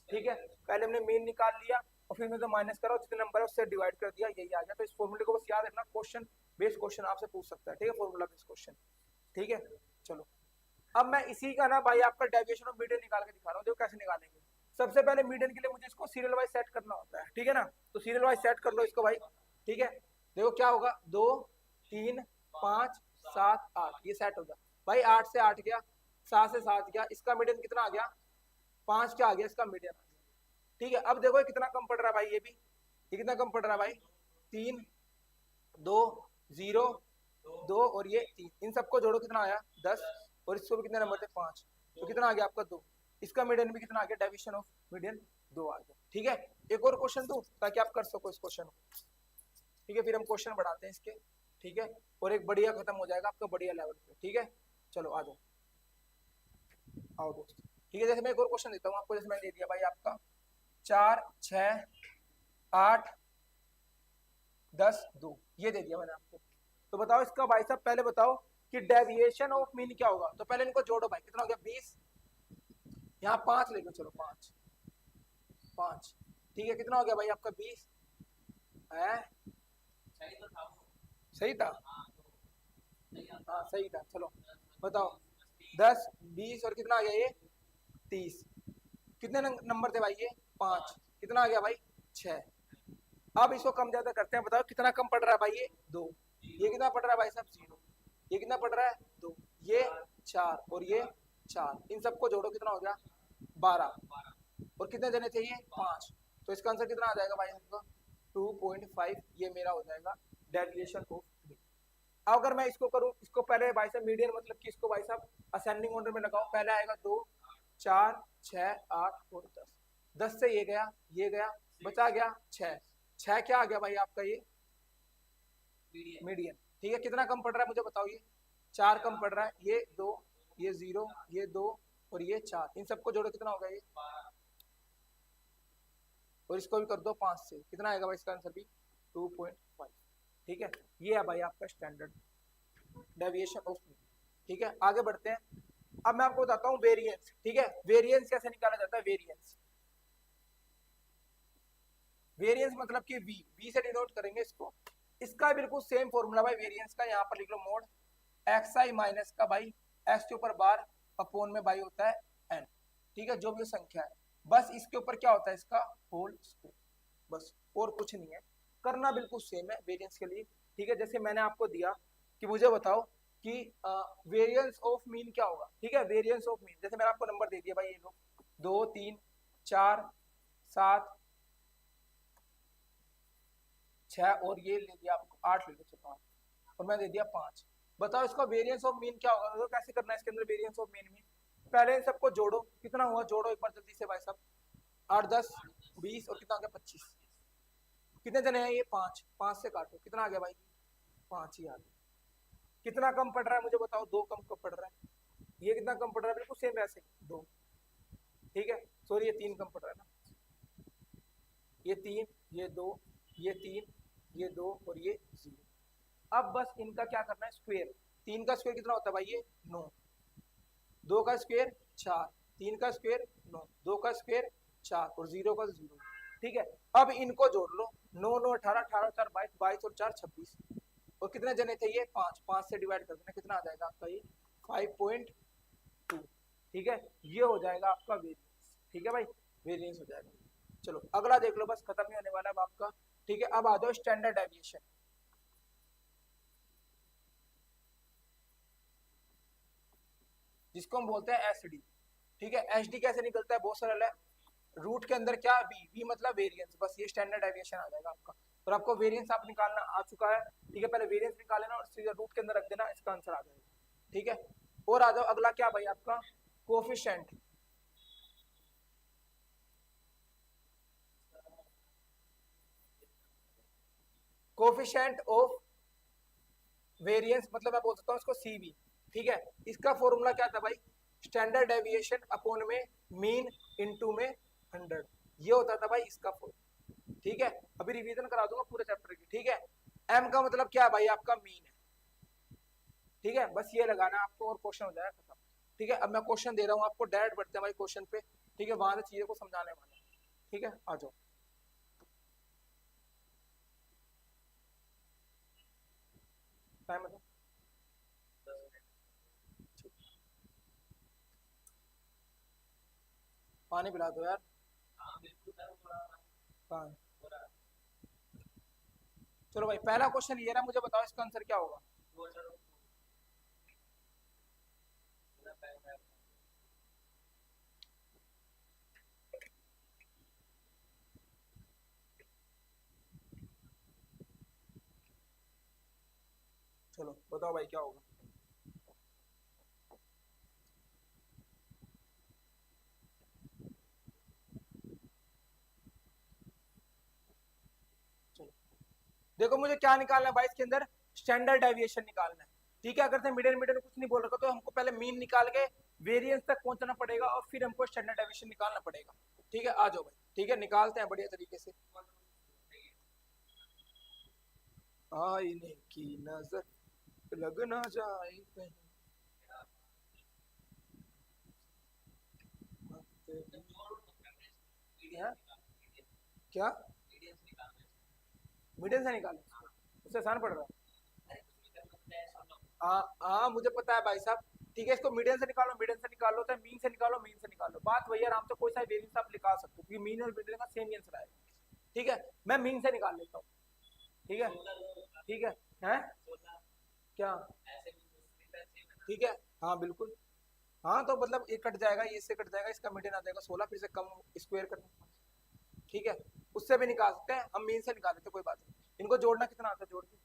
ठीक है। पहले हमने मीन निकाल लिया और फिर में तो माइनस करो, जितने नंबर है उससे डिवाइड कर दिया, यही आ गया। तो इस फॉर्मूले को बस याद रखना, क्वेश्चन बेस क्वेश्चन आपसे पूछ सकता है, ठीक है, फॉर्मूला बेस क्वेश्चन, ठीक है। चलो अब मैं इसी का ना भाई आपका डेविएशन ऑफ मीडियन निकाल के दिखा रहा हूँ, देखो कैसे निकालेंगे। सबसे पहले मीडियन के लिए मुझे इसको सीरियल वाइज सेट करना होता है, ठीक है ना, तो सीरियल वाइज सेट कर लो इसको भाई, ठीक है। देखो क्या होगा 2 3 5 7 8, ये सेट हो गया भाई, 8 से 8 गया, 7 से 7 गया, इसका मीडियन कितना आ गया 5, क्या आ गया इसका मीडियन आ गया, ठीक है। अब देखो ये कितना कम पड़ रहा है भाई, ये कितना कम पड़ रहा है भाई 3 2 0 2 और ये 3, इन सबको जोड़ो कितना आया 10, और इसको भी कितने नंबर थे 5, तो कितना आ गया आपका 2, इसका मीडियन भी कितना आ गया, डेविएशन ऑफ मीडियन 2 आ गया, ठीक है। एक और क्वेश्चन दूं ताकि आप कर सको इस क्वेश्चन को, ठीक है, फिर हम क्वेश्चन बढ़ाते हैं इसके, ठीक है, और एक बढ़िया खत्म हो जाएगा आपका बढ़िया लेवल पे, ठीक है। चलो आ जाओ, आओ दोस्त, ठीक है। जैसे मैं एक और क्वेश्चन देता हूँ आपको, जैसे मैंने दे दिया भाई आपका 4 6 8 10 2, ये दे दिया मैंने आपको, तो बताओ इसका भाई साहब पहले बताओ कि डेविएशन ऑफ मीन क्या होगा। तो पहले इनको जोड़ो भाई, कितना हो गया 20, यहाँ 5 ले लो, चलो 5 5, ठीक है, कितना हो गया भाई आपका 20 है, सही था, हाँ सही था। चलो बताओ 10 20 और कितना आ गया ये 30, कितने नंबर थे भाई ये 5, कितना आ गया भाई 6। अब इसको कम ज्यादा करते हैं, बताओ कितना कम पड़ रहा है भाई ये 2, ये कितना पड़ रहा है भाई साहब 0, ये कितना पड़ रहा है 2, ये 4 और ये 4, इन सबको जोड़ो कितना हो गया 12, और कितने जने थे ये 5, तो इसका आंसर कितना आ जाएगा भाई आपका 2.5, ये मेरा हो जाएगा डेविएशन ऑफ मीन। अगर मैं इसको करूं, इसको पहले भाई साहब मीडियन मतलब कि इसको भाई साहब असेंडिंग ऑर्डर में लगाओ, पहले आएगा 2 4 6 8 और 10, 10 से ये गया बचा गया 6, 6 क्या आ गया भाई आपका ये मीडियन, ठीक है। कितना कम पड़ रहा है मुझे बताओ, ये 4 कम पड़ रहा है, ये 2 ये 0 ये 2 और ये 4, इन सबको जोड़ो कितना होगा ये, और इसको भी कर दो 5 से, कितना आएगा भाई इसका आंसर भी 2.5, ठीक है। ये है भाई आपका स्टैंडर्ड डेविएशन ऑफ मीन, ठीक है। आगे बढ़ते हैं, अब मैं आपको बताता हूँ वेरिएंस, ठीक है। वेरिएंस कैसे निकाला जाता है, वेरिएंस वेरिएंस मतलब कि वी से डिनोट करेंगे इसको, इसका बिल्कुल सेम फॉर्मूला भाई वेरिएंस का, यहाँ पर लिख लो मोड एक्स आई माइनस का भाई एक्स के ऊपर बार अपॉन में भाई होता है एन, ठीक है, जो भी संख्या है, बस इसके ऊपर क्या होता है, इसका होल स्क्वायर, बस और कुछ नहीं है। करना बिल्कुल सेम है वेरिएंस के लिए, ठीक है। जैसे मैंने आपको दिया कि मुझे बताओ कि वेरिएंस ऑफ मीन क्या होगा, ठीक है, वेरिएंस ऑफ मीन, जैसे मैंने आपको नंबर दे दिया भाई, ये लो 2 3 4 7 6 और ये ले दिया आपको 8 ले लो, चलो 8 और मैं दे दिया 5। बताओ इसका वेरिएंस ऑफ मीन क्या होगा, तो कैसे करना है इसके अंदर वेरिएंस ऑफ मीन में, पहले इन सबको जोड़ो, कितना हुआ जोड़ो एक बार जल्दी से भाई साहब, 8 10 20 और कितना आ गया 25। कितने जने हैं ये, 5, 5 से काटो कितना आ गया भाई, 5 ही आ गया। कितना कम पड़ रहा है मुझे बताओ, 2 कम पड़ रहा है, ये कितना कम पड़ रहा है, बिल्कुल सेम वैसे 2, ठीक है, सॉरी ये 3 कम पड़ रहा है ना, ये 3 ये 2 ये 3 ये 2 और ये 0। अब बस इनका क्या करना है, स्क्वायर, 3 का स्क्वायर कितना होता है भाई, ये 9, 2 का स्क्वायर 4, 3 का स्क्वायर 9, 2 का स्क्वायर 4 और 0 का 0, ठीक है। अब इनको जोड़ लो, 9 9 18, 18 4 22, 22 और 4 26, और कितने जने थे ये 5, 5 से डिवाइड कर देना, कितना आ जाएगा आपका ये 5.2, ठीक है, ये हो जाएगा आपका वेरिएंस, ठीक है भाई, वेरिएंस हो जाएगा। चलो अगला देख लो, बस खत्म ही होने वाला है अब आपका, ठीक है। अब आ जाओ स्टैंडर्ड डेविएशन, जिसको हम बोलते हैं एसडी, ठीक है। एसडी कैसे निकलता है, बहुत सरल है, रूट के अंदर क्या बी, बी मतलब वेरिएंस, बस ये स्टैंडर्ड डेविएशन आ जाएगा आपका। और आपको वेरिएंस आप निकालना आ चुका है, ठीक है, पहले वेरिएंस निकाल लेना और सीधा रूट के अंदर रख देना, इसका आंसर आ जाएगा, ठीक है। और आ जाओ अगला क्या भाई आपका, कोफिशिएंट, कोफिशिएंट ऑफ वेरिएंस, मतलब मैं बोल सकता हूँ इसको सीवी, ठीक है। इसका फॉर्मूला क्या था भाई, स्टैंडर्ड डेविएशन अपॉन में मीन इनटू में 100, ये होता था भाई इसका फॉर्मूला, ठीक है। अभी रिवीजन करा दूंगा पूरे चैप्टर की, ठीक है। एम का मतलब क्या है भाई, आपका मीन है, ठीक है, बस ये लगाना है आपको और क्वेश्चन हो जाएगा खत्म, ठीक है। अब मैं क्वेश्चन दे रहा हूँ आपको, डायरेक्ट बढ़ते हैं भाई क्वेश्चन पे, ठीक है, वहां से चीजों को समझाने वाला, ठीक है, आ जाओ। टाइम है तो पानी पिला दो यार, कहाँ, चलो भाई पहला क्वेश्चन ये रहा, मुझे बताओ इसका आंसर क्या होगा। चलो बताओ भाई क्या होगा, चलो देखो मुझे क्या निकालना है भाई, इसके अंदर स्टैंडर्ड डेविएशन निकालना है, ठीक है। अगर से मिडिल मिडिल कुछ नहीं बोल रखा तो हमको पहले मीन निकाल के वेरिएंस तक पहुंचना पड़ेगा और फिर हमको स्टैंडर्ड डेविएशन निकालना पड़ेगा, ठीक है। आ जाओ भाई, ठीक है, निकालते हैं बढ़िया तरीके से। आईने की नजर लग ना जाए कहीं, क्या क्या मिडिल से निकालो, उससे आसान पड़ रहा है, हाँ हाँ मुझे पता है भाई साहब, ठीक है, इसको मीडियन से निकालो, मीडियन से निकालो, तो मीन से निकालो, मीन से निकालो, बात वही है, आराम से कोई सा वेरिएंस आप निकाल सकते हो, क्योंकि मीन और मीडियन का सेम आंसर आएगा, ठीक है। मैं मीन से निकाल लेता हूँ, ठीक है, ठीक है, हैं क्या, ठीक है, हाँ बिल्कुल, हाँ तो मतलब ये कट जाएगा, ये इससे कट जाएगा, इसका मीडियन आ जाएगा 16, फिर से कम स्क्वायर करना, ठीक है, उससे भी निकाल सकते हैं हम, मीन से निकाल लेते हैं, कोई बात नहीं, इनको जोड़ना कितना आता है जोड़ के,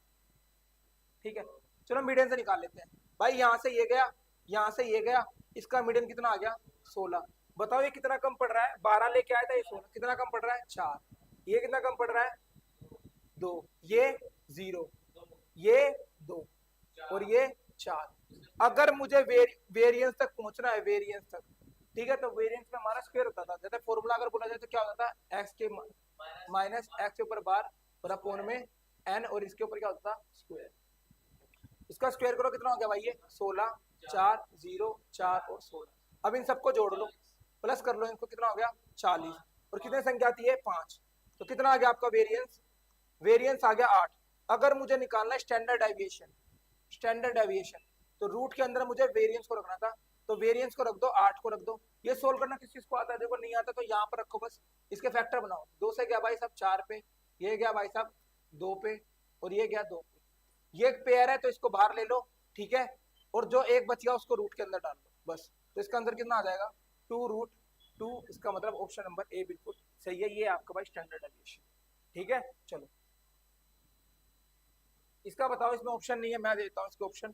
ठीक है। चलो मीडियन से निकाल लेते हैं भाई, यहाँ से ये गया, यहाँ से ये गया, इसका मीडियन कितना आ गया 16, बताओ ये कितना कम पड़ रहा है, 12 लेके आया था, ये 16 कितना कम पड़ रहा है 4, ये कितना कम पड़ रहा है 2, ये 0, ये 2 और ये 4। अगर मुझे वेरिएंस तक पहुंचना है, वेरिएंस तक, ठीक है, तो वेरिएंस में हमारा स्क्वायर होता था, जैसे फॉर्मूला अगर बोला जाए तो क्या होता था, एक्स के माइनस एक्स के ऊपर बार और अपॉन में एन, और इसके ऊपर क्या होता था स्क्वायर, इसका स्क्वायर करो कितना हो गया भाई, ये 16, 4 0 4 और 16, अब इन सबको जोड़ लो, प्लस कर लो इनको, कितना हो गया 40, और कितने संख्या आती है 5, तो कितना आ गया आपका वेरिएंस, वेरिएंस आ गया 8। अगर मुझे निकालना है स्टैंडर्ड डेविएशन, स्टैंडर्ड डेविएशन, तो रूट के अंदर मुझे वेरिएंस को रखना था, तो वेरिएंस को रख दो, 8 को रख दो। ये सोल्व करना किस चीज को आता है, देखो नहीं आता तो यहाँ पर रखो बस, इसके फैक्टर बनाओ। 2 से गया भाई साहब 4 पे, ये गया भाई साहब 2 पे, और ये गया 2 पे। ये एक पेयर है तो इसको बाहर ले लो, ठीक है, और जो एक बच गया उसको रूट के अंदर डाल लो बस। तो इसका आंसर कितना आ जाएगा, 2√2। इसका मतलब ऑप्शन नंबर ए बिल्कुल सही है, ये आपका भाई स्टैंडर्ड डेविएशन। ठीक है, चलो इसका बताओ, इसमें ऑप्शन नहीं है, मैं देता हूँ इसके ऑप्शन।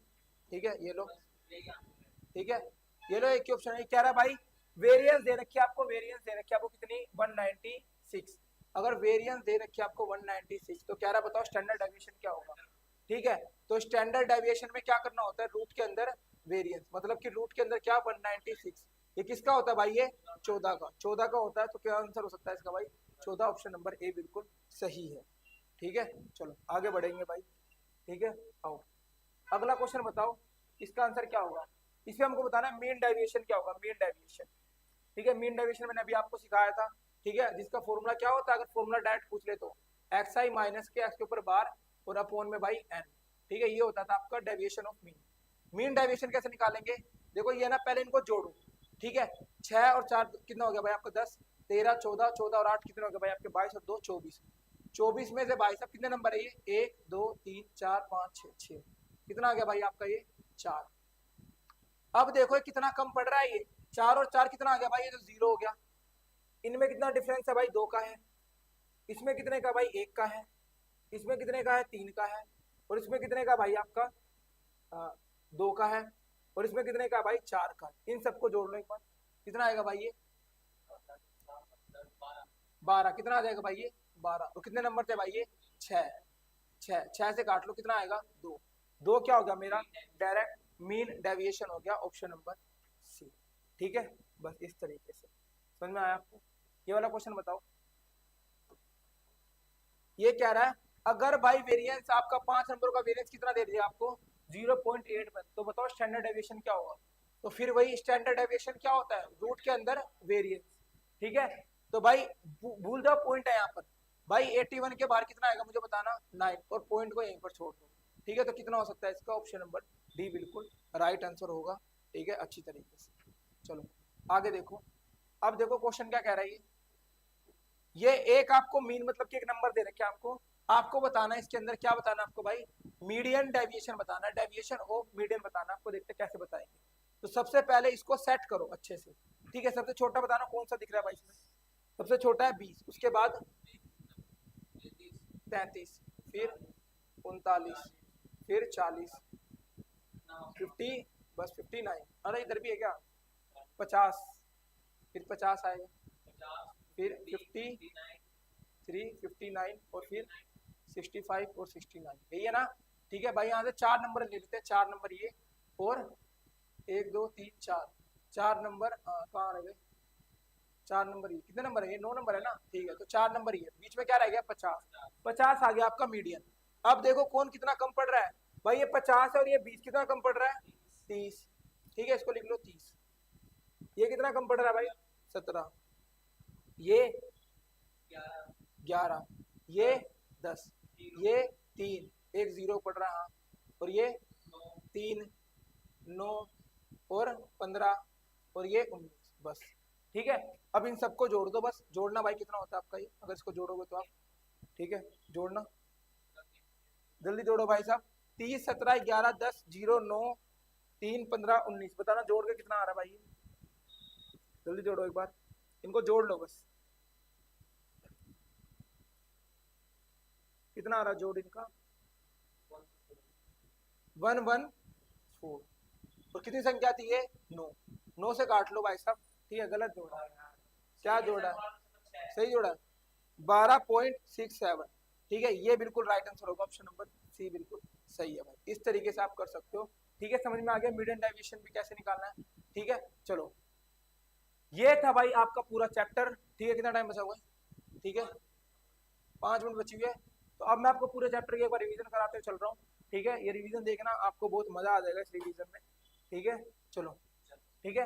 ठीक है, ये लो, ठीक है, ये लो एक ही ऑप्शन है। क्या रहा भाई, वेरिएंस दे रखी है आपको, वेरिएंस दे रखी है आपको कितनी, 196। अगर वेरिएंस दे रखी है आपको 196, तो क्या रहा बताओ स्टैंडर्ड डेविएशन क्या होगा। ठीक है, तो स्टैंडर्ड डेविएशन में क्या करना होता है, रूट के अंदर वेरिएंस, मतलब कि रूट के अंदर क्या 196, ये किसका होता है भाई, ये 14 का, 14 का होता है। तो क्या आंसर हो सकता है इसका भाई, 14, ऑप्शन नंबर ए बिल्कुल सही है। ठीक है, चलो आगे बढ़ेंगे भाई। ठीक है, आओ अगला क्वेश्चन बताओ, इसका आंसर क्या होगा। इसमें हमको बताना है मीन डेविएशन क्या होगा, मीन डेविएशन। ठीक है, मीन डेविएशन मैंने अभी आपको सिखाया था। ठीक है, जिसका फॉर्मूला क्या होता है, अगर फॉर्मूला डायरेक्ट पूछ ले तो xi माइनस के एक्स के ऊपर बार और अपॉन में भाई n। ठीक है, ये होता था आपका deviation of mean. Mean deviation कैसे निकालेंगे, देखो ये ना पहले इनको जोड़ो। ठीक है, 6 और 4 कितना हो गया भाई आपका 10, 13, 14, 14 और 8 कितना हो गया भाई आपके 22 और 2 24। 24 में से भाई साहब कितने नंबर है ये, 1 2 3 4 5 6, कितना आ गया भाई आपका ये 4। अब देखो ये कितना कम पड़ रहा है, ये 4 और 4 कितना आ गया भाई, ये तो 0 हो गया। इनमें कितना डिफरेंस है भाई, 2 का है। इसमें कितने का भाई, 1 का है। इसमें कितने का है, 3 का है। और इसमें कितने का भाई आपका 2 का है। और इसमें कितने का भाई 4 का। इन सबको जोड़ लो एक बार, कितना आएगा भाई ये 12। कितना आ जाएगा भाई ये 12। और कितने नंबर थे भाई ये 6, 6 से काट लो कितना आएगा 2। 2 क्या हो गया मेरा डायरेक्ट मीन डेविएशन हो गया, ऑप्शन नंबर सी। ठीक है, बस इस तरीके से समझ में आया आपको। ये वाला क्वेश्चन बताओ, ये क्या रहा है, अगर भाई वेरिएंस आपका 5 नंबर का वेरिएंस कितना दे दिया आपको 0.8 में, तो बताओ स्टैंडर्ड डेविएशन क्या होगा। तो फिर वही स्टैंडर्ड डेविएशन क्या होता है, रूट के अंदर वेरिएंस। ठीक है, तो भाई भूल जाओ पॉइंट है यहाँ पर भाई, 81 के बाहर कितना आएगा मुझे बताना 9, और पॉइंट को यहीं पर छोड़ दो। ठीक है, तो कितना हो सकता है इसका, ऑप्शन नंबर डी बिल्कुल राइट आंसर होगा। ठीक है, अच्छी तरीके से चलो आगे देखो। अब देखो क्वेश्चन क्या कह रहा है, ये एक आपको मीन मतलब कि एक नंबर दे रखे आपको, आपको बताना है इसके अंदर क्या बताना है आपको भाई, मीडियन डेविएशन बताना है, डेविएशन ऑफ मीडियन बताना। आपको देखते कैसे बताएंगे। तो सबसे पहले इसको सेट करो अच्छे से। ठीक है, सबसे छोटा बताना कौन सा दिख रहा है भाई इसमें, सबसे छोटा है 20, उसके बाद 33, फिर 39, फिर 40, 50, बस 59। अरे इधर भी है क्या 50, फिर 50 आएगा, फिर 53, 59 और फिर 65 और 69, यही है ना। ठीक है भाई, यहाँ से 4 नंबर ले लेते हैं, 4 नंबर ये और 1 2 3 4, 4 नंबर कहाँ रह गए, 4 नंबर ये, कितने नंबर है ये 9 नंबर है ना। ठीक है, तो 4 नंबर ये, बीच में क्या रह गया 50, 50 आ गया आपका मीडियन। अब देखो कौन कितना कम पड़ रहा है भाई, ये 50 है और ये 20 कितना कम पड़ रहा है 30। ठीक है, इसको लिख लो 30। ये कितना कम पड़ रहा है भाई 17, ये 11, ये 10, ये 3, एक 0 पड़ रहा है, और ये 3, 9 और 15 और ये 19, बस। ठीक है, अब इन सबको जोड़ दो बस, जोड़ना भाई कितना होता है आपका ये, अगर इसको जोड़ोगे तो आप। ठीक है, जोड़ना जल्दी जोड़ो भाई साहब, 30, 17, 11, 10, 0, 9, 3, 15, 19, बताना जोड़ के कितना आ रहा है भाई, जल्दी जोड़ो एक बार, इनको जोड़ लो बस, कितना आ रहा जोड़ इनका 114। और कितनी संख्या थी ये 9, 9 से काट लो भाई साहब। ठीक है, गलत जोड़ा, क्या जोड़ा सही जोड़ा 12.67। ठीक है, ये बिल्कुल राइट आंसर होगा, ऑप्शन नंबर सी बिल्कुल सही है भाई। इस तरीके से आप कर सकते हो। ठीक है, समझ में आ गया मीडियन डेविएशन भी कैसे निकालना है। ठीक है, चलो ये था भाई आपका पूरा चैप्टर। ठीक है, कितना टाइम बचा हुआ है, ठीक है 5 मिनट बची हुई है। तो अब मैं आपको पूरे चैप्टर की एक बार रिवीजन कराते हुए चल रहा हूँ। ठीक है, ये रिवीजन देखना, आपको बहुत मजा आ जाएगा इस रिवीजन में। ठीक है, चलो ठीक है,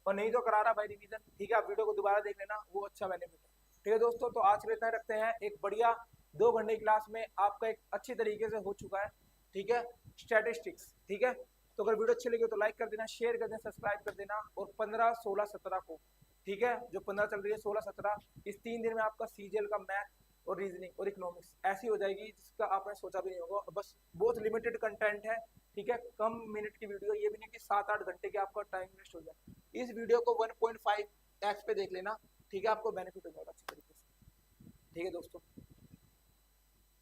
और नहीं तो करा रहा भाई रिवीजन। ठीक है, आप वीडियो को दोबारा देख लेना, वो अच्छा बेनिफिट है। ठीक है दोस्तों, तो आज के लिए इतना रखते हैं। एक बढ़िया 2 घंटे की क्लास में आपका एक अच्छी तरीके से हो चुका है। ठीक है, स्टैटिस्टिक्स। ठीक है, तो अगर वीडियो अच्छी लगी तो लाइक कर देना, शेयर कर देना, सब्सक्राइब कर देना। और 15, 16, 17 को, ठीक है, जो 15 चल रही है, 16, 17, इस 3 दिन में आपका सीजीएल का मैथ और रीजनिंग और इकोनॉमिक्स ऐसी हो जाएगी जिसका आपने सोचा भी नहीं होगा। बस बहुत लिमिटेड कंटेंट है, ठीक है, कम मिनट की वीडियो, ये भी नहीं कि 7-8 घंटे के आपका टाइम वेस्ट हो जाए। इस वीडियो को 1.5x पे देख लेना, ठीक है, आपको बेनिफिट हो जाएगा अच्छी तरीके से। ठीक है दोस्तों।